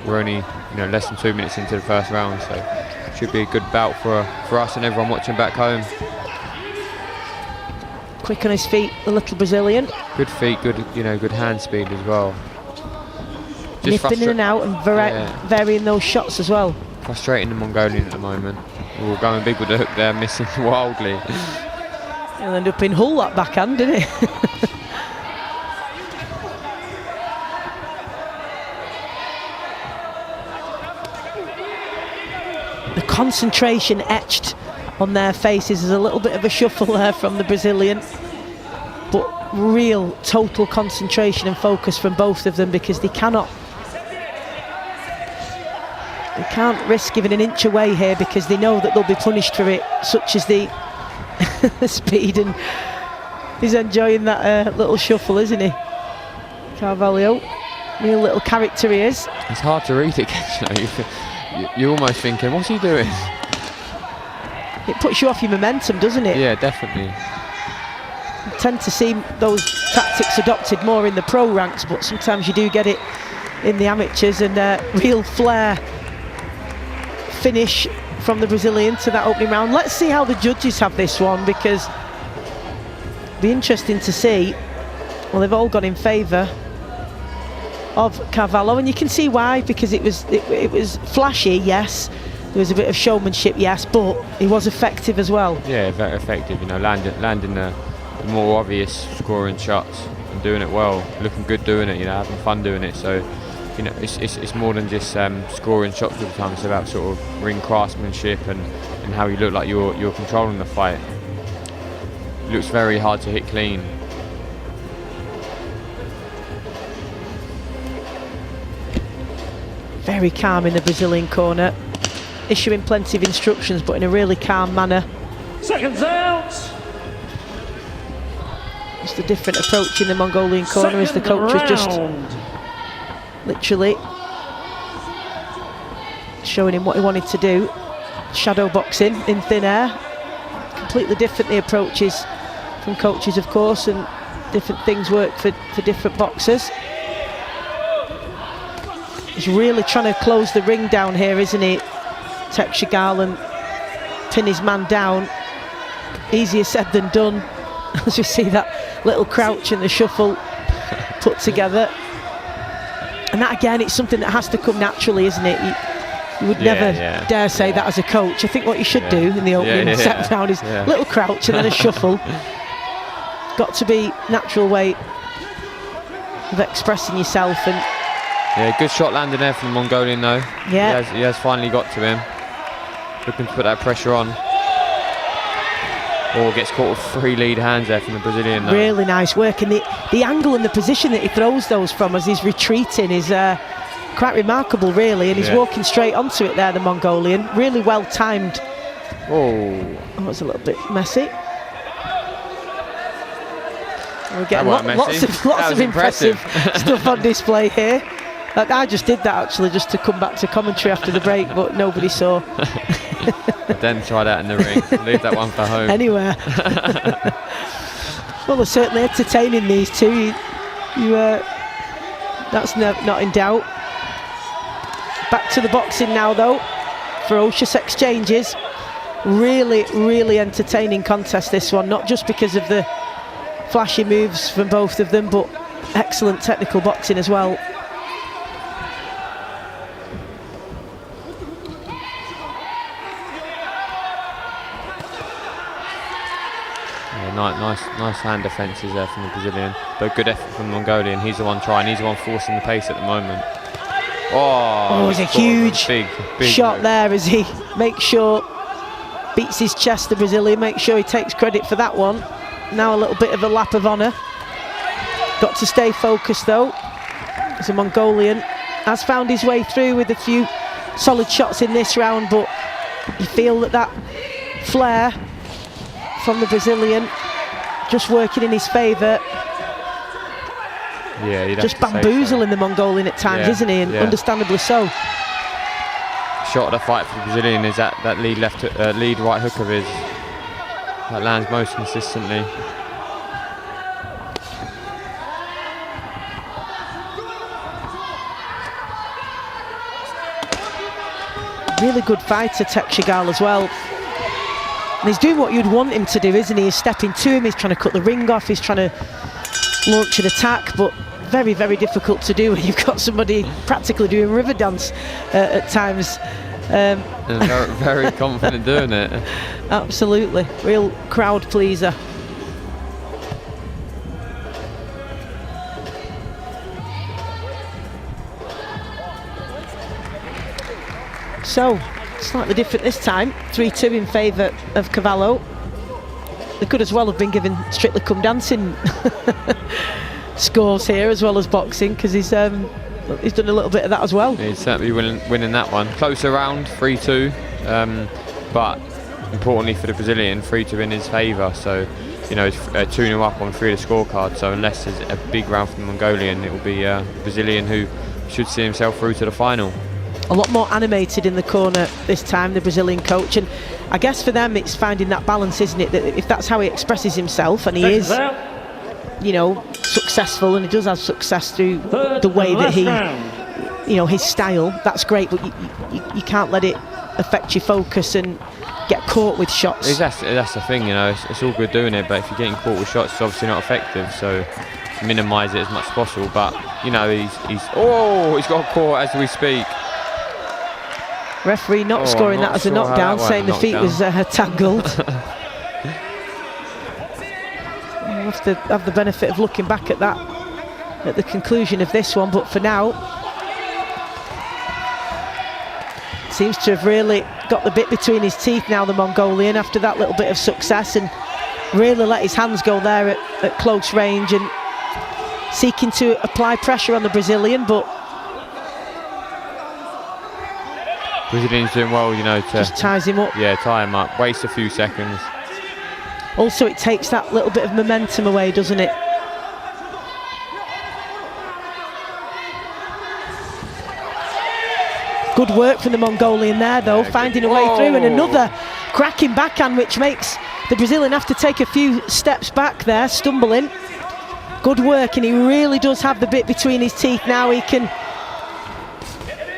we're only less than 2 minutes into the first round, so it should be a good bout for us and everyone watching back home. Quick on his feet, the little Brazilian. Good feet, good hand speed as well. Nipping in and out and varying those shots as well. Frustrating the Mongolian at the moment. We're going big with the hook there, missing wildly. He'll end up in Hull, that backhand, didn't he? The concentration etched on their faces. There's a little bit of a shuffle there from the Brazilian, but real total concentration and focus from both of them, because they can't risk giving an inch away here, because they know that they'll be punished for it, such as the speed. And he's enjoying that little shuffle, isn't he, Carvalho? Real little character he is. It's hard to read it, you're almost thinking, what's he doing? It puts you off your momentum, doesn't it? Yeah, definitely. You tend to see those tactics adopted more in the pro ranks, but sometimes you do get it in the amateurs. And real flair finish from the Brazilian to that opening round. Let's see how the judges have this one, because it'll be interesting to see. Well, they've all gone in favour of Carvalho, and you can see why, because it was flashy, yes. There was a bit of showmanship, yes, but he was effective as well. Yeah, very effective. Landing the more obvious scoring shots and doing it well, looking good doing it. Having fun doing it. So, it's more than just scoring shots all the time. It's about sort of ring craftsmanship and how you look like you're controlling the fight. It looks very hard to hit clean. Very calm in the Brazilian corner, issuing plenty of instructions, but in a really calm manner. Seconds out. Just a different approach in the Mongolian corner, as the coach was just literally showing him what he wanted to do. Shadow boxing in thin air. Completely different the approaches from coaches, of course, and different things work for different boxers. He's really trying to close the ring down here, isn't he? Taegukchi and pin his man down. Easier said than done. As we see that little crouch and the shuffle put together. And that again, it's something that has to come naturally, isn't it? You would never dare say that as a coach. I think what you should do in the opening second round is a little crouch and then a shuffle. Got to be natural way of expressing yourself. And yeah, good shot landing there from the Mongolian though. Yeah, he has finally got to him. Looking to put that pressure on. Or gets caught with 3 lead hands there from the Brazilian though. Really nice work, and the angle and the position that he throws those from as he's retreating is quite remarkable really, and he's walking straight onto it there, the Mongolian. Really well timed. Oh, that was a little bit messy. We're getting lots of impressive stuff on display here. I just did that actually just to come back to commentary after the break, but nobody saw. Then try that in the ring. Leave that one for home. Anywhere. Well, they're certainly entertaining, these two. That's not in doubt. Back to the boxing now though. Ferocious exchanges. Really, really entertaining contest this one. Not just because of the flashy moves from both of them, but excellent technical boxing as well. Nice hand defences there from the Brazilian, but good effort from the Mongolian. He's the one trying, he's the one forcing the pace at the moment. Oh, it's a huge big shot move there as he makes sure, beats his chest, the Brazilian, makes sure he takes credit for that one. Now a little bit of a lap of honour. Got to stay focused though, as the Mongolian has found his way through with a few solid shots in this round, but you feel that flair from the Brazilian just working in his favour. Yeah, you'd just have to bamboozling the Mongolian at times, isn't he? And understandably so. Shot of the fight for the Brazilian is that lead lead right hook of his that lands most consistently. Really good fighter, Taegukchi as well. And he's doing what you'd want him to do, isn't he? He's stepping to him, he's trying to cut the ring off, he's trying to launch an attack, but very, very difficult to do when you've got somebody practically doing river dance at times. And very confident doing it. Absolutely, real crowd pleaser. So, slightly different this time, 3-2 in favour of Cavallo. They could as well have been given Strictly Come Dancing scores here as well as boxing, because he's done a little bit of that as well. He's certainly winning that one. Closer round, 3-2, but importantly for the Brazilian, 3-2 in his favour. So, you know, it's 2-0 up on 3 of the scorecard. So unless there's a big round from the Mongolian, it will be Brazilian who should see himself through to the final. A lot more animated in the corner this time, the Brazilian coach, and I guess for them it's finding that balance, isn't it? That if that's how he expresses himself, and he is, you know, successful, and he does have success through the way that he, you know, his style, that's great, but you can't let it affect your focus and get caught with shots. That's the thing, you know, it's all good doing it, but if you're getting caught with shots, it's obviously not effective, so minimise it as much as possible. But, you know, he's got caught as we speak. Referee not scoring that as a knockdown, saying the feet was tangled. We'll have to have the benefit of looking back at that at the conclusion of this one, but for now, seems to have really got the bit between his teeth now, the Mongolian, after that little bit of success, and really let his hands go there at close range and seeking to apply pressure on the Brazilian, but Brazilian's doing well, you know, to just ties him up. Yeah, tie him up, waste a few seconds. Also, it takes that little bit of momentum away, doesn't it? Good work from the Mongolian there, though, finding a way through, and another cracking backhand, which makes the Brazilian have to take a few steps back there, stumbling. Good work, and he really does have the bit between his teeth now. He can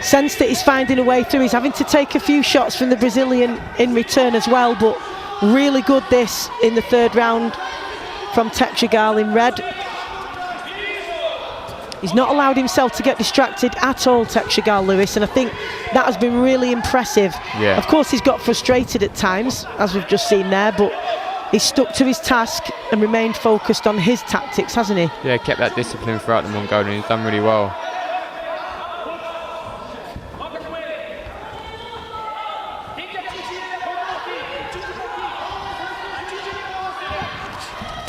sensed that he's finding a way through. He's having to take a few shots from the Brazilian in return as well, but really good this in the third round from Tekshagall in red. He's not allowed himself to get distracted at all, Tekshagall, Lewis, and I think that has been really impressive. Yeah. Of course, he's got frustrated at times, as we've just seen there, but he's stuck to his task and remained focused on his tactics, hasn't he? Yeah, kept that discipline throughout the Mongolian. He's done really well.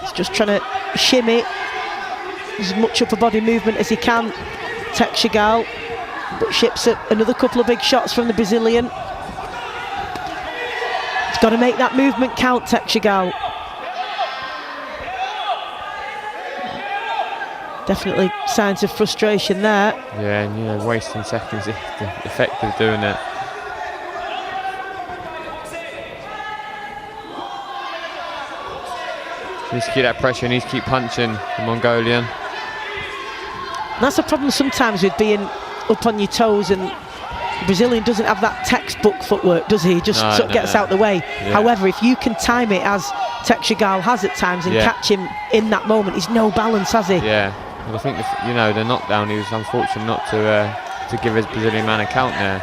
He's just trying to shimmy as much upper body movement as he can, Tekshagall, but ships another couple of big shots from the Brazilian. He's got to make that movement count, Tekshagall. Definitely signs of frustration there. Yeah, and you know, wasting seconds, the effect of doing it. Needs to keep that pressure, needs to keep punching the Mongolian. That's a problem sometimes with being up on your toes, and the Brazilian doesn't have that textbook footwork, does he? He just sort of gets out the way. Yeah. However, if you can time it as Tekshagall has at times and catch him in that moment, he's no balance, has he? Yeah, well, I think the knockdown, he was unfortunate not to give his Brazilian man a count there.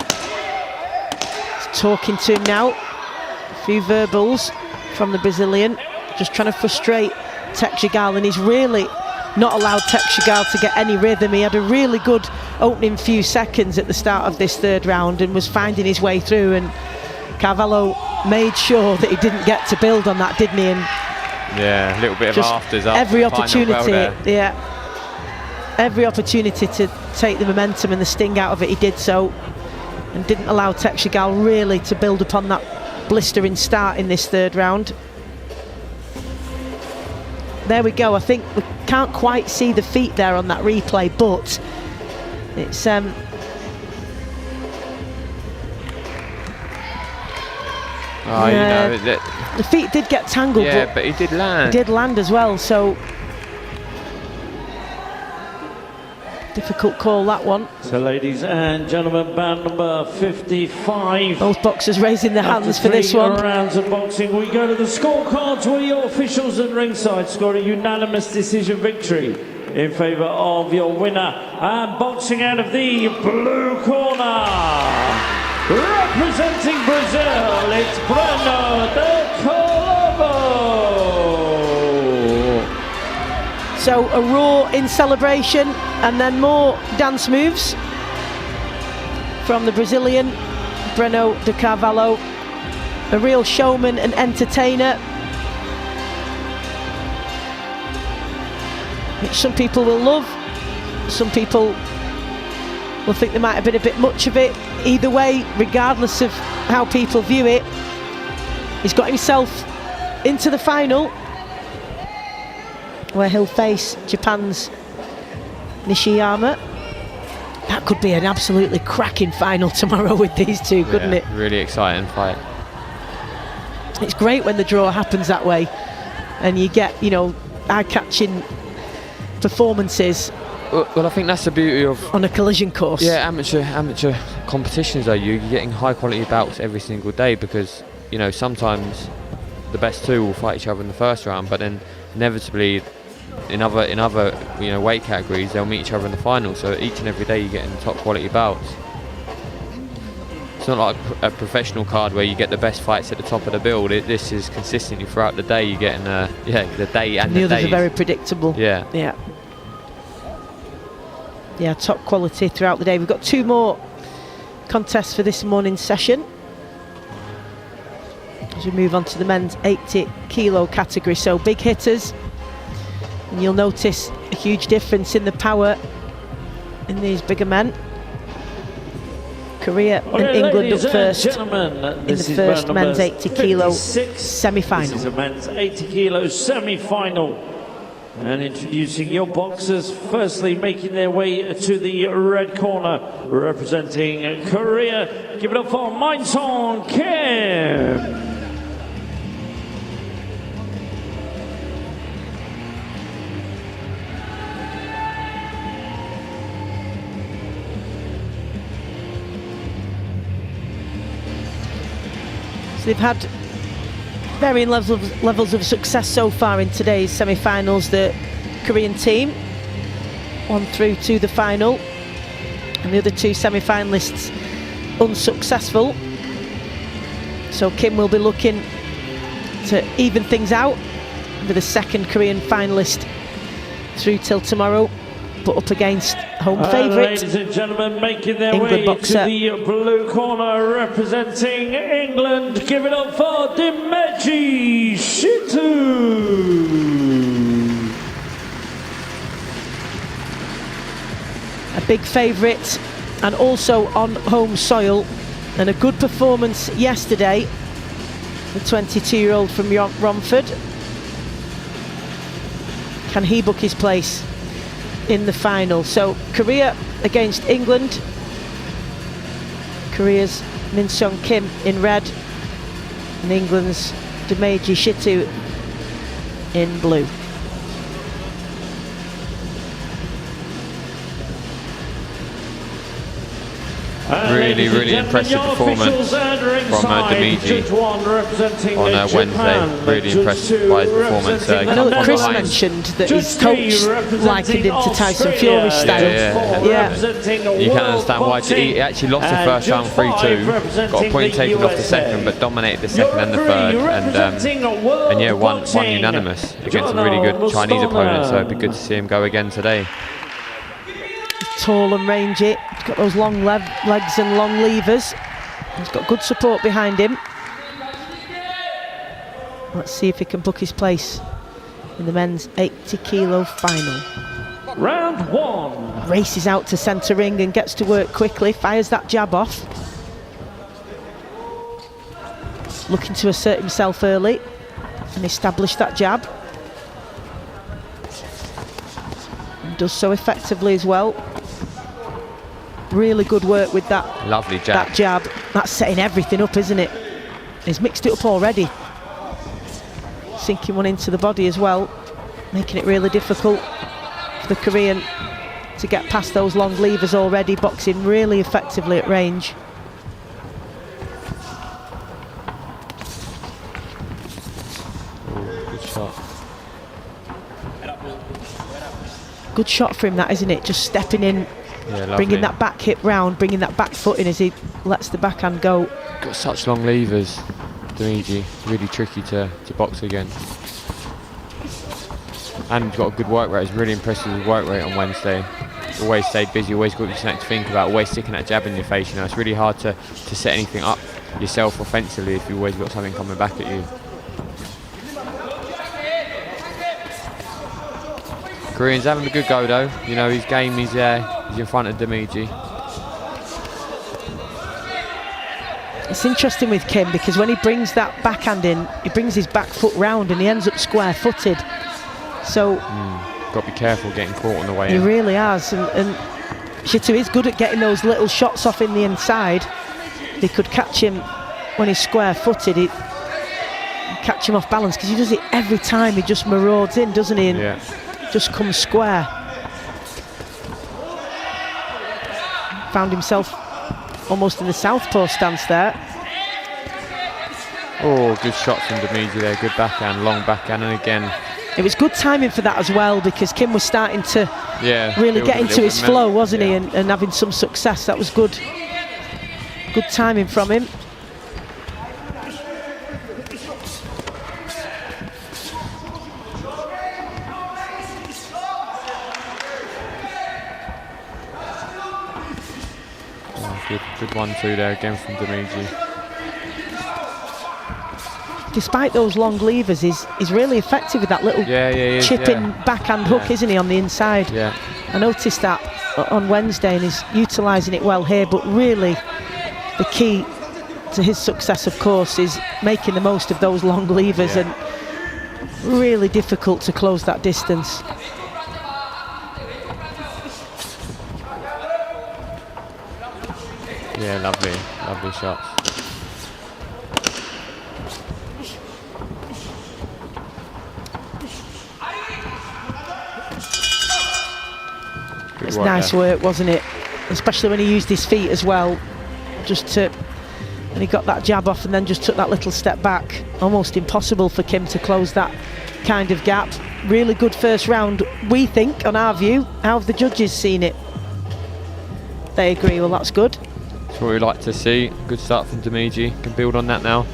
He's talking to him now. A few verbals from the Brazilian, just trying to frustrate Tekshagall, and he's really not allowed Tekshagall to get any rhythm. He had a really good opening few seconds at the start of this third round and was finding his way through, and Carvalho made sure that he didn't get to build on that, didn't he? And yeah, a little bit of afters after every the final opportunity, bell there. every opportunity to take the momentum and the sting out of it, he did so, and didn't allow Tekshagall really to build upon that blistering start in this third round. There we go. I think we can't quite see the feet there on that replay, but it's Oh, you know, the feet did get tangled, yeah, but he did land. He did land as well, so difficult call, that one. So, ladies and gentlemen, bout number 55. Both boxers raising their hands for this one. After 3 rounds of boxing, we go to the scorecards where your officials at ringside scored a unanimous decision victory in favour of your winner. And boxing out of the blue corner, representing Brazil, it's Breno de Colombo. So a roar in celebration, and then more dance moves from the Brazilian, Breno de Carvalho. A real showman and entertainer, which some people will love, some people will think there might have been a bit much of it. Either way, regardless of how people view it, he's got himself into the final, where he'll face Japan's Nishiyama. That could be an absolutely cracking final tomorrow with these two, couldn't it? Really exciting fight. It's great when the draw happens that way and you get, you know, eye-catching performances. Well, I think that's the beauty of on a collision course. Yeah, amateur competitions, though. You're getting high quality bouts every single day, because, you know, sometimes the best two will fight each other in the first round, but then inevitably in other you know, weight categories, they'll meet each other in the final. So each and every day you're getting top quality bouts. It's not like a professional card where you get the best fights at the top of the build. This is consistently throughout the day. You're getting the day and the the others are very predictable. Yeah, top quality throughout the day. We've got 2 more contests for this morning's session as we move on to the men's 80 kilo category. So big hitters, and you'll notice a huge difference in the power in these bigger men. Korea and England up first in the first men's 80 kilo semi-final. This is a men's 80 kilo semi-final. And introducing your boxers, firstly making their way to the red corner, representing Korea. Give it up for Min-Song Kim. So they've had varying levels of success so far in today's semi-finals. The Korean team, one through to the final, and the other two semi-finalists unsuccessful. So Kim will be looking to even things out with the second Korean finalist through till tomorrow, but up against home favourite, ladies and gentlemen, making their England way boxer. to the blue corner, representing England. Give it up for Dimeji Shitu. A big favourite and also on home soil, and a good performance yesterday. The 22-year-old from Romford. Can he book his place in the final? So Korea against England. Korea's Min-Sung Kim in red, and England's Dimeji Shitu in blue. Really impressive performance from Dimeji on Wednesday. Really impressed by his performance. I know that Chris mentioned that his coach likened him to Tyson Fury's style. Yeah. You can understand why. He actually lost the first round 3-2, got a point taken off the second, but dominated the second and the third, and yeah, won unanimous against a really good Chinese opponent. So it'd be good to see him go again today. Tall and rangy, he's got those long legs and long levers. He's got good support behind him. Let's see if he can book his place in the men's 80 kilo final. Round one. Races out to centre ring and gets to work quickly, fires that jab off. Looking to assert himself early and establish that jab. And does so effectively as well. Really good work with that. Lovely jab. That jab. That's setting everything up, isn't it? He's mixed it up already. Sinking one into the body as well, making it really difficult for the Korean to get past those long levers already. Boxing really effectively at range. Good shot. Good shot for him, that, isn't it? Just stepping in. Yeah, bringing that back hip round, bringing that back foot in as he lets the backhand go. Got such long levers, Dimeji. Really tricky to box again. And he's got a good work rate. It's really impressive with work rate on Wednesday. Always stayed busy, always got something to think about, always sticking that jab in your face. You know, it's really hard to set anything up yourself offensively if you've always got something coming back at you. Korean's having a good go though. You know, his game is he's in front of Dimeji. It's interesting with Kim because when he brings that backhand in, he brings his back foot round and he ends up square-footed. So got to be careful getting caught on the way he in. really has, and Shitu is good at getting those little shots off in the inside. They could catch him when he's square-footed. He catch him off balance because he does it every time. He just marauds in, doesn't he? And just comes square. Found himself almost in the southpaw stance there. Oh, good shots from Dimeji there. Good backhand, long backhand, and again. It was good timing for that as well because Kim was starting to really get into his flow, wasn't he? And having some success. That was good. Good timing from him. Good 1-2 there again from Dimeji. Despite those long levers, he's really effective with that little chipping backhand hook, isn't he, on the inside? Yeah. I noticed that on Wednesday and he's utilising it well here, but really the key to his success, of course, is making the most of those long levers and really difficult to close that distance. Yeah, lovely shots. It's nice work, wasn't it? Especially when he used his feet as well, just to And he got that jab off and then just took that little step back. Almost impossible for Kim to close that kind of gap. Really good first round, we think, on our view. How have the judges seen it? They agree, well that's good. That's what we like to see. Good start from Diomji. Can build on that now.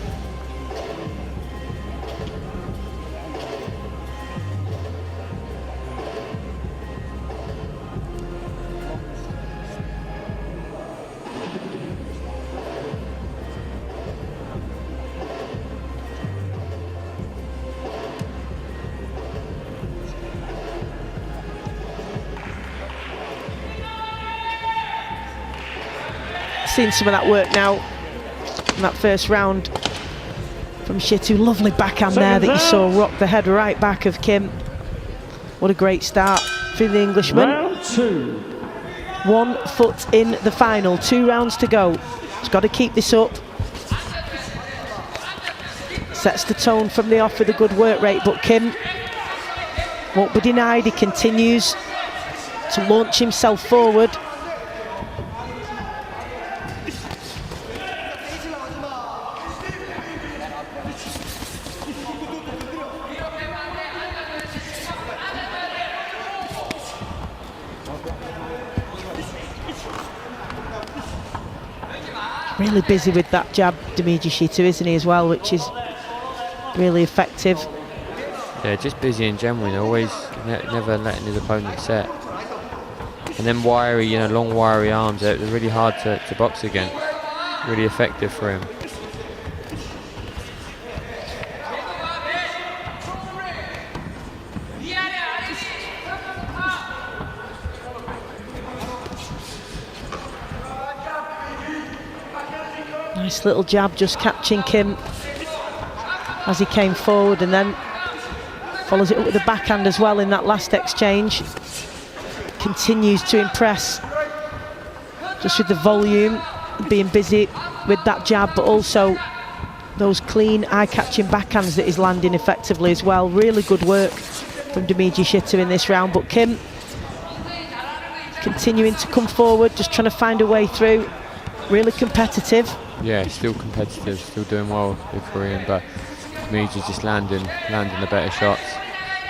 Seen some of that work now in that first round from Shitu. Lovely backhand there that you saw rock the head right back of Kim. What a great start for the Englishman. Round 2. 1 foot in the final, 2 rounds to go. He's got to keep this up. Sets the tone from the off with a good work rate, but Kim won't be denied. He continues to launch himself forward. Really busy with that jab, Diomji Shitu, isn't he, as well, which is really effective. Yeah, just busy in general, always never letting his opponent set. And then wiry, you know, long wiry arms, they're really hard to box against. Really effective for him. Nice little jab, just catching Kim as he came forward, and then follows it up with the backhand as well in that last exchange. Continues to impress just with the volume, being busy with that jab, but also those clean eye-catching backhands that he's landing effectively as well. Really good work from Diomji Shitu in this round, but Kim continuing to come forward, just trying to find a way through. Really competitive. Yeah, still competitive, still doing well with Korean, but Diomji's just landing the better shots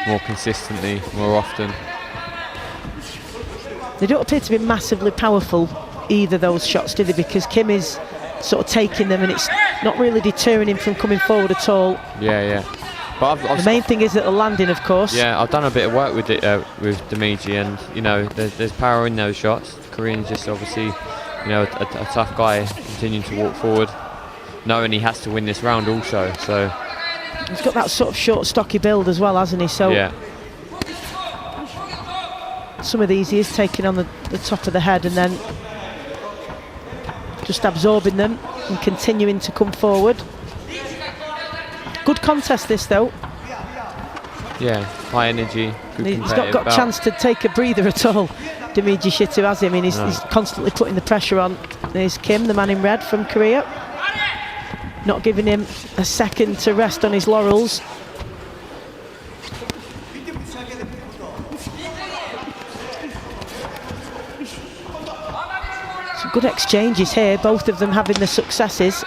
more consistently, more often. They don't appear to be massively powerful, either those shots, do they? Because Kim is sort of taking them and it's not really deterring him from coming forward at all. Yeah, yeah. But the main thing is that the landing, of course. Yeah, I've done a bit of work with it with Diomji, and you know, there's power in those shots. Korean's just obviously, you know, a tough guy, continuing to walk forward, knowing he has to win this round also. So he's got that sort of short, stocky build as well, hasn't he? So yeah. Some of these he is taking on the top of the head and then just absorbing them and continuing to come forward. Good contest this though. Yeah, high energy, good He's not got a chance to take a breather at all, Diomji Shitu, has he? I mean, he's constantly putting the pressure on. There's Kim, the man in red from Korea. Not giving him a second to rest on his laurels. Some good exchanges here, both of them having the successes.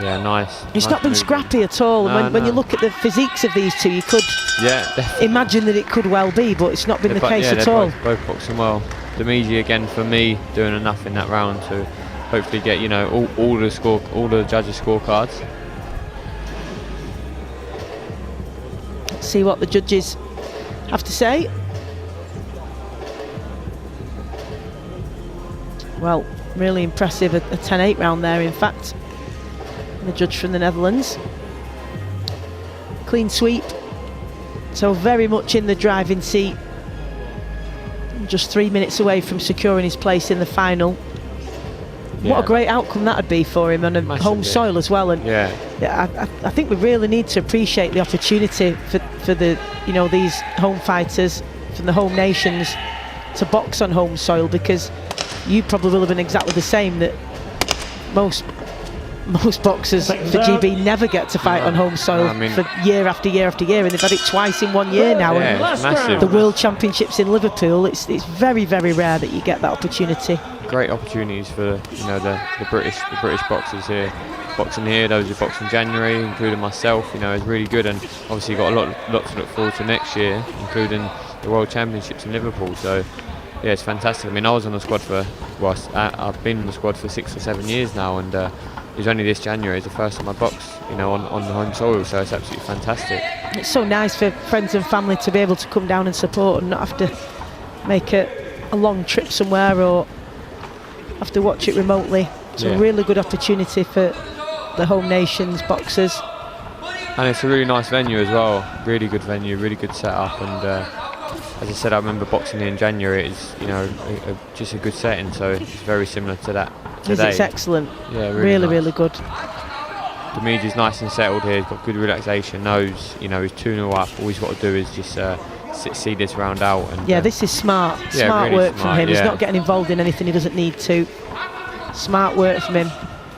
Yeah, nice. It's not been scrappy at all. No, when you look at the physiques of these two, you could imagine that it could well be, but it's not been the case at all. Both boxing well. Diomji again for me doing enough in that round to hopefully get, you know, all the judges' scorecards. Let's see what the judges have to say. Well, really impressive, a 10-8 round there, in fact. The judge from the Netherlands. Clean sweep, so very much in the driving seat. Just 3 minutes away from securing his place in the final. Yeah. What a great outcome that would be for him on a home soil as well. And I think we really need to appreciate the opportunity for the, you know, these home fighters from the home nations to box on home soil, because you probably will have been exactly the same, that most most boxers for GB never get to fight on home soil for year after year after year, and they've had it twice in 1 year now. Yeah, and it's massive. The World Championships in Liverpool, it's very, very rare that you get that opportunity. Great opportunities for the British boxers here. Boxing here, those who box in January, including myself, is really good, and obviously got a lot to look forward to next year, including the World Championships in Liverpool. So yeah, it's fantastic. I mean, I was on the squad I've been on the squad for 6 or 7 years now, and it was only this January is the first time I boxed, on the home soil. So it's absolutely fantastic. It's so nice for friends and family to be able to come down and support and not have to make a long trip somewhere or have to watch it remotely. It's a really good opportunity for the home nations boxers. And it's a really nice venue as well. Really good venue, really good setup, and as I said, I remember boxing here in January. It's just a good setting, so it's very similar to that today. It's excellent. Yeah, really nice. Good. Demiji's nice and settled here. He's got good relaxation. Knows he's 2-0 up. All he's got to do is just see this round out. And this is smart. Smart really work from him. He's not getting involved in anything he doesn't need to. Smart work from him.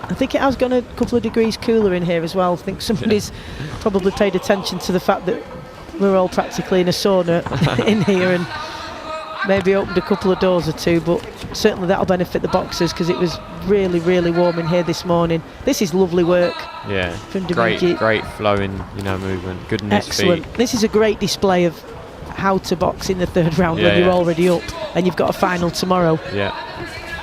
I think it has gone a couple of degrees cooler in here as well. I think somebody's probably paid attention to the fact that we're all practically in a sauna in here, and maybe opened a couple of doors or two, but certainly that'll benefit the boxers because it was really warm in here this morning. This is lovely work. Yeah, from Demiji. Great flowing, movement. Good in his Excellent. feet. This is a great display of how to box in the third round when you're already up and you've got a final tomorrow. Yeah.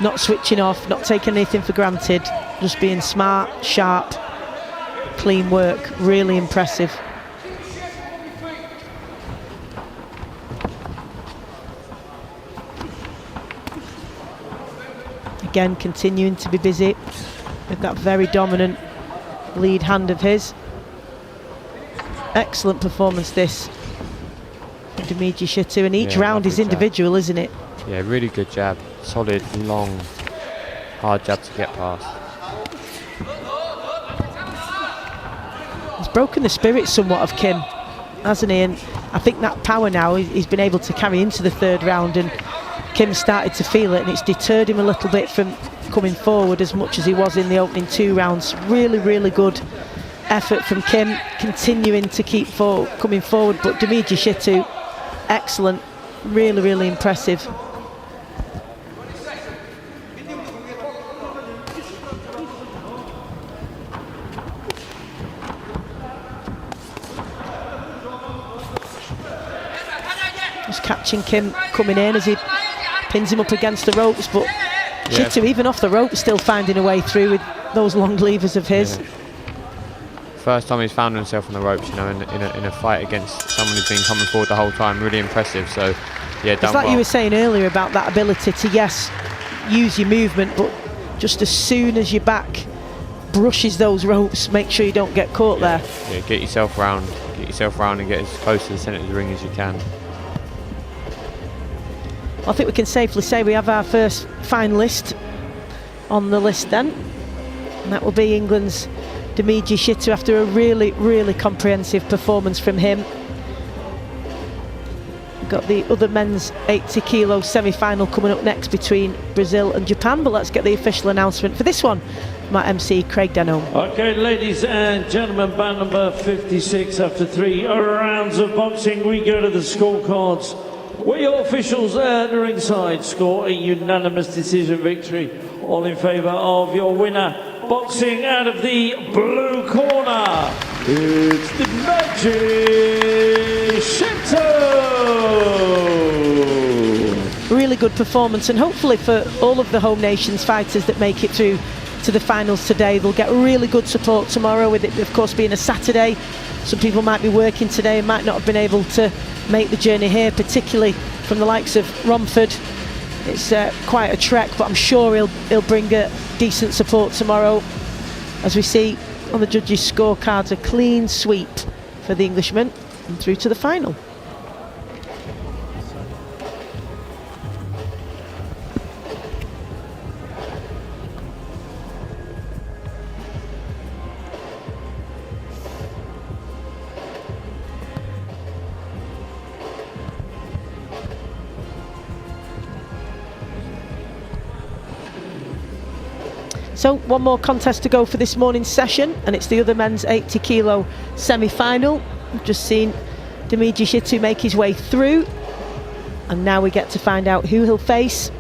Not switching off, not taking anything for granted, just being smart, sharp, clean work. Really impressive. Again, continuing to be busy with that very dominant lead hand of his. Excellent performance this from Demiji Shitu, and each round is individual, isn't it? Yeah, really good jab. Solid, long, hard jab to get past. He's broken the spirit somewhat of Kim, hasn't he? And I think that power now he's been able to carry into the third round, and Kim started to feel it, and it's deterred him a little bit from coming forward as much as he was in the opening 2 rounds. Really good effort from Kim, continuing to keep coming forward, but Demiji Shitu, excellent, really impressive. Just catching Kim coming in as he pins him up against the ropes, but Shitu, even off the rope, still finding a way through with those long levers of his. Yeah. First time he's found himself on the ropes, in a fight against someone who's been coming forward the whole time. Really impressive. So, yeah, done it's like well. You were saying earlier about that ability to use your movement, but just as soon as your back brushes those ropes, make sure you don't get caught there. Yeah, get yourself round and get as close to the centre of the ring as you can. I think we can safely say we have our first finalist on the list then, and that will be England's Demiji Shitu after a really comprehensive performance from him. We've got the other men's 80 kilo semi-final coming up next between Brazil and Japan, but let's get the official announcement for this one. My MC, Craig Denholm. Okay, ladies and gentlemen, bout number 56 after 3 rounds of boxing, we go to the scorecards. Where your officials at the ringside score a unanimous decision victory, all in favour of your winner. Boxing out of the blue corner, it's Demiji Shitu. Really good performance, and hopefully for all of the home nations fighters that make it through to the finals today, they'll get really good support tomorrow, with it of course being a Saturday. Some people might be working today and might not have been able to make the journey here, particularly from the likes of Romford. It's quite a trek, but I'm sure he'll bring a decent support tomorrow. As we see on the judges' scorecards, a clean sweep for the Englishman and through to the final. So one more contest to go for this morning's session, and it's the other men's 80 kilo semi-final. We've just seen Dimeji Shitu make his way through, and now we get to find out who he'll face.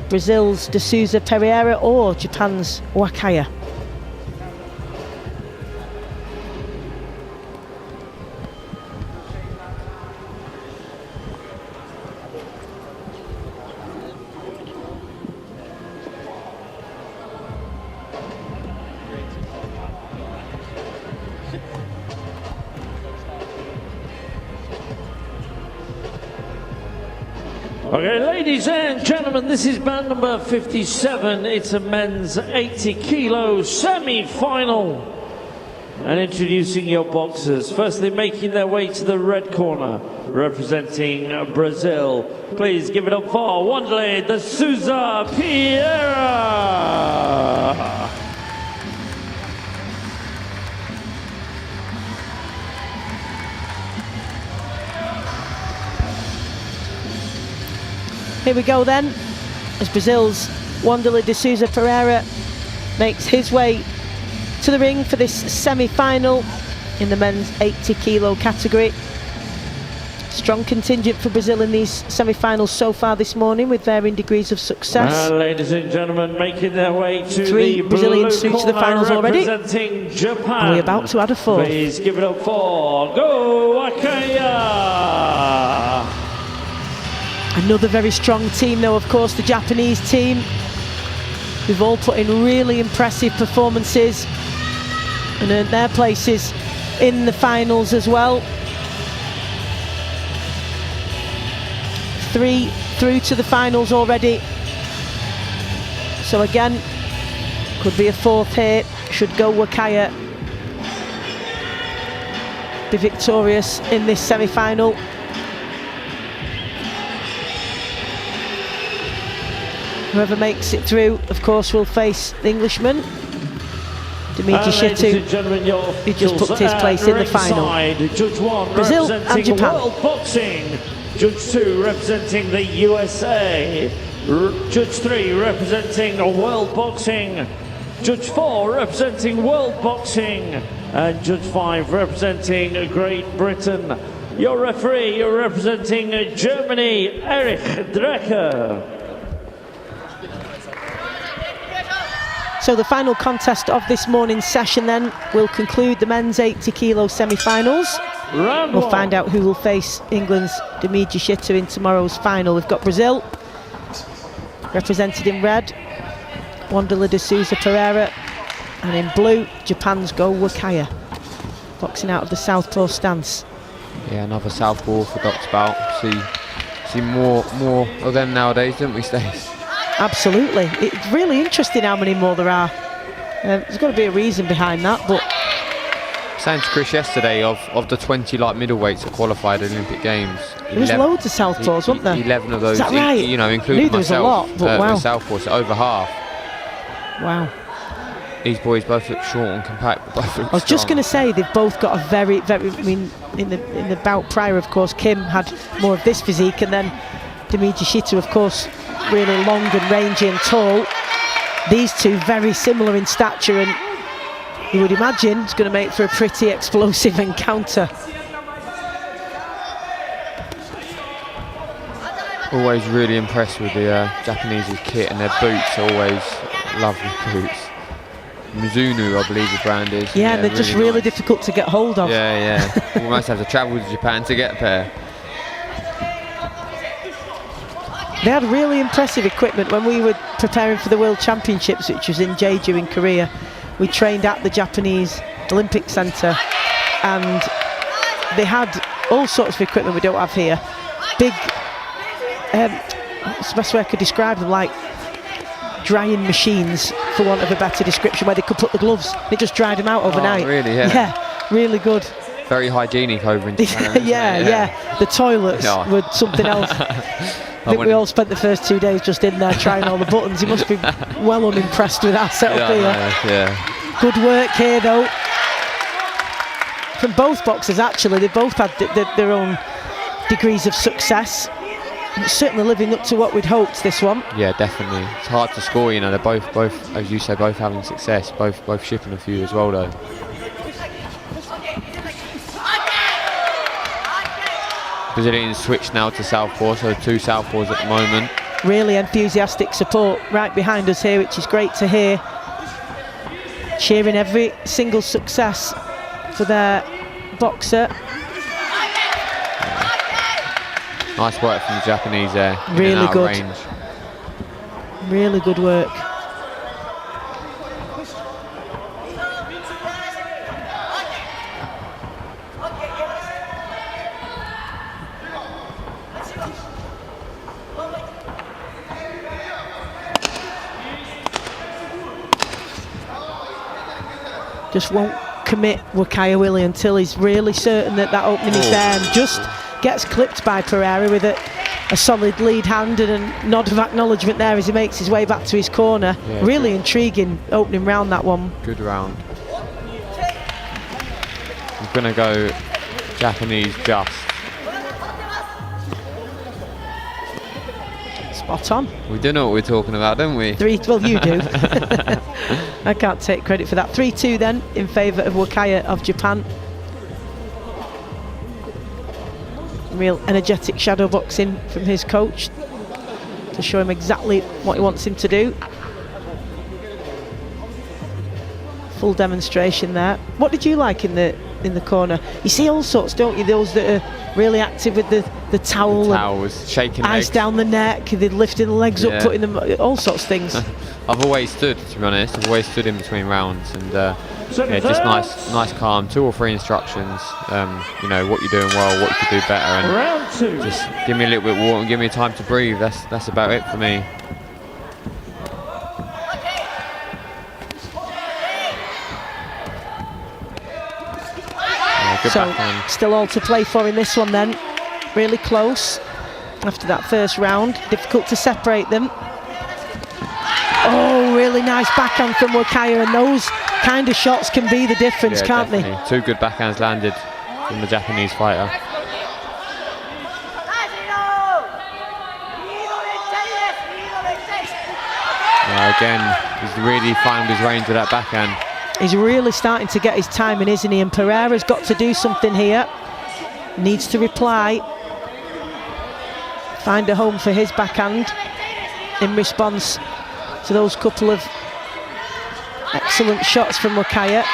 Brazil's De Souza Pereira or Japan's Wakaya. Okay, ladies and gentlemen, this is band number 57. It's a men's 80 kilo semi-final. And introducing your boxers. Firstly, making their way to the red corner, representing Brazil. Please give it up for Wanderlei De Souza Pereira. Here we go then, as Brazil's Wanderlei De Souza Pereira makes his way to the ring for this semi-final in the men's 80 kilo category. Strong contingent for Brazil in these semi-finals so far this morning, with varying degrees of success. Ladies and gentlemen, making their way to 3 the Brazilians blue through to the finals already. representing Japan. And we're about to add a 4th. Please give it up for Guanxia. Another very strong team though, of course, the Japanese team. Who've all put in really impressive performances and earned their places in the finals as well. 3 through to the finals already. So again, could be a 4th here, should Go Wakaya be victorious in this semi-final. Whoever makes it through, of course, will face the Englishman, Dimeji Shitu, who just booked his place in the final. Judge 1 Brazil representing and Japan. World Boxing. Judge 2 representing the USA. Judge 3 representing World Boxing. Judge 4 representing World Boxing. And Judge 5 representing Great Britain. Your referee, you're representing Germany, Erich Drecker. So the final contest of this morning's session then will conclude the men's 80 kilo semi-finals. We'll find out who will face England's Dimeji Shitu in tomorrow's final. We've got Brazil, represented in red, Wanderlei De Souza Pereira, and in blue, Japan's Go Wakaya, boxing out of the southpaw stance. Yeah, another southpaw orthodox bout. See more of them nowadays, don't we, Stace? Absolutely. It's really interesting how many more there are. There's got to be a reason behind that, but... Saying to Chris yesterday, of the 20 light middleweights that qualified at Olympic Games, there was loads of southpaws, wasn't there? 11 of those, is that right? You know, including myself, a lot, but wow. southpaws, so over half. Wow. These boys both look short and compact, but both look I was just going to say, they've both got a very, I mean, in the bout prior, of course, Kim had more of this physique, and then Dimeji Shitu, of course, really long and rangy and tall. These two very similar in stature, and you would imagine it's going to make for a pretty explosive encounter. Always really impressed with the Japanese kit, and their boots are always lovely boots. Mizuno, I believe the brand is. Yeah, and they're just really nice. difficult to get hold of. Yeah. We must have to travel to Japan to get a pair. They had really impressive equipment when we were preparing for the World Championships, which was in Jeju in Korea. We trained at the Japanese Olympic Centre, and they had all sorts of equipment we don't have here. Big, what's the best way I could describe them, like drying machines, for want of a better description, where they could put the gloves. They just dried them out overnight. Oh, really? Yeah. Yeah, really good. Very hygienic over in Japan. yeah. The toilets were something else. I think we all spent the first 2 days just in there trying all the buttons. He must be well unimpressed with our setup here. Yeah. Good work here though. From both boxers actually, they both had their own degrees of success. It's certainly living up to what we'd hoped, this one. Yeah, definitely. It's hard to score, you know. They're both, as you say, both having success. Both shipping a few as well, though. Brazilians switch now to southpaw, so 2 southpaws at the moment. Really enthusiastic support right behind us here, which is great to hear. Cheering every single success for their boxer. Nice work from the Japanese there. Really good. Range. Really good work. Just won't commit Wakaya Willie until he's really certain that that opening is there, and just gets clipped by Pereira with a solid lead hand and a nod of acknowledgement there as he makes his way back to his corner. Yeah, really intriguing opening round, that one. Good round. I'm going to go Japanese just. Spot on. We do know what we're talking about, don't we? Well, you do. I can't take credit for that. 3-2 then in favour of Wakaya of Japan. Real energetic shadow boxing from his coach to show him exactly what he wants him to do. Full demonstration there. What did you like in the corner? You see all sorts, don't you? Those that are really active with the towel, the towels, shaking ice legs down the neck, they're lifting the legs up, putting them, all sorts of things. I've always stood, to be honest. I've always stood in between rounds, and yeah, just nice, calm. 2 or 3 instructions. You know what you're doing well, what you could do better, and Round 2. just give me a little bit of water and give me time to breathe. That's about it for me. Yeah, good So backhand. still all to play for in this one then. Really close after that first round. Difficult to separate them. Oh, really nice backhand from Wakaya, and those kind of shots can be the difference, Yeah, can't definitely. 2 good backhands landed from the Japanese fighter. Again, he's really found his range with that backhand. He's really starting to get his timing, isn't he? And Pereira's got to do something here. Needs to reply. Find a home for his backhand in response to those couple of excellent shots from Wakaya,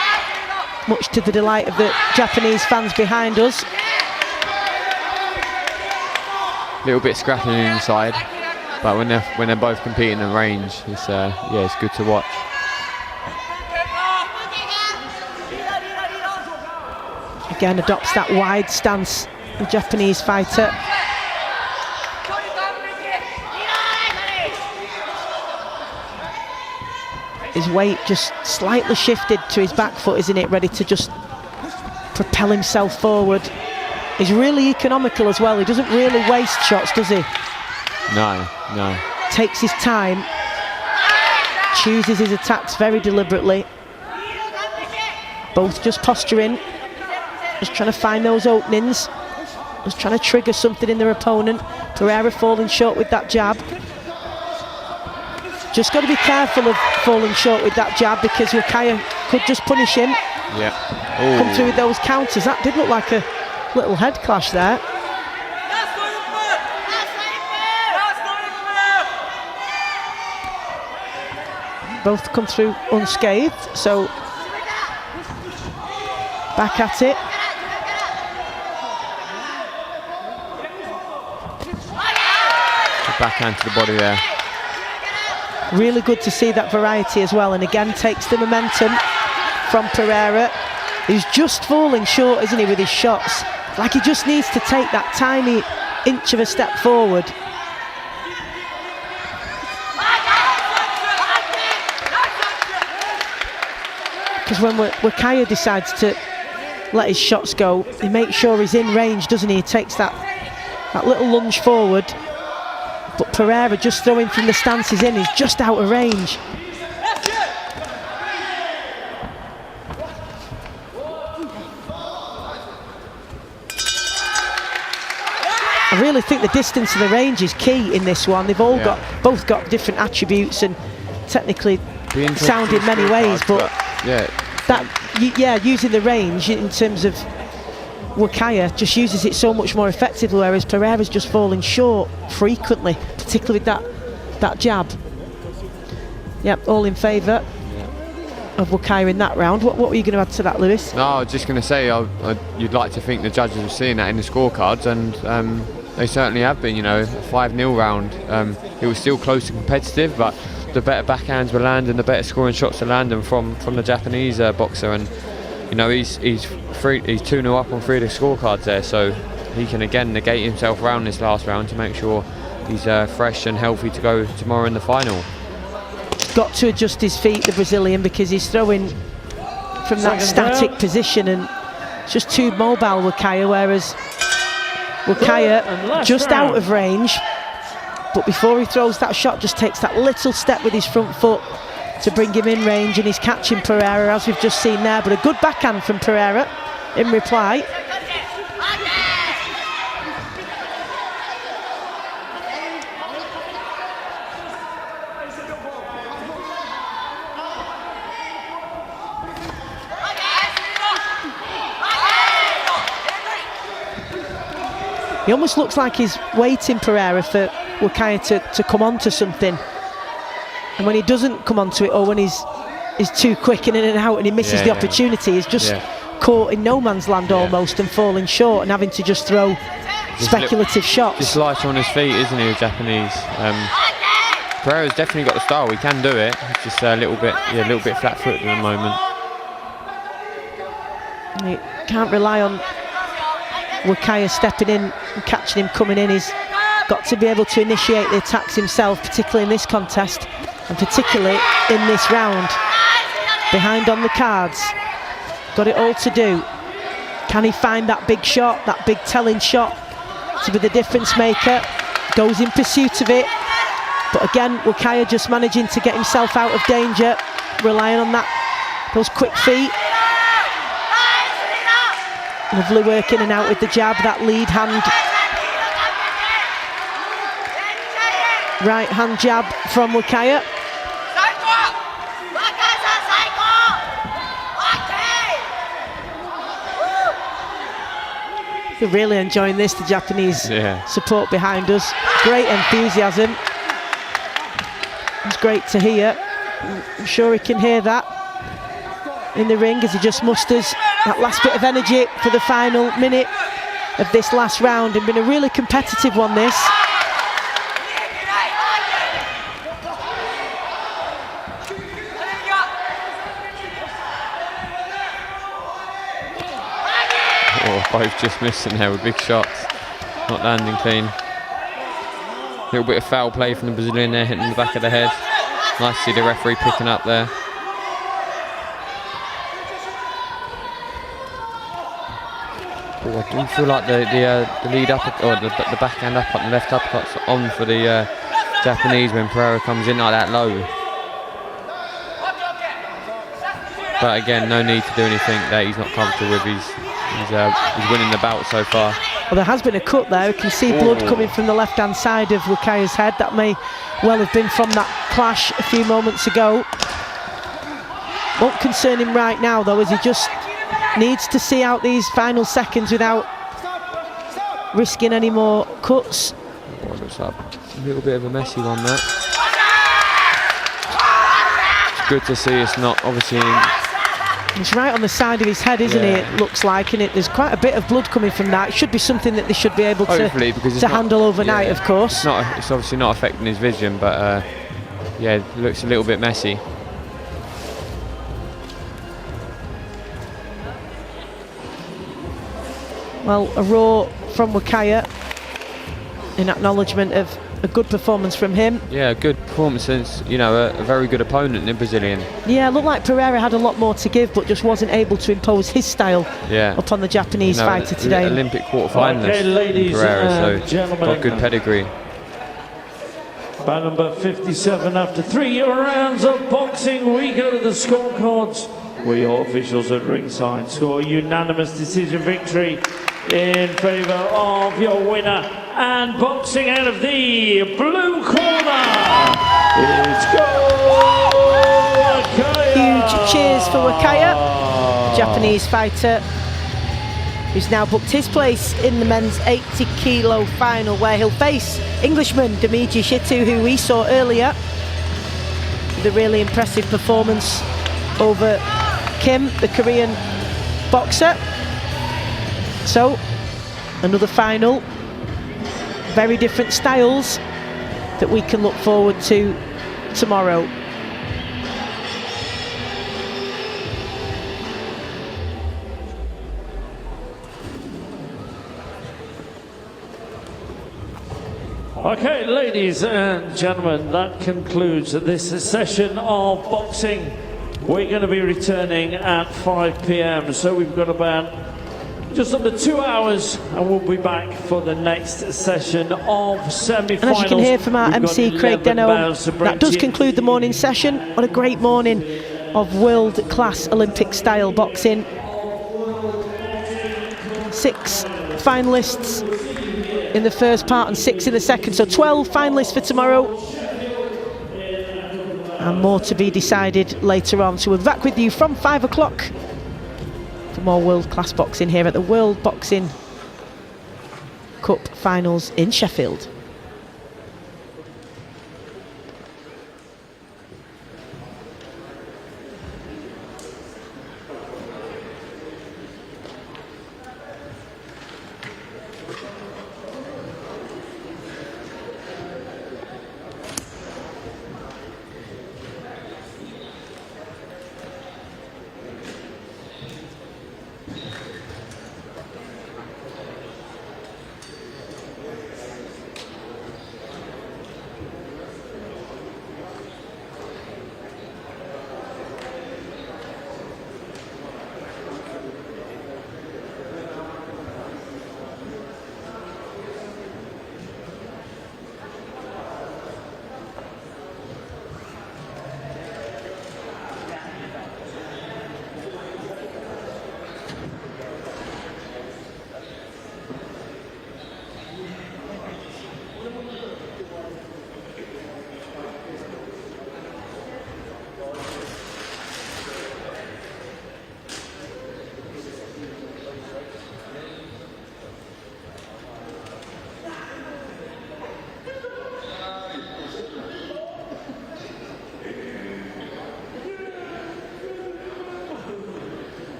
much to the delight of the Japanese fans behind us. Little bit scrappy on the inside, but when they're both competing in range, it's yeah, it's good to watch. Again, adopts that wide stance, the Japanese fighter. His weight just slightly shifted to his back foot, isn't it? Ready to just propel himself forward. He's really economical as well. He doesn't really waste shots, does he? No. Takes his time, chooses his attacks very deliberately. Both just posturing, just trying to find those openings, just trying to trigger something in their opponent. Pereira falling short with that jab. Just got to be careful of falling short with that jab, because Wakaya could just punish him. Yeah. Come through with those counters. That did look like a little head clash there. Both come through unscathed, so back at it. Backhand to the body there. Really good to see that variety as well, and again takes the momentum from Pereira, who's just falling short, isn't he, with his shots. Like he just needs to take that tiny inch of a step forward. Because when Wakaya decides to let his shots go, he makes sure he's in range, doesn't he? He takes that little lunge forward. But Pereira just throwing from the stance he's in, he's just out of range. I really think the distance and the range is key in this one. They've all both got different attributes and technically sound in many ways, but using the range in terms of Wakaya just uses it so much more effectively, whereas Pereira's just falling short frequently, particularly with that jab. Yep, all in favour of Wakaya in that round. What were you going to add to that, Luiz? No, I was just going to say you'd like to think the judges are seeing that in the scorecards, and they certainly have been. You know, a 5-0 round. It was still close and competitive, but the better backhands were landing, the better scoring shots are landing from the Japanese boxer, and you know he's 2-0 up on 3 of the scorecards there, so he can again negate himself around this last round to make sure he's fresh and healthy to go tomorrow in the final. Got to adjust his feet, the Brazilian, because he's throwing from that static position and it's just too mobile, Wakaya, whereas Wakaya just out of range, but before he throws that shot just takes that little step with his front foot to bring him in range, and he's catching Pereira as we've just seen there, but a good backhand from Pereira in reply. He almost looks like he's waiting, Pereira, for Wakaya to come on to something. And when he doesn't come onto it, or when he's too quick in and out and he misses the opportunity, he's just caught in no man's land almost and falling short and having to just throw speculative shots. Just light on his feet, isn't he, the Japanese? Pereira's definitely got the style, he can do it. It's just a little bit flat-footed at the moment. He can't rely on Wakaya stepping in and catching him coming in. He's got to be able to initiate the attacks himself, particularly in this contest and particularly in this round. Behind on the cards, got it all to do. Can he find that big shot, that big telling shot to be the difference maker? Goes in pursuit of it, but again Wakaya just managing to get himself out of danger, relying on those quick feet. Lovely work in and out with the jab, that lead hand. Right hand jab from Wakaya. They're really enjoying this, the Japanese support behind us. Great enthusiasm. It's great to hear. I'm sure he can hear that in the ring as he just musters that last bit of energy for the final minute of this last round, and been a really competitive one, this. Both just missing there with big shots, not landing clean. A little bit of foul play from the Brazilian there, hitting the back of the head. Nice to see the referee picking up there. Oh, I do feel like the lead up, or the backhand up, the left uppercut's on for the Japanese when Pereira comes in like that low. But again, no need to do anything that he's not comfortable with. He's winning the bout so far. Well, there has been a cut there. You can see blood coming from the left-hand side of Wakaya's head. That may well have been from that clash a few moments ago. Won't concern him right now, though, as he just needs to see out these final seconds without risking any more cuts. Oh, looks like a little bit of a messy one, that. It's good to see it's not obviously... It's right on the side of his head, isn't it? It looks like, and there's quite a bit of blood coming from that. It should be something that they should be able to handle overnight, of course. It's obviously not affecting his vision, but it looks a little bit messy. Well, a roar from Wakaya in acknowledgement of a good performance from him. Yeah, a good performance since, you know, a very good opponent, the Brazilian. Yeah, it looked like Pereira had a lot more to give, but just wasn't able to impose his style upon the Japanese fighter today. Olympic quarterfinalist Pereira, so got good pedigree. Bout number 57 after 3 rounds of boxing. We go to the scorecards. We are officials at ringside. Score unanimous decision victory in favour of your winner. And boxing out of the blue corner, it's Wakaya. Huge cheers for Wakaya, a Japanese fighter who's now booked his place in the men's 80 kilo final, where he'll face Englishman Demiji Shitu, who we saw earlier with a really impressive performance over Kim, the Korean boxer. So another final, very different styles that we can look forward to tomorrow. Okay, ladies and gentlemen, that concludes this session of boxing. We're going to be returning at 5 p.m, so we've got about just under 2 hours, and we'll be back for the next session of semi-finals. And as you can hear from our MC Craig Deno, that does conclude the morning session. What a great morning of world-class Olympic-style boxing. 6 finalists in the first part and 6 in the second, so 12 finalists for tomorrow, and more to be decided later on. So we're back with you from 5 o'clock for more world-class boxing here at the World Boxing Cup Finals in Sheffield.